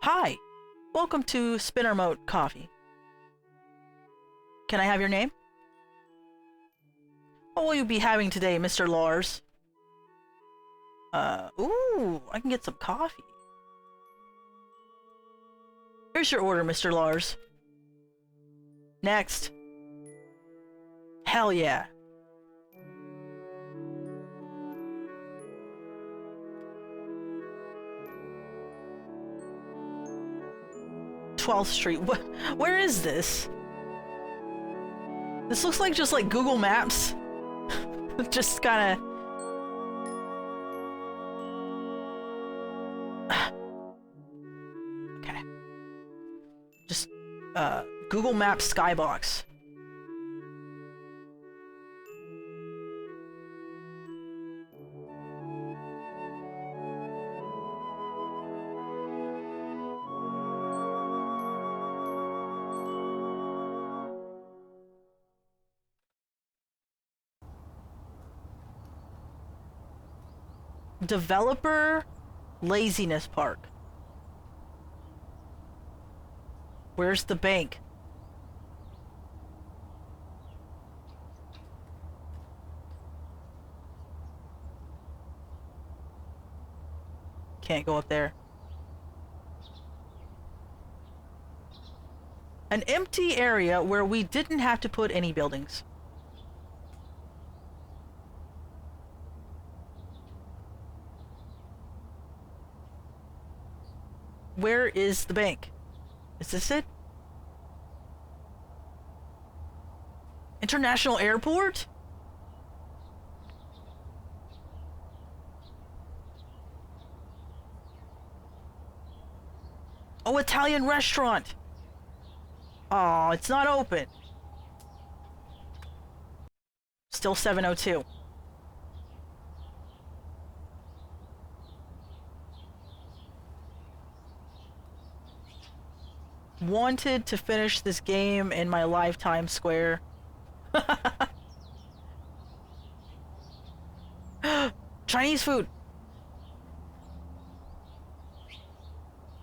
Hi, welcome to Spinner Moat Coffee. Can I have your name? What will you be having today, Mr. Lars? Ooh, I can get some coffee. Here's your order, Mr. Lars. Next. Hell yeah. '12th Street. Where is this? This looks like just like Google Maps. Just kind of. Okay. Just Google Maps skybox. Developer Laziness Park. Where's the bank? Can't go up there. An empty area where we didn't have to put any buildings. Where is the bank? Is this it? International Airport? Oh, Italian restaurant! Oh, it's not open. Still 7:02. Wanted to finish this game in my lifetime square. Chinese food!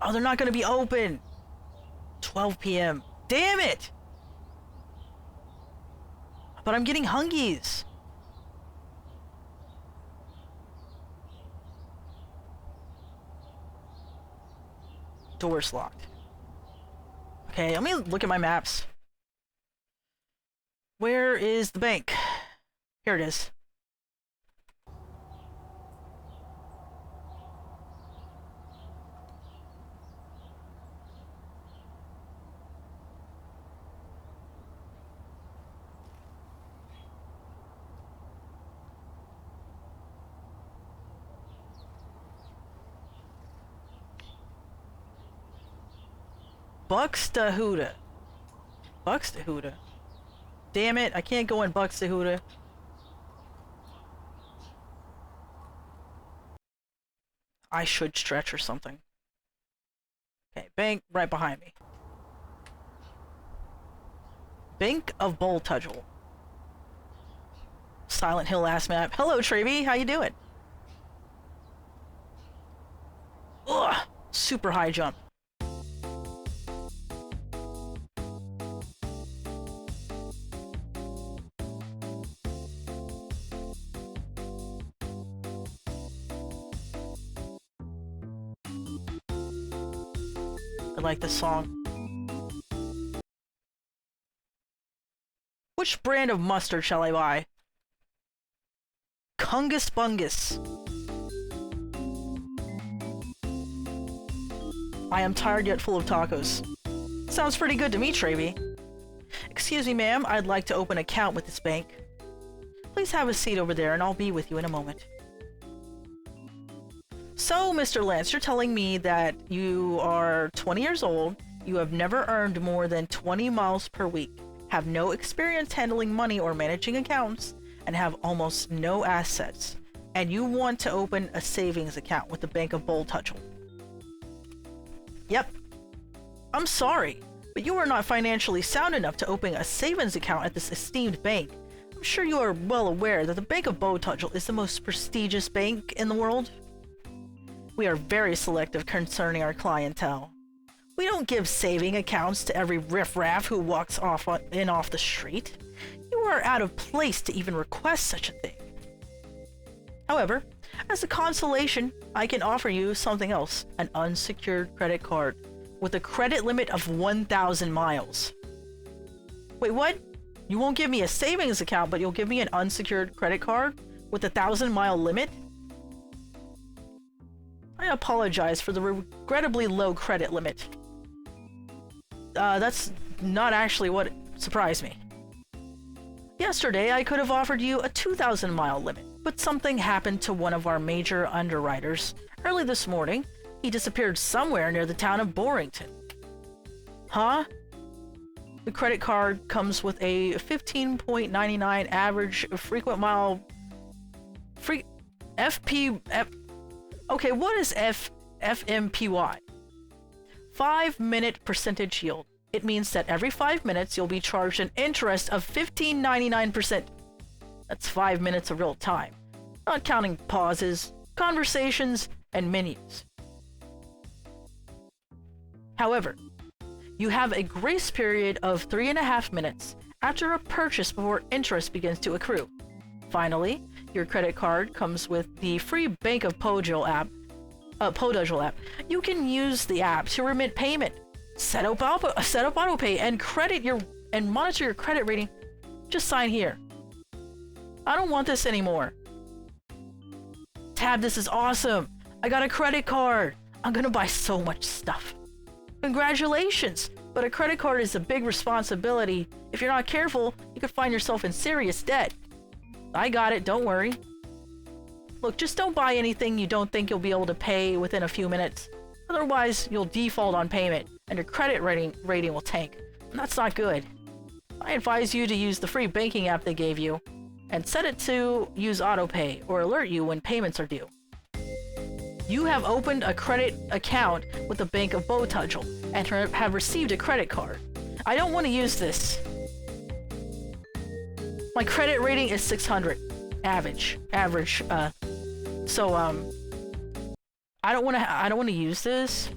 Oh, they're not gonna be open! 12 p.m. Damn it! But I'm getting hungies. Door's locked. Okay, let me look at my maps. Where is the bank? Here it is. Buxtehude. Buxtehude. Damn it, I can't go in Buxtehude. I should stretch or something. Okay, bank right behind me. Bank of Boltudgel. Silent Hill ass map. Hello, Trevi, how you doing? Ugh, super high jump. I like this song. Which brand of mustard shall I buy? Kungus Bungus. I am tired yet full of tacos. Sounds pretty good to me, Trevi. Excuse me, ma'am. I'd like to open an account with this bank. Please have a seat over there and I'll be with you in a moment. So, Mr. Lance, you're telling me that you are 20 years old, you have never earned more than 20 miles per week, have no experience handling money or managing accounts, and have almost no assets, and you want to open a savings account with the Bank of Boltudgel. Yep. I'm sorry, but you are not financially sound enough to open a savings account at this esteemed bank. I'm sure you are well aware that the Bank of Boltudgel is the most prestigious bank in the world. We are very selective concerning our clientele. We don't give saving accounts to every riffraff who walks off the street. You are out of place to even request such a thing. However, as a consolation, I can offer you something else, an unsecured credit card with a credit limit of 1,000 miles. Wait, what? You won't give me a savings account, but you'll give me an unsecured credit card with a 1,000-mile limit? I apologize for the regrettably low credit limit. That's not actually what surprised me. Yesterday, I could have offered you a 2,000-mile limit, but something happened to one of our major underwriters. Early this morning, he disappeared somewhere near the town of Borrington. Huh? The credit card comes with a 15.99 average frequent mile... Okay, what is FMPY? 5-minute percentage yield. It means that every 5 minutes you'll be charged an interest of 15.99%. That's 5 minutes of real time, not counting pauses, conversations, and menus. However, you have a grace period of 3.5 minutes after a purchase before interest begins to accrue. Finally, your credit card comes with the free Bank of Podudgel app. You can use the app to remit payment, set up autopay, and monitor your credit rating. Just sign here. I don't want this anymore. Tab, this is awesome. I got a credit card. I'm gonna buy so much stuff. Congratulations, but a credit card is a big responsibility. If you're not careful, you could find yourself in serious debt. I got it, don't worry. Look, just don't buy anything you don't think you'll be able to pay within a few minutes. Otherwise, you'll default on payment, and your credit rating will tank. And that's not good. I advise you to use the free banking app they gave you, and set it to use autopay, or alert you when payments are due. You have opened a credit account with the Bank of Bowtudgel, and have received a credit card. I don't want to use this. My credit rating is 600. Average. So, I don't want to use this.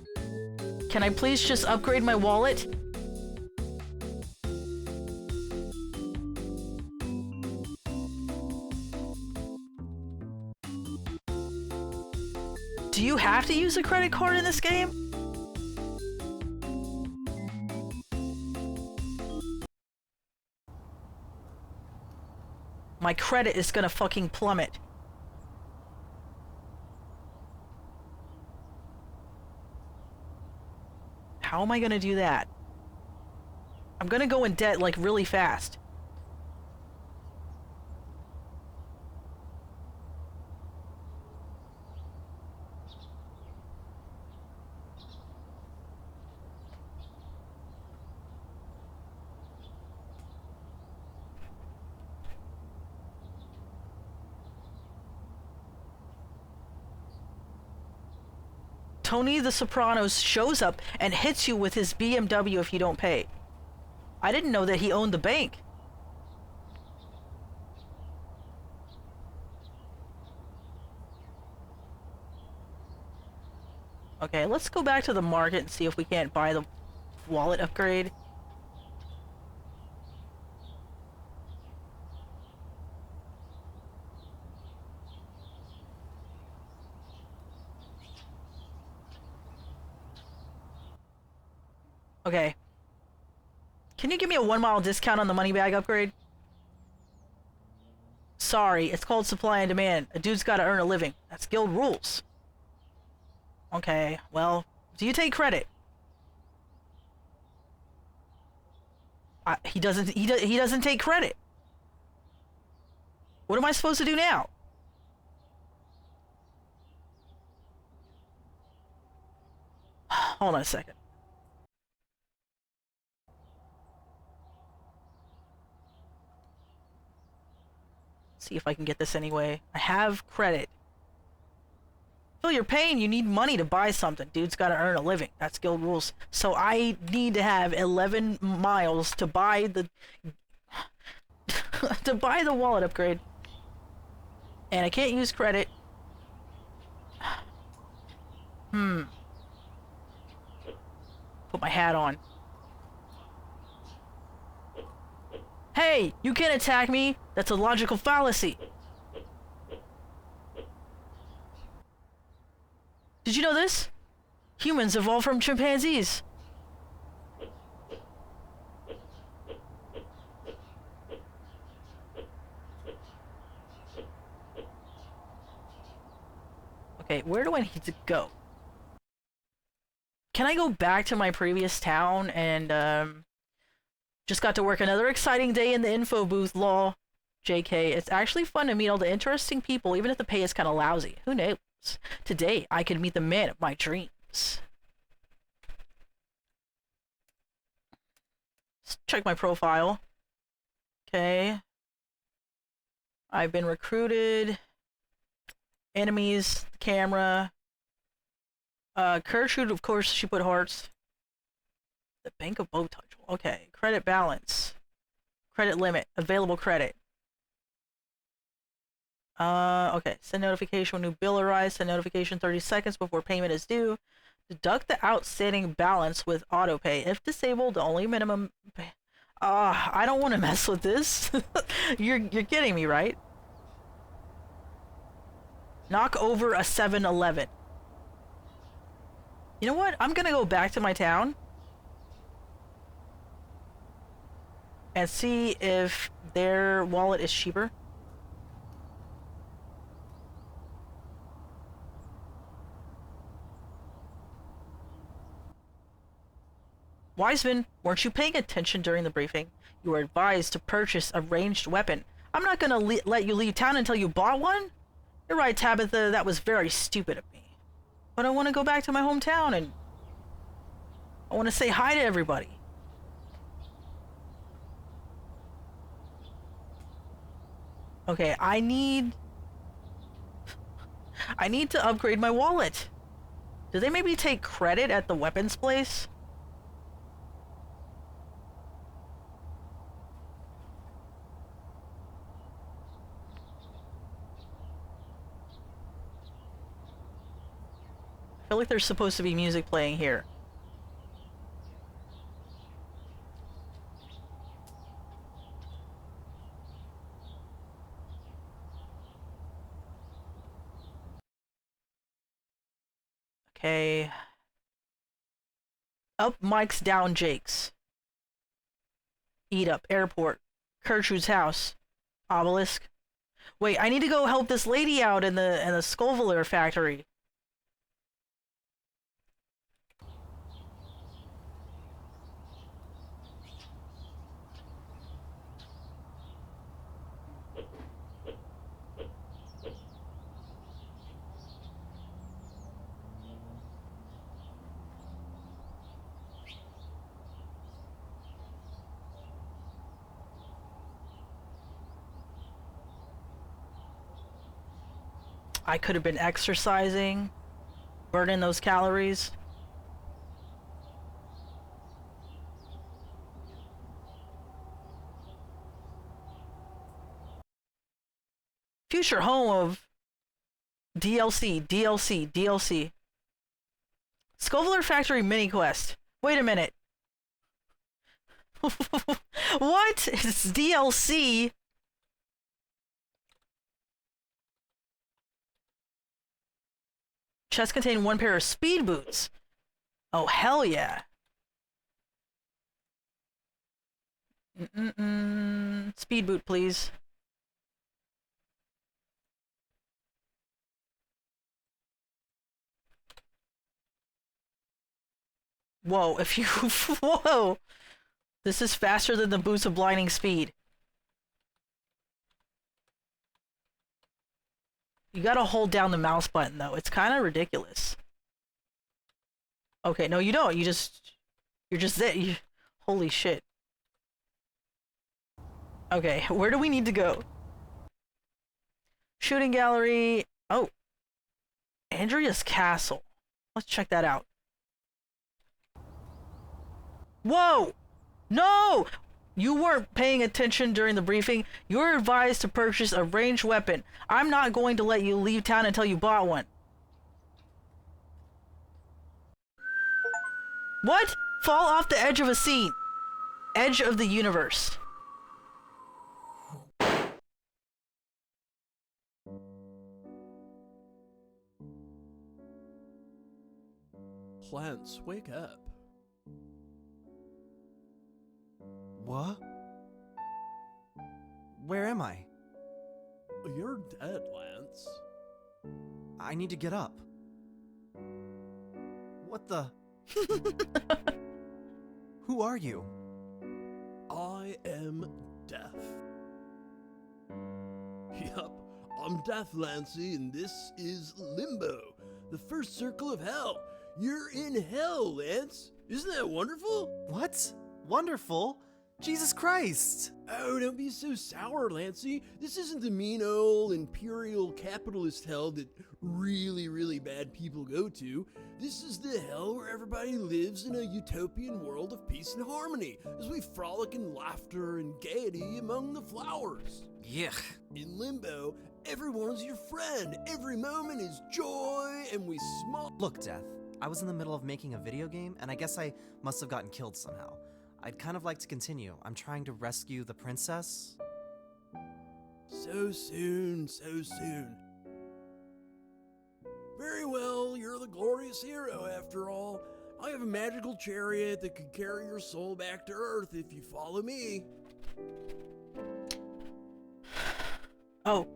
Can I please just upgrade my wallet? Do you have to use a credit card in this game? My credit is gonna fucking plummet. How am I gonna do that? I'm gonna go in debt like really fast. Tony the Sopranos shows up and hits you with his BMW if you don't pay. I didn't know that he owned the bank. Okay, let's go back to the market and see if we can't buy the wallet upgrade. Okay. Can you give me a 1 mile discount on the money bag upgrade? Sorry, it's called supply and demand. A dude's gotta earn a living. That's guild rules. Okay, well, do you take credit? He doesn't take credit. What am I supposed to do now? Hold on a second. See if I can get this anyway. I have credit. Feel your pain. You need money to buy something. Dude's got to earn a living. That's guild rules. So I need to have 11 miles to buy the to buy the wallet upgrade. And I can't use credit. Put my hat on. Hey, you can't attack me. That's a logical fallacy. Did you know this? Humans evolved from chimpanzees. Okay, where do I need to go? Can I go back to my previous town and, just got to work another exciting day in the info booth, lol. JK, it's actually fun to meet all the interesting people, even if the pay is kind of lousy. Who knows? Today, I could meet the man of my dreams. Let's check my profile. Okay. I've been recruited. Enemies, camera. Kershute, of course, she put hearts. The Bank of Bowtudgel. Okay. Credit balance. Credit limit. Available credit. Okay. Send notification when new bill arrives. Send notification 30 seconds before payment is due. Deduct the outstanding balance with autopay. If disabled, the only minimum pay. I don't want to mess with this. You're kidding me, right? Knock over a 7-Eleven. You know what? I'm gonna go back to my town and see if their wallet is cheaper. Wiseman, weren't you paying attention during the briefing? You were advised to purchase a ranged weapon. I'm not gonna let you leave town until you bought one? You're right, Tabitha, that was very stupid of me. But I want to go back to my hometown and I want to say hi to everybody. Okay, I need to upgrade my wallet. Do they maybe take credit at the weapons place? I feel like there's supposed to be music playing here. Okay. Up Mike's, down Jake's. Eat up, airport. Gertrude's house. Obelisk. Wait, I need to go help this lady out in the Scovillaire factory. I could have been exercising, burning those calories. Future home of DLC. Scovillaire Factory mini quest. Wait a minute. What? It's DLC? Chest contain 1 pair of speed boots. Oh, hell yeah. Speed boot, please. Whoa, if you... Whoa! This is faster than the boots of blinding speed. You gotta hold down the mouse button, though. It's kind of ridiculous. Okay, no, you don't. You're just there. Holy shit. Okay, where do we need to go? Shooting gallery. Oh. Andrea's castle. Let's check that out. Whoa! No! You weren't paying attention during the briefing. You were advised to purchase a ranged weapon. I'm not going to let you leave town until you bought one. What? Fall off the edge of a scene. Edge of the universe. Lance, wake up. What? Where am I? You're dead, Lance. I need to get up. What the? Who are you? I am Death. Yup, I'm Death, Lancey, and this is Limbo, the first circle of hell. You're in hell, Lance. Isn't that wonderful? What? Wonderful? Jesus Christ! Oh, don't be so sour, Lancey. This isn't the mean old imperial capitalist hell that really, really bad people go to. This is the hell where everybody lives in a utopian world of peace and harmony, as we frolic in laughter and gaiety among the flowers. Yuck. In Limbo, everyone is your friend. Every moment is joy, and we smile. Look, Death, I was in the middle of making a video game, and I guess I must have gotten killed somehow. I'd kind of like to continue. I'm trying to rescue the princess. So soon, so soon. Very well, you're the glorious hero after all. I have a magical chariot that could carry your soul back to Earth if you follow me. Oh.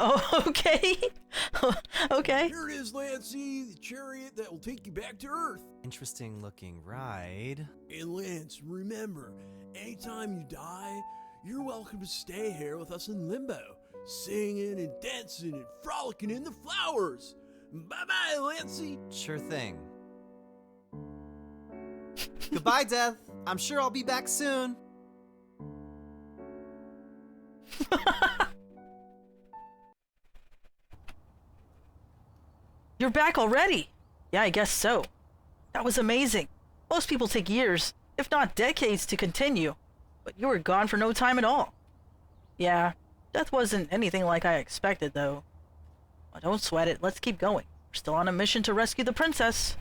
Oh, okay. Okay. Here it is, Lancey, the chariot that will take you back to Earth. Interesting looking ride. And Lance, remember, anytime you die, you're welcome to stay here with us in Limbo, singing and dancing and frolicking in the flowers. Bye-bye, Lancy. Sure thing. Goodbye, Death. I'm sure I'll be back soon. You're back already? Yeah, I guess so. That was amazing. Most people take years, if not decades, to continue. But you were gone for no time at all. Yeah, death wasn't anything like I expected, though. Well, don't sweat it. Let's keep going. We're still on a mission to rescue the princess.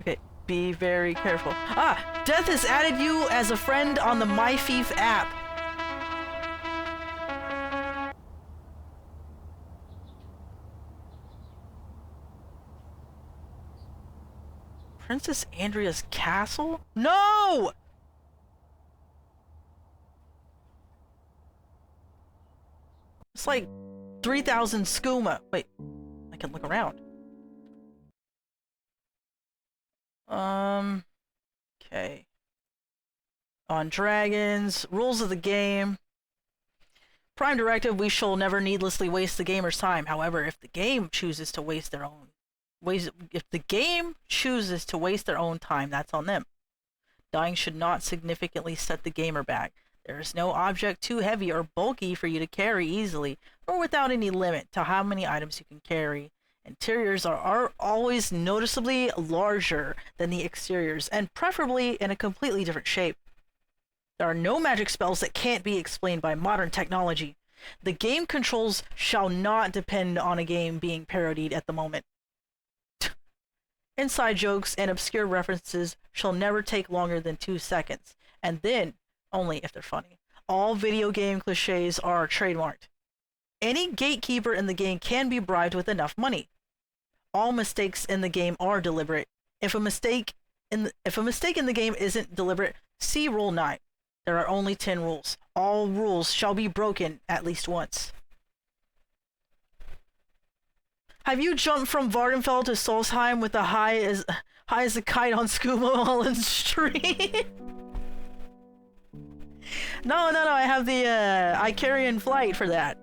Okay, be very careful. Ah, Death has added you as a friend on the MyFief app. Princess Andrea's castle? No! It's like 3,000 skooma. Wait, I can look around. Okay. On dragons, rules of the game. Prime directive, we shall never needlessly waste the gamer's time. However, if the game chooses to waste their own time, that's on them. Dying should not significantly set the gamer back. There is no object too heavy or bulky for you to carry easily, or without any limit to how many items you can carry. Interiors are always noticeably larger than the exteriors, and preferably in a completely different shape. There are no magic spells that can't be explained by modern technology. The game controls shall not depend on a game being parodied at the moment. Inside jokes and obscure references shall never take longer than 2 seconds, and then only if they're funny. All video game cliches are trademarked. Any gatekeeper in the game can be bribed with enough money. All mistakes in the game are deliberate. If a mistake in the game isn't deliberate, see Rule 9. There are only 10 rules. All rules shall be broken at least once. Have you jumped from Vardenfell to Solstheim with a high as a kite on Skooma Holland Street? No, I have the Icarian flight for that.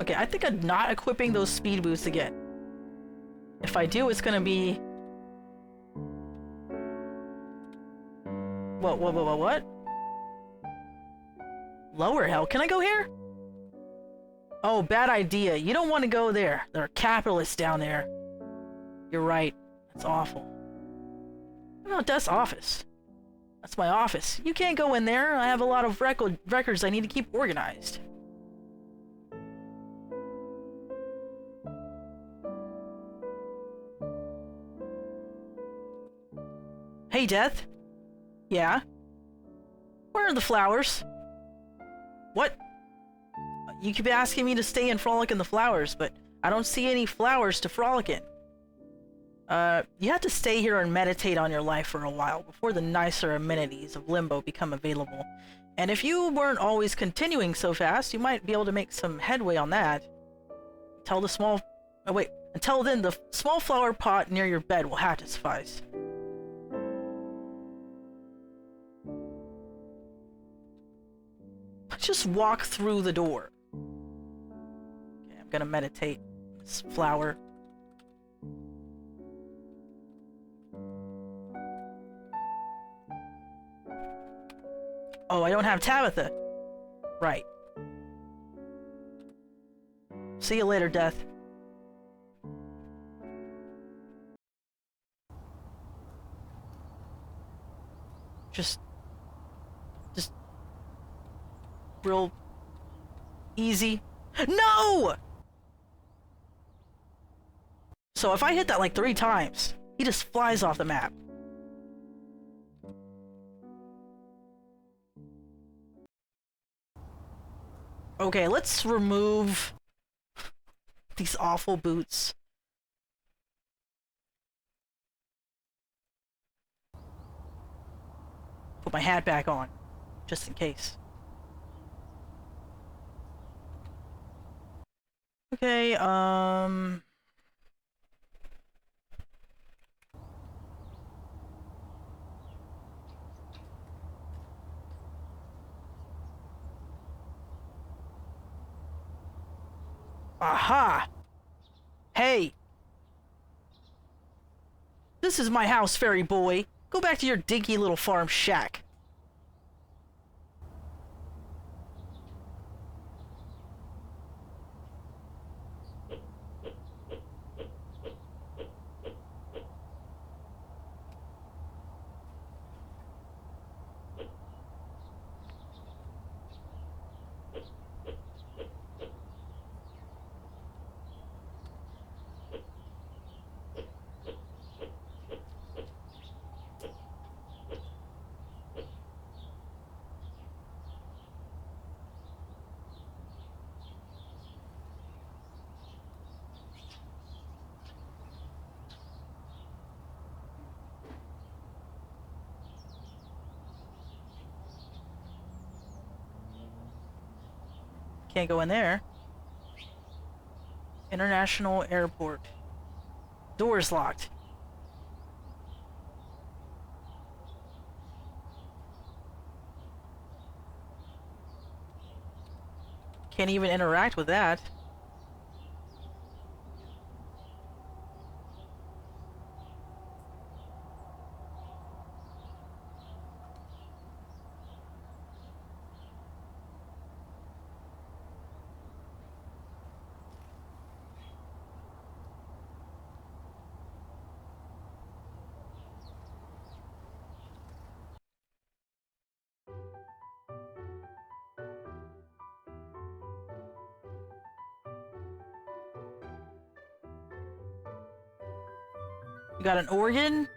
Okay, I think I'm not equipping those speed boots again. If I do, it's gonna be... What? Lower hell? Can I go here? Oh, bad idea. You don't want to go there. There are capitalists down there. You're right. That's awful. What about Death's office? That's my office. You can't go in there. I have a lot of records I need to keep organized. Hey, Death. Yeah? Where are the flowers? What? You keep asking me to stay and frolic in the flowers, but I don't see any flowers to frolic in. You have to stay here and meditate on your life for a while before the nicer amenities of Limbo become available. And if you weren't always continuing so fast, you might be able to make some headway on that. Until then, the small flower pot near your bed will have to suffice. Just walk through the door. Okay, I'm gonna meditate. This flower. Oh, I don't have Tabitha. Right. See you later, Death. Just real easy. No! So if I hit that like 3 times, he just flies off the map. Okay, let's remove these awful boots. Put my hat back on, just in case. Okay, Aha! Hey! This is my house, fairy boy. Go back to your dinky little farm shack. Can't go in there. International Airport. Door's locked. Can't even interact with that. You got an organ?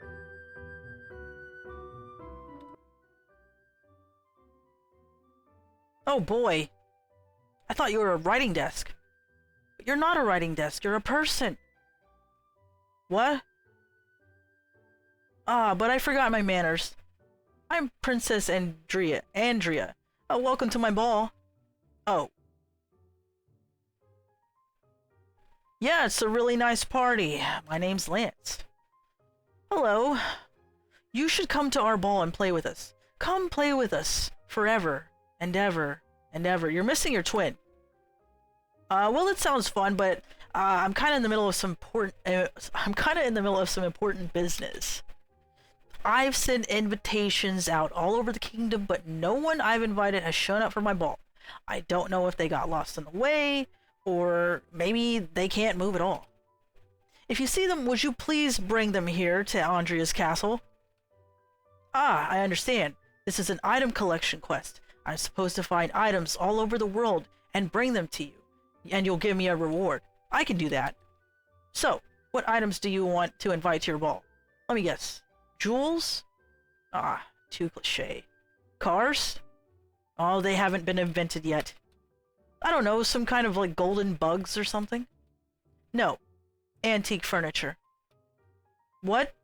Oh boy. I thought you were a writing desk. But you're not a writing desk, you're a person. What? Ah, but I forgot my manners. I'm Princess Andrea. Oh, welcome to my ball. Oh. Yeah, it's a really nice party. My name's Lance. Hello. You should come to our ball and play with us. Come play with us. Forever. And ever. And ever. You're missing your twin. Well, it sounds fun, but I'm kind of in the middle of some important business. I've sent invitations out all over the kingdom, but no one I've invited has shown up for my ball. I don't know if they got lost on the way, or maybe they can't move at all. If you see them, would you please bring them here to Andrea's castle? Ah, I understand. This is an item collection quest. I'm supposed to find items all over the world and bring them to you, and you'll give me a reward. I can do that. So, what items do you want to invite to your ball? Let me guess. Jewels? Ah, too cliche. Cars? Oh, they haven't been invented yet. I don't know, some kind of like golden bugs or something? No. Antique furniture. What?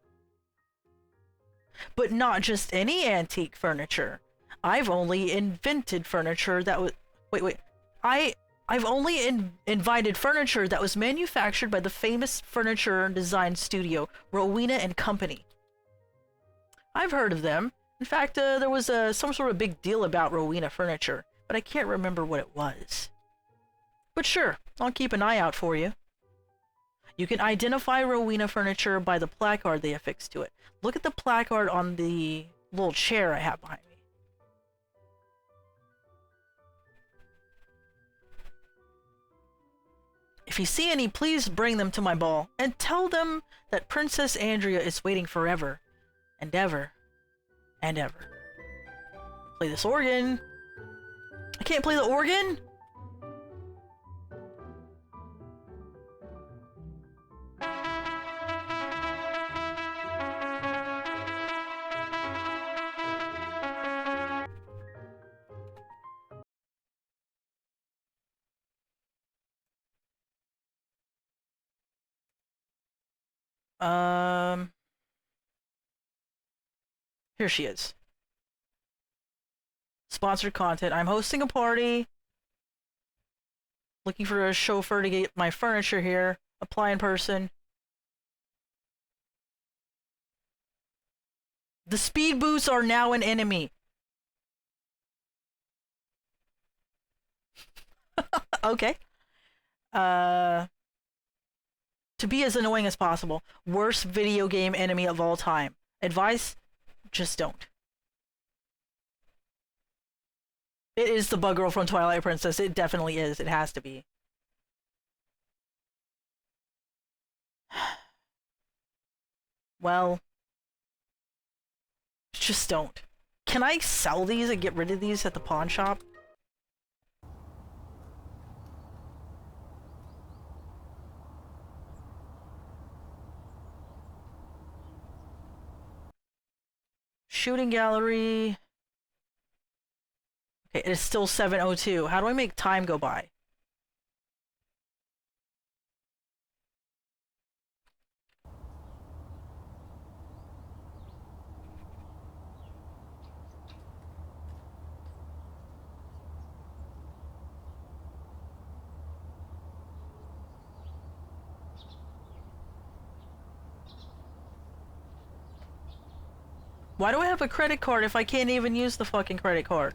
But not just any antique furniture. I've only invented furniture that was... Wait. I've only invited furniture that was manufactured by the famous furniture design studio, Rowena and Company. I've heard of them. In fact, there was some sort of big deal about Rowena furniture, but I can't remember what it was. But sure, I'll keep an eye out for you. You can identify Rowena furniture by the placard they affix to it. Look at the placard on the little chair I have behind me. If you see any, please bring them to my ball, and tell them that Princess Andrea is waiting forever, and ever, and ever. Play this organ. I can't play the organ? Here she is. Sponsored content. I'm hosting a party. Looking for a chauffeur to get my furniture here. Apply in person. The speed boosts are now an enemy. Okay. To be as annoying as possible. Worst video game enemy of all time. Advice? Just don't. It is the bug girl from Twilight Princess. It definitely is. It has to be. Well, just don't. Can I sell these and get rid of these at the pawn shop? Shooting gallery. Okay, it is still 7:02. How do I make time go by? Why do I have a credit card if I can't even use the fucking credit card?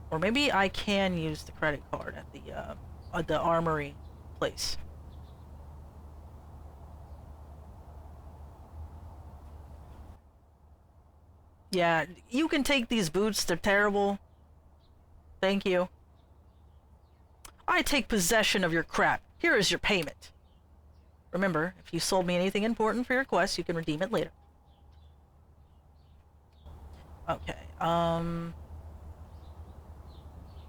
Or maybe I can use the credit card at the armory place. Yeah, you can take these boots, they're terrible. Thank you. I take possession of your crap. Here is your payment. Remember, if you sold me anything important for your quest, you can redeem it later. Okay,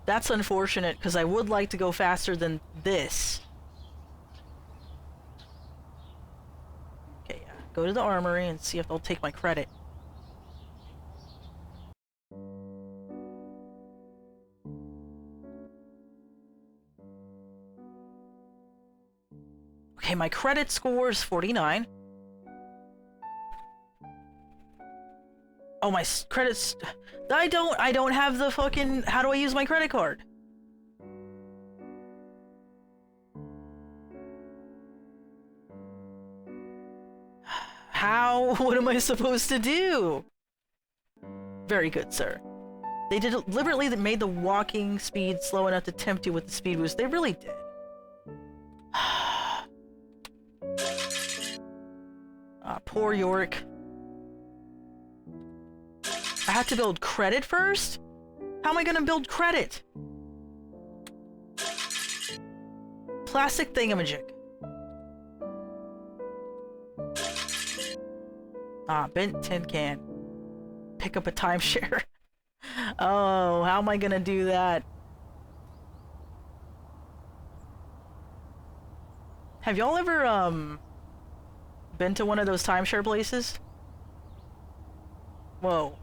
that's unfortunate, because I would like to go faster than this. Okay, yeah. Go to the armory and see if they'll take my credit. Okay, my credit score is 49. Oh, my credits... I don't have the fucking... How do I use my credit card? How? What am I supposed to do? Very good, sir. They deliberately made the walking speed slow enough to tempt you with the speed boost. They really did. Poor Yorick. I have to build credit first? How am I gonna build credit? Plastic thingamajig. Bent tin can. Pick up a timeshare. Oh, how am I gonna do that? Have y'all ever, been to one of those timeshare places? Whoa.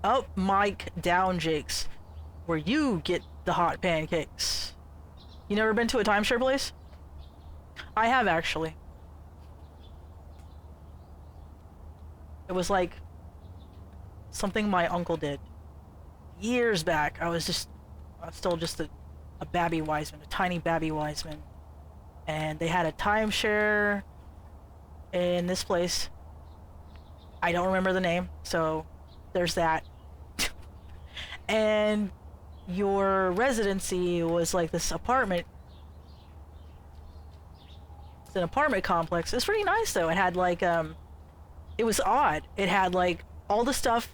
Up, Mike, down, Jakes. Where you get the hot pancakes. You never been to a timeshare place? I have, actually. It was like something my uncle did. Years back. I was still just a Babby Wiseman, a tiny Babby Wiseman. And they had a timeshare in this place. I don't remember the name, so there's that. And your residency was like this apartment. It's an apartment complex. It's pretty nice though. It had like it was odd. It had like all the stuff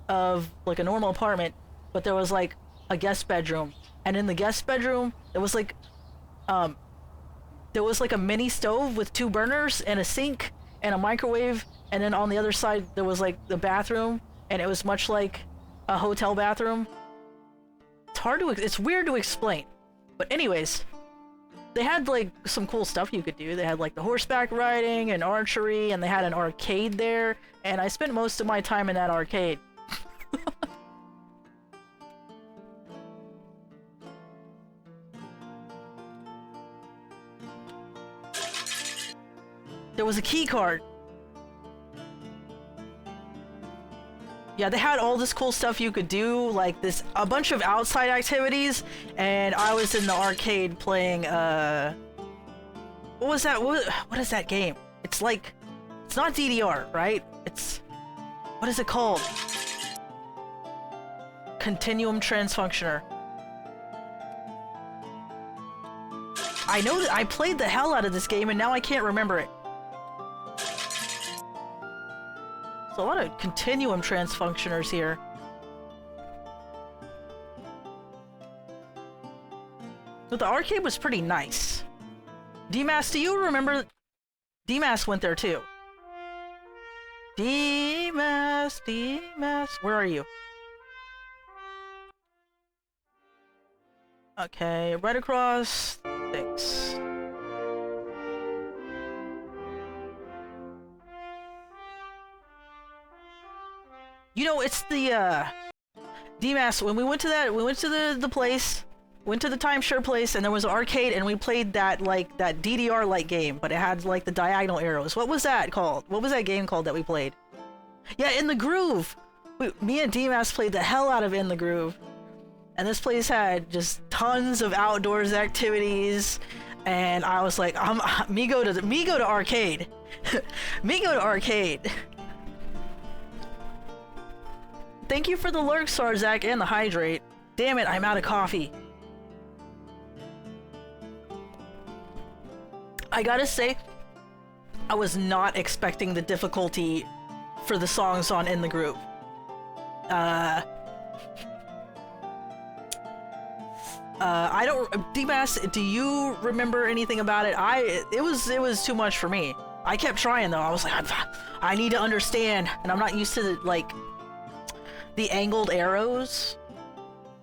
of like a normal apartment, but there was like a guest bedroom. And in the guest bedroom, there was like a mini stove with 2 burners and a sink and a microwave, and then on the other side there was like the bathroom, and it was much like a hotel bathroom. It's weird to explain. But anyways, they had like some cool stuff you could do. They had like the horseback riding and archery, and they had an arcade there, and I spent most of my time in that arcade. There was a key card. Yeah, they had all this cool stuff you could do, like a bunch of outside activities, and I was in the arcade playing, what was that? What is that game? It's like, it's not DDR, right? What is it called? Continuum transfunctioner. I know that I played the hell out of this game and now I can't remember it. There's a lot of continuum transfunctioners here. But the arcade was pretty nice. DMAS, do you remember? DMAS went there too. DMAS, where are you? Okay, right across. Thanks. You know, it's the DMAS. When we went to the place, went to the timeshare place, and there was an arcade, and we played that that DDR like game, but it had like the diagonal arrows. What was that called? What was that game called that we played? Yeah, In the Groove. Me and DMAS played the hell out of In the Groove. And this place had just tons of outdoors activities, and I was like, me go to arcade, me go to arcade. Thank you for the lurk, Sarzak, and the hydrate. Damn it, I'm out of coffee. I gotta say, I was not expecting the difficulty for the songs on In the Groove. I don't. DMAS, do you remember anything about it? It was too much for me. I kept trying though. I was like, I need to understand, and I'm not used to the angled arrows.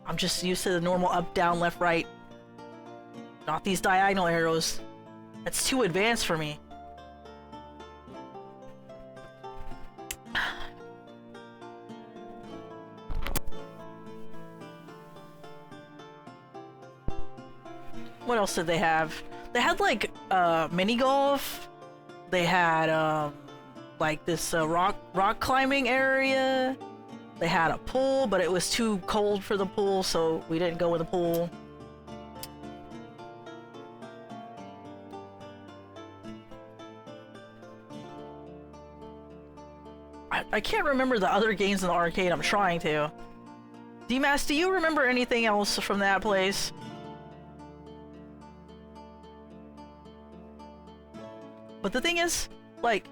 I'm just used to the normal up, down, left, right. Not these diagonal arrows. That's too advanced for me. What else did they have? They had like mini golf. They had like this rock climbing area. They had a pool, but it was too cold for the pool, so we didn't go in the pool. I can't remember the other games in the arcade. I'm trying to. DMAS, do you remember anything else from that place? But the thing is, like,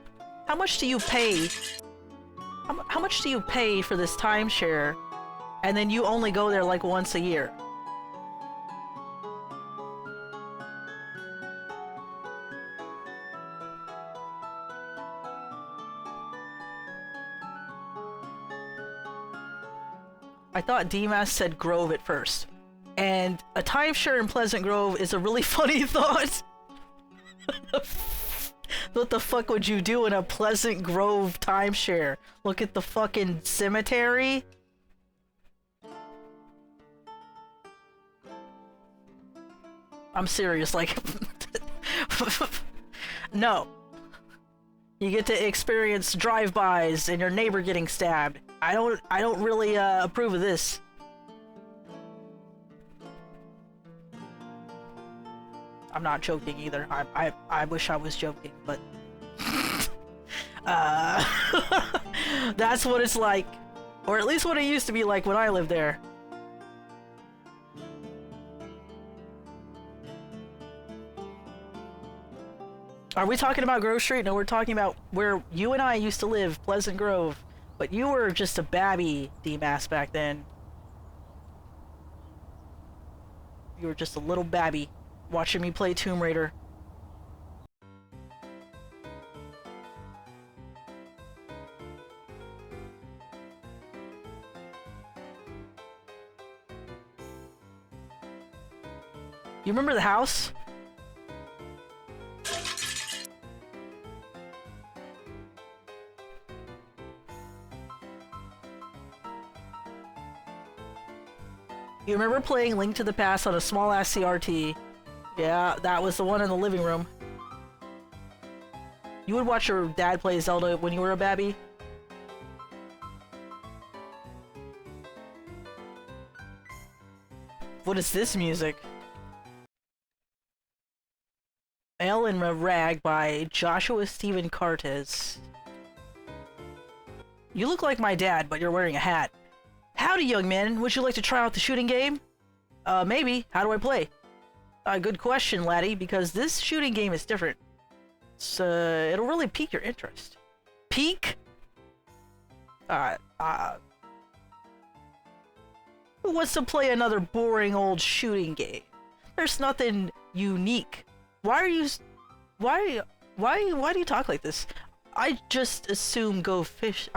how much do you pay? How much do you pay for this timeshare, and then you only go there like once a year? I thought DMAS said Grove at first, and a timeshare in Pleasant Grove is a really funny thought. What the fuck would you do in a Pleasant Grove timeshare? Look at the fucking cemetery? I'm serious, like... No. You get to experience drive-bys and your neighbor getting stabbed. I don't really approve of this. I'm not joking either. I wish I was joking, but that's what it's like, or at least what it used to be like when I lived there. Are we talking about Grove Street? No, we're talking about where you and I used to live, Pleasant Grove. But you were just a babby, DMAS, back then. You were just a little babby watching me play Tomb Raider. You remember the house? You remember playing Link to the Past on a small-ass CRT? Yeah, that was the one in the living room. You would watch your dad play Zelda when you were a babby? What is this music? Ale in a Rag by Joshua Stephen Cartes. You look like my dad, but you're wearing a hat. Howdy, young man. Would you like to try out the shooting game? Maybe. How do I play? Good question, laddie, because this shooting game is different. So, it'll really pique your interest. Pique? Who wants to play another boring old shooting game? There's nothing unique. Why do you talk like this? I just assume go fishing.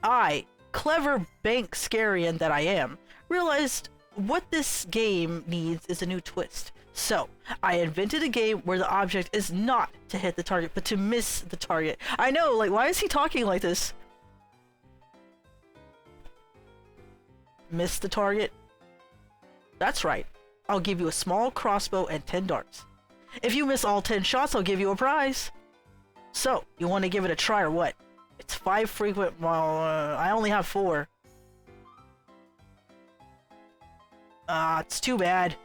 I, clever bank scarian that I am, realized what this game needs is a new twist. So, I invented a game where the object is not to hit the target, but to miss the target. I know, like, why is he talking like this? Miss the target? That's right. I'll give you a small crossbow and 10 darts. If you miss all 10 shots, I'll give you a prize. So, you want to give it a try or what? It's 5 frequent, well, I only have 4. It's too bad.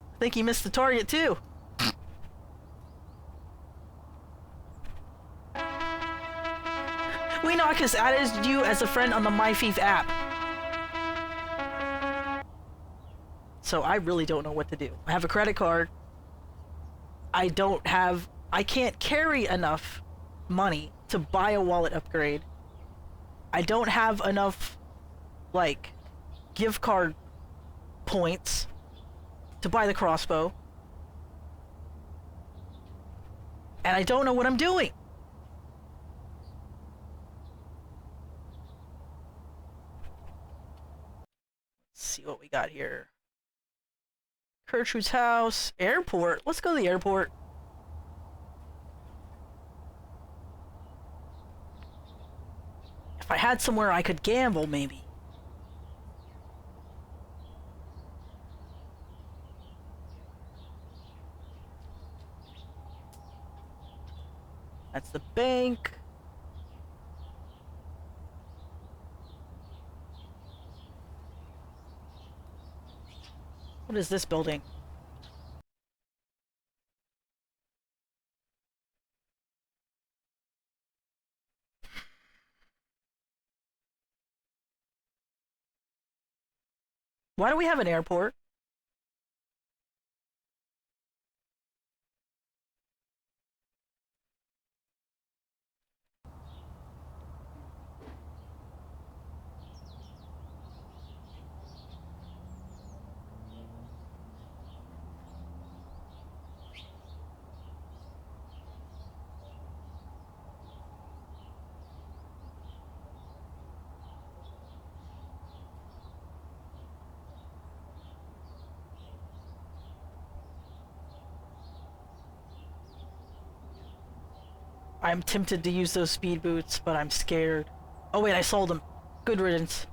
I think he missed the target too. Weenock has added you as a friend on the MyFief app. So I really don't know what to do. I have a credit card. I can't carry enough money to buy a wallet upgrade. I don't have enough, like, gift card points to buy the crossbow. And I don't know what I'm doing. Let's see what we got here. Gertrude's house, airport. Let's go to the airport. If I had somewhere I could gamble, maybe. That's the bank. What is this building? Why do we have an airport? I'm tempted to use those speed boots, but I'm scared. Oh wait, I sold them. Good riddance.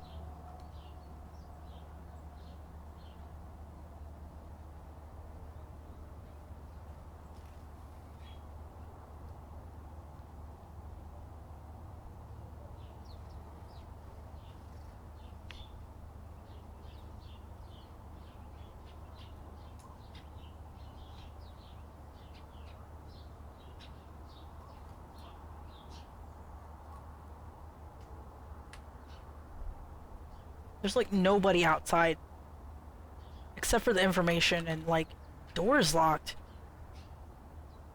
There's like nobody outside. Except for the information and like doors locked.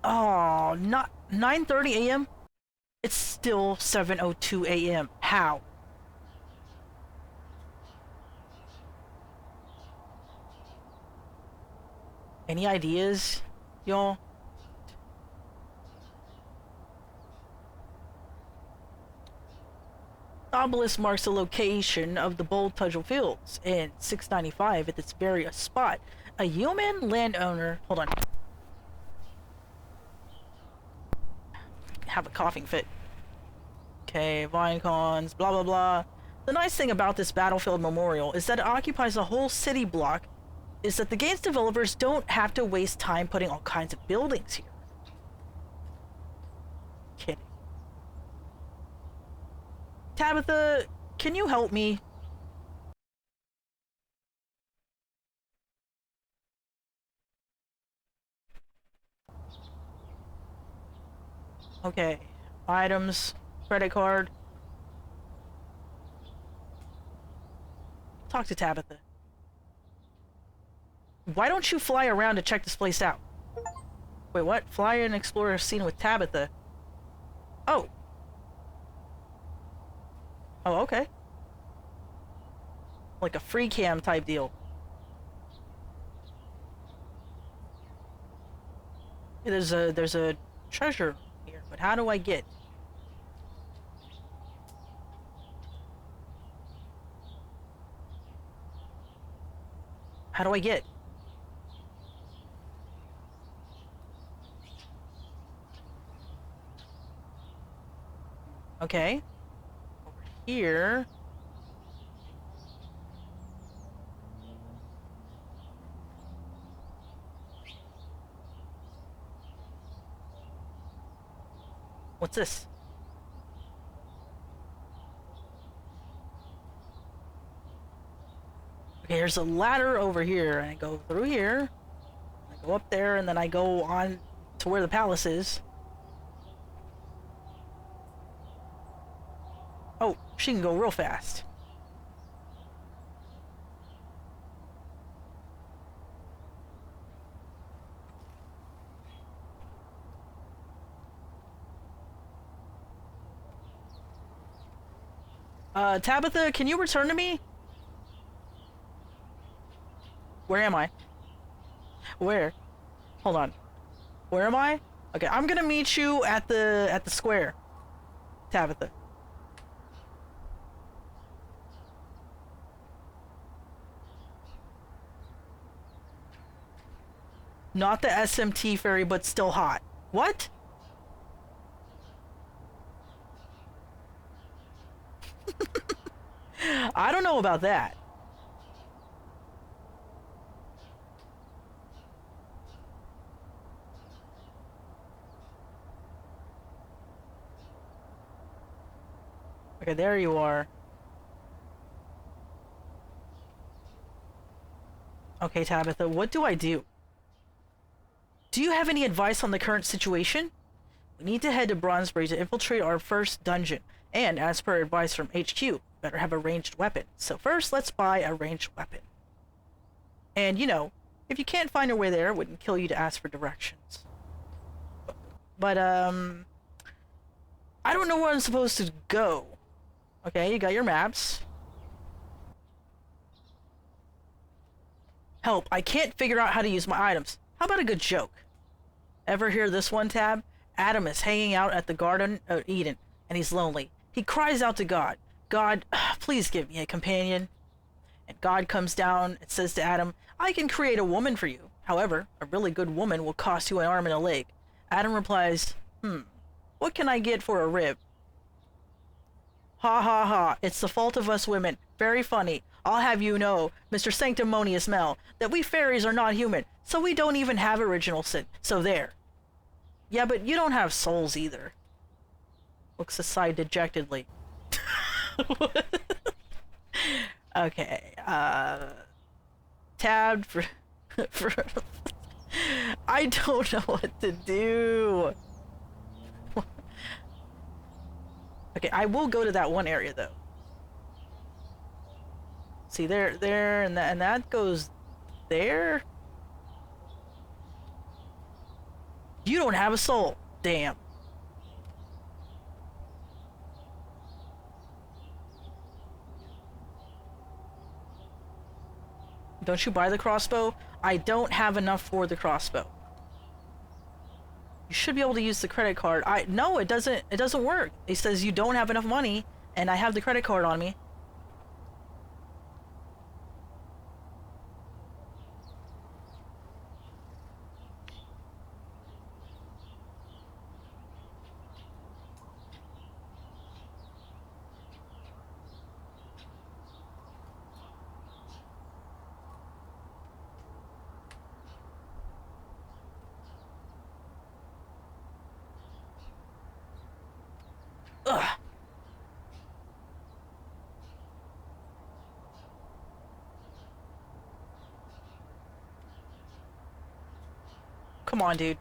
Oh, not 9:30 a.m. It's still 7:02 a.m. How? Any ideas, y'all? Obelisk marks the location of the Bold Tugel Fields in 695 at this very spot. A human landowner... Hold on. Have a coughing fit. Okay, Vinecons, blah blah blah. The nice thing about this battlefield memorial is that it occupies a whole city block, is that the game's developers don't have to waste time putting all kinds of buildings here. Kidding. Tabitha, can you help me? Okay. Items. Credit card. Talk to Tabitha. Why don't you fly around to check this place out? Wait, what? Fly and explore a scene with Tabitha. Oh. Oh, okay. Like a free cam type deal. There's a treasure here, but how do I get? How do I get? Okay. Over here. What's this? Okay, there's a ladder over here, and I go through here. I go up there, and then I go on to where the palace is. Oh, she can go real fast. Tabitha, can you return to me? Where am I? Where? Hold on. Where am I? Okay, I'm gonna meet you at the square. Tabitha. Not the SMT ferry, but still hot. What? I don't know about that. Okay, there you are. Okay, Tabitha, what do I do? Do you have any advice on the current situation? We need to head to Bronzebury to infiltrate our first dungeon. And as per advice from HQ, better have a ranged weapon. So first, let's buy a ranged weapon. And, you know, if you can't find your way there, it wouldn't kill you to ask for directions. But, I don't know where I'm supposed to go. Okay, you got your maps. Help, I can't figure out how to use my items. How about a good joke? Ever hear this one, Tab? Adam is hanging out at the Garden of Eden, and he's lonely. He cries out to God, God, please give me a companion. And God comes down and says to Adam, I can create a woman for you. However, a really good woman will cost you an arm and a leg. Adam replies, what can I get for a rib? Ha ha ha, it's the fault of us women. Very funny. I'll have you know, Mr. Sanctimonious Mel, that we fairies are not human, so we don't even have original sin. So there. Yeah, but you don't have souls either. Looks aside dejectedly. Okay, tabbed for I don't know what to do. Okay, I will go to that one area though. See there, and that goes there. You don't have a soul. Damn. Don't you buy the crossbow? I don't have enough for the crossbow. You should be able to use the credit card. No, it doesn't work. It says you don't have enough money, and I have the credit card on me. Ugh. Come on, dude.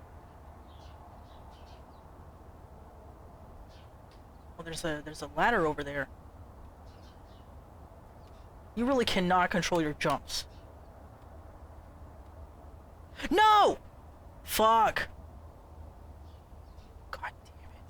Oh, there's a ladder over there. You really cannot control your jumps. No! Fuck. God damn it.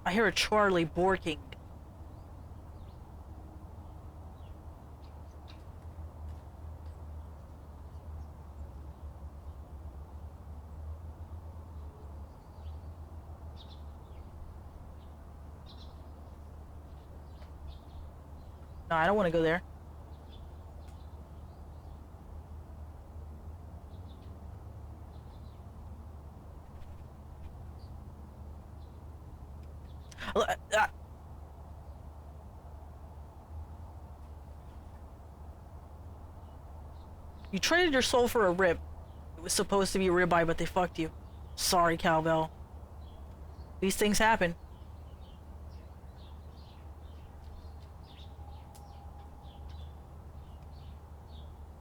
I hear a Charlie borking. No, I don't want to go there. You traded your soul for a rib. It was supposed to be a ribeye, but they fucked you. Sorry, Cowbell. These things happen.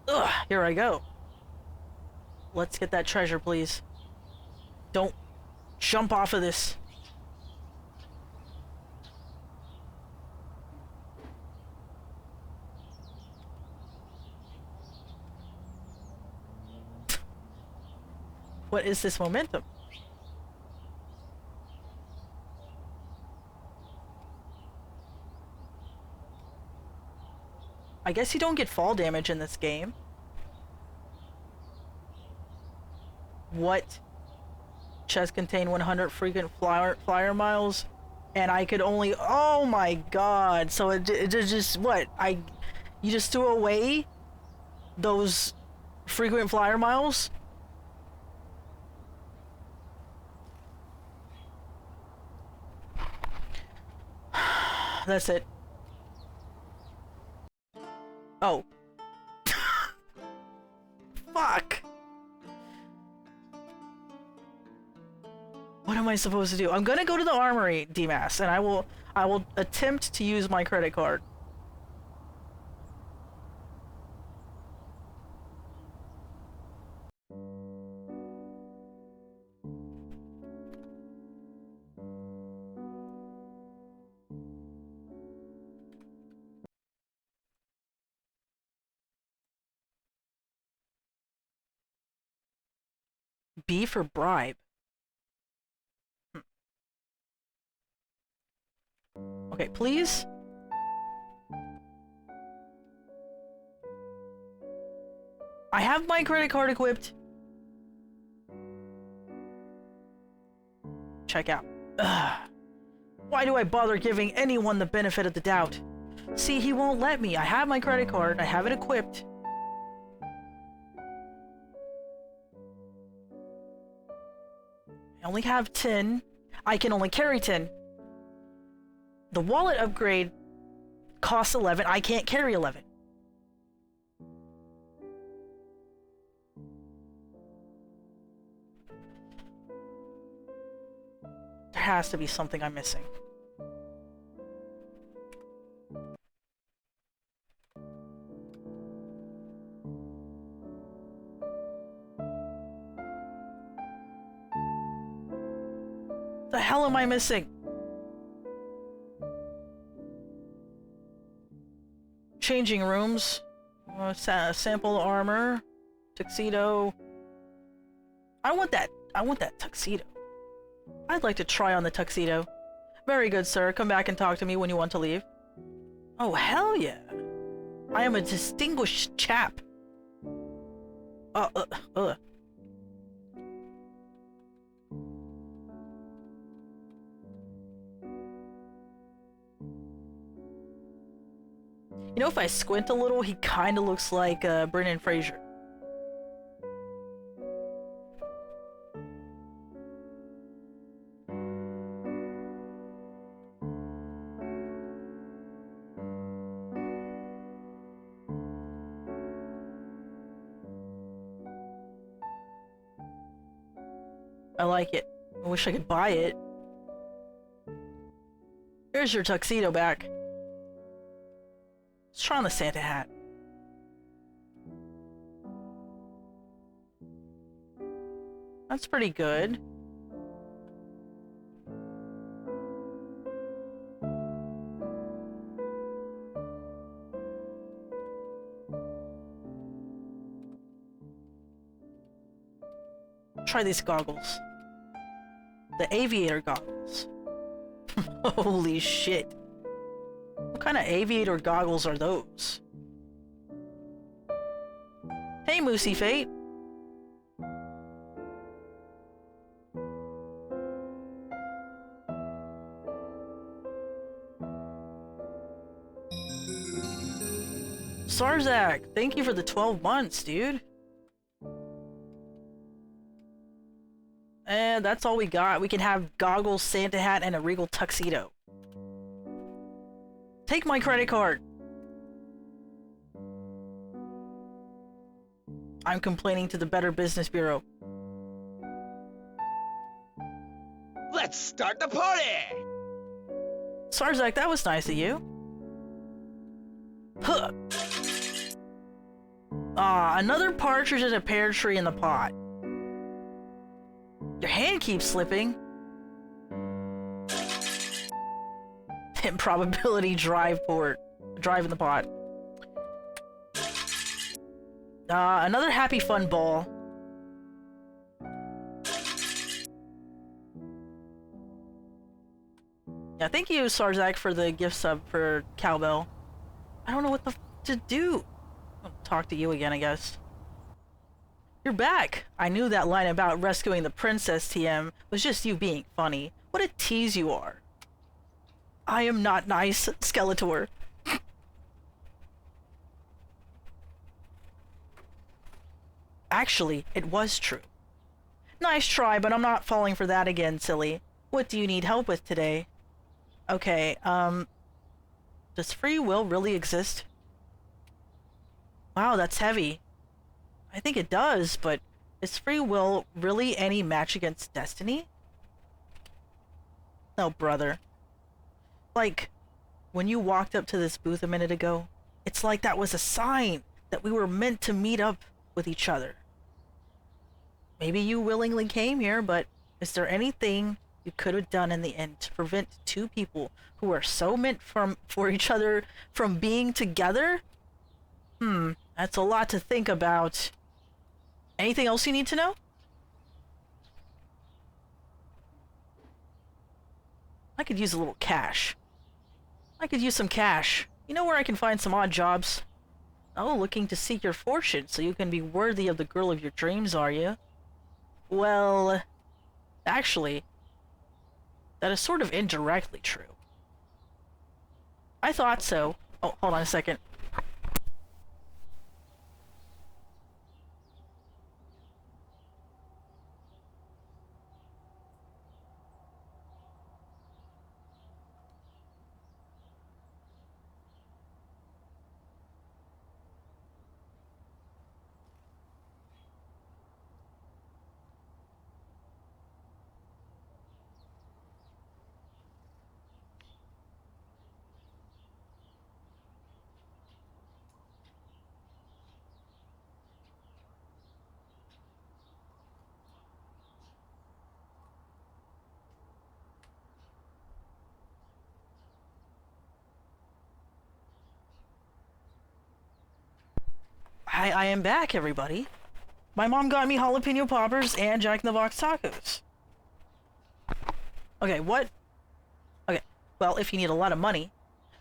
Ugh, here I go. Let's get that treasure, please. Don't jump off of this. What is this momentum? I guess you don't get fall damage in this game. What? Chest contain 100 frequent flyer miles, and I could only. Oh my god! So it just what? You just threw away those frequent flyer miles? That's it. Oh. Fuck. What am I supposed to do? I'm gonna go to the armory, DMAS, and I will attempt to use my credit card. B for bribe. Okay, please. I have my credit card equipped. Check out. Ugh. Why do I bother giving anyone the benefit of the doubt? See, he won't let me. I have my credit card. I have it equipped. I only have 10. I can only carry 10. The wallet upgrade costs 11. I can't carry 11. There has to be something I'm missing. The hell am I missing? Changing rooms. Sample armor. Tuxedo. I want that tuxedo. I'd like to try on the tuxedo. Very good, sir. Come back and talk to me when you want to leave. Oh, hell yeah. I am a distinguished chap. You know, if I squint a little, he kind of looks like Brendan Fraser. I like it. I wish I could buy it. Here's your tuxedo back. Let's try on the Santa hat. That's pretty good. Try these goggles. The aviator goggles. Holy shit. What kind of aviator goggles are those? Hey, Moosey Fate. Sarzak, thank you for the 12 months, dude. And that's all we got. We can have goggles, Santa hat, and a regal tuxedo. Take my credit card. I'm complaining to the Better Business Bureau. Let's start the party! Sarzak, that was nice of you. Huh. Ah, another partridge in a pear tree in the pot. Your hand keeps slipping. Improbability drive in the pot. Another happy fun ball. Yeah, thank you, Sarzak, for the gift sub for Cowbell. I don't know what the f to do. I'll talk to you again, I guess. You're back! I knew that line about rescuing the princess, TM, was just you being funny. What a tease you are. I am not nice, Skeletor. Actually, it was true. Nice try, but I'm not falling for that again, silly. What do you need help with today? Okay, does free will really exist? Wow, that's heavy. I think it does, but is free will really any match against destiny? No, brother. Like, when you walked up to this booth a minute ago, it's like that was a sign that we were meant to meet up with each other. Maybe you willingly came here, but is there anything you could have done in the end to prevent two people who are so meant for each other from being together? That's a lot to think about. Anything else you need to know? I could use a little cash. I could use some cash. You know where I can find some odd jobs? Oh, looking to seek your fortune so you can be worthy of the girl of your dreams, are you? Well, actually, that is sort of indirectly true. I thought so. Oh, hold on a second. I am back, everybody. My mom got me jalapeno poppers and Jack in the Box tacos. Okay, what? Okay, well, if you need a lot of money,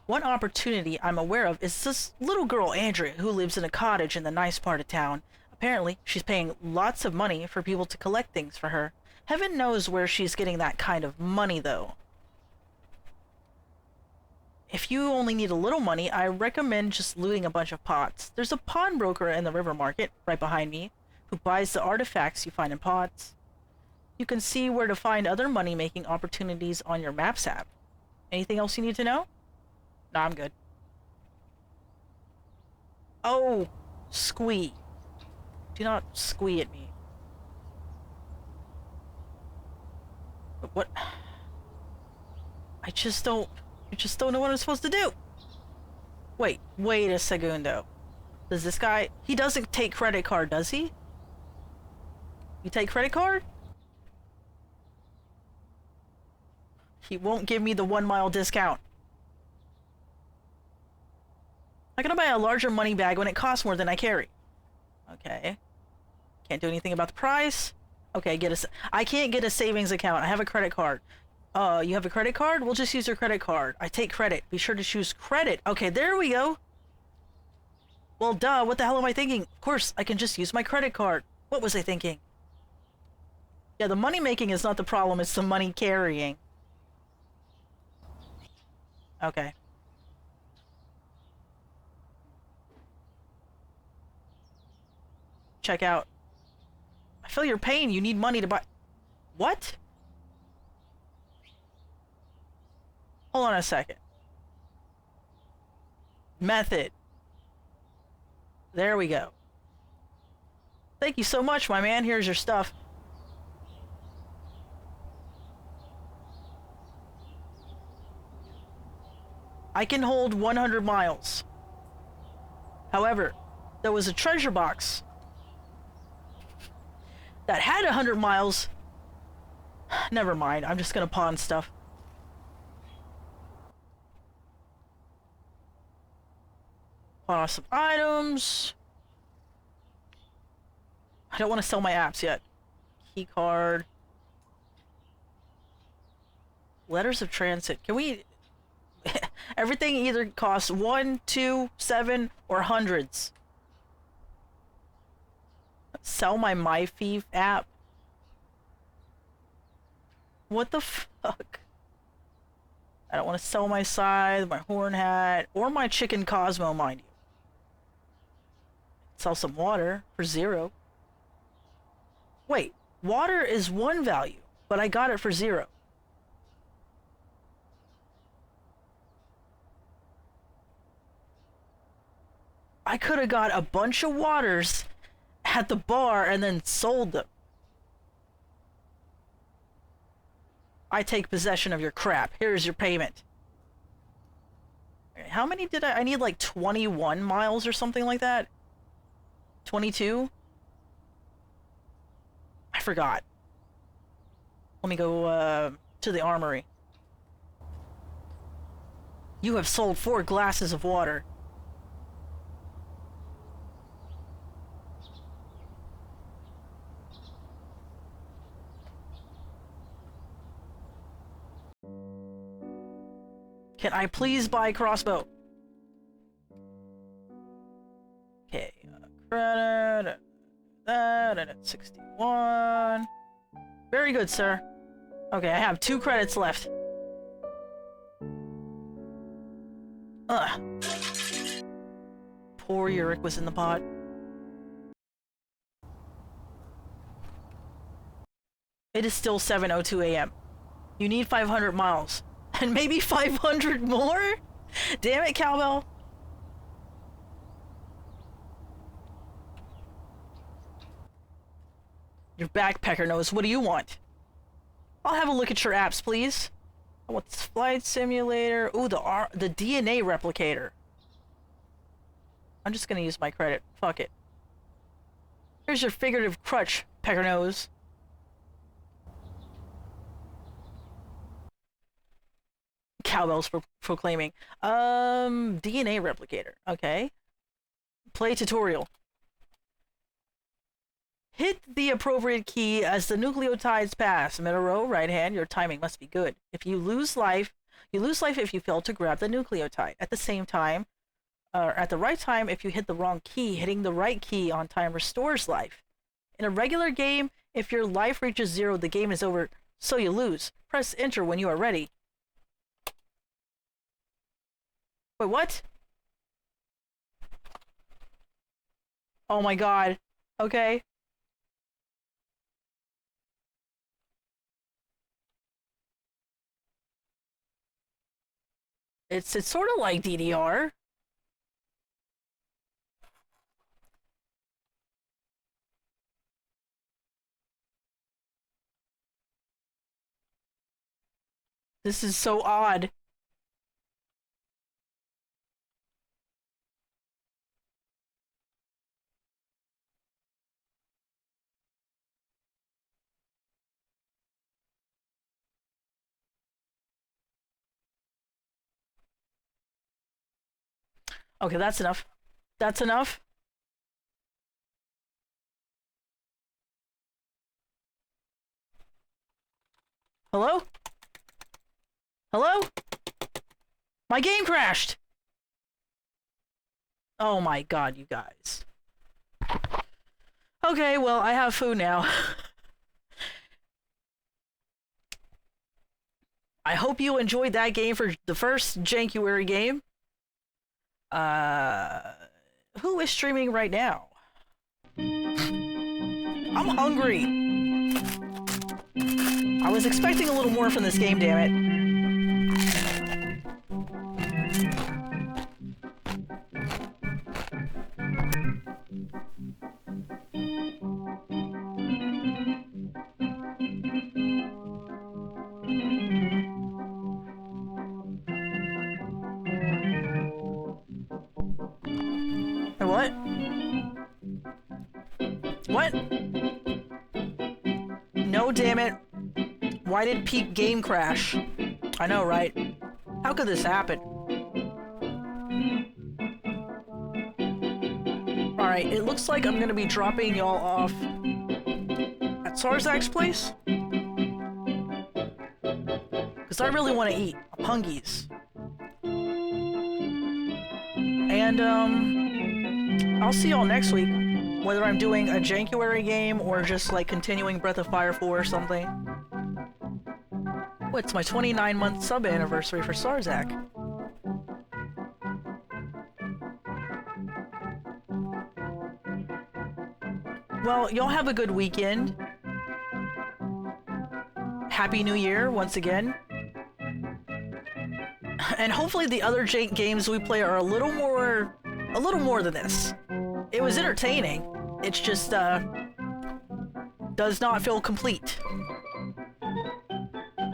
one opportunity I'm aware of is this little girl, Andrea, who lives in a cottage in the nice part of town. Apparently, she's paying lots of money for people to collect things for her. Heaven knows where she's getting that kind of money, though. If you only need a little money, I recommend just looting a bunch of pots. There's a pawnbroker in the river market, right behind me, who buys the artifacts you find in pots. You can see where to find other money-making opportunities on your Maps app. Anything else you need to know? Nah, I'm good. Oh, squee. Do not squee at me. What? I just don't know what I'm supposed to do. Wait a segundo. Does this guy... He doesn't take credit card, does he? You take credit card? He won't give me the 1 mile discount. I'm gonna buy a larger money bag when it costs more than I carry. Okay. Can't do anything about the price. Okay, I can't get a savings account. I have a credit card. You have a credit card? We'll just use your credit card. I take credit. Be sure to choose credit. Okay, there we go. Well, duh. What the hell am I thinking? Of course, I can just use my credit card. What was I thinking? Yeah, the money making is not the problem. It's the money carrying. Okay. Check out. I feel your pain. You need money to buy... What? Hold on a second. Method. There we go. Thank you so much, my man. Here's your stuff. I can hold 100 miles. However, there was a treasure box that had 100 miles. Never mind. I'm just gonna pawn stuff. Pawn off some items. I don't want to sell my apps yet. Key card. Letters of transit. Can we... Everything either costs 1, 2, 7, or hundreds. Sell my MyFief app. What the fuck? I don't want to sell my scythe, my horn hat, or my chicken Cosmo, mind you. Sell some water for 0. Wait, water is 1 value, but I got it for 0. I could have got a bunch of waters at the bar and then sold them. I take possession of your crap. Here's your payment. How many did I need like 21 miles or something like that? 22? I forgot. Let me go to the armory. You have sold 4 glasses of water. Can I please buy crossbow? Okay, credit, that, and it's 61. Very good, sir. Okay, I have 2 credits left. Ugh. Poor Uric was in the pot. It is still 7:02 a.m. You need 500 miles. And maybe 500 more? Damn it, cowbell. Your backpacker knows. What do you want? I'll have a look at your apps, please. I want this flight simulator. Ooh, the DNA replicator. I'm just gonna use my credit. Fuck it. Here's your figurative crutch, pecker nose. Cowbells proclaiming. DNA replicator. Okay. Play tutorial. Hit the appropriate key as the nucleotides pass. Middle row, right hand. Your timing must be good. If you lose life if you fail to grab the nucleotide. At the same time, or at the right time, if you hit the wrong key, hitting the right key on time restores life. In a regular game, if your life reaches 0, the game is over, so you lose. Press enter when you are ready. Wait, what? Oh my god. Okay. It's sort of like DDR. This is so odd. Okay, that's enough. That's enough. Hello? Hello? My game crashed! Oh my god, you guys. Okay, well, I have food now. I hope you enjoyed that game for the first Jankuary game. Who is streaming right now? I'm hungry. I was expecting a little more from this game, damn it. What? What? No, damn it. Why did Peak game crash? I know, right? How could this happen? Alright, it looks like I'm gonna be dropping y'all off at Sarzak's place. Because I really want to eat. I'm hungies. And, I'll see y'all next week. Whether I'm doing a Jankuary game or just, like, continuing Breath of Fire 4 or something. Oh, it's my 29-month sub anniversary for Sarzak. Well, y'all have a good weekend. Happy New Year, once again. And hopefully the other Jank games we play are a little more than this. It was entertaining. It's just, does not feel complete.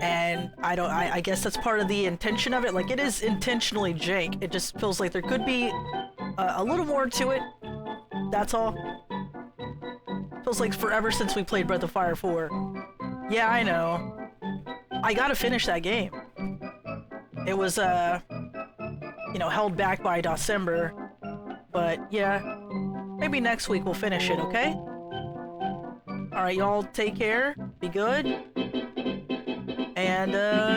And I guess that's part of the intention of it. Like, it is intentionally jank. It just feels like there could be a little more to it. That's all. Feels like forever since we played Breath of Fire 4. Yeah, I know. I gotta finish that game. It was, you know, held back by December. But, yeah. Maybe next week we'll finish it, okay? Alright, y'all take care. Be good. And,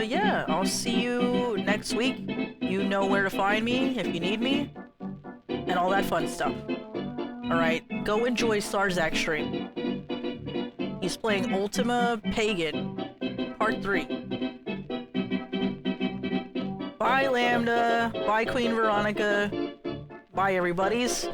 yeah, I'll see you next week. You know where to find me if you need me. And all that fun stuff. Alright, go enjoy Sarzak's stream. He's playing Ultima Pagan, Part 3. Bye, Lambda. Bye, Queen Veronica. Bye, everybody's.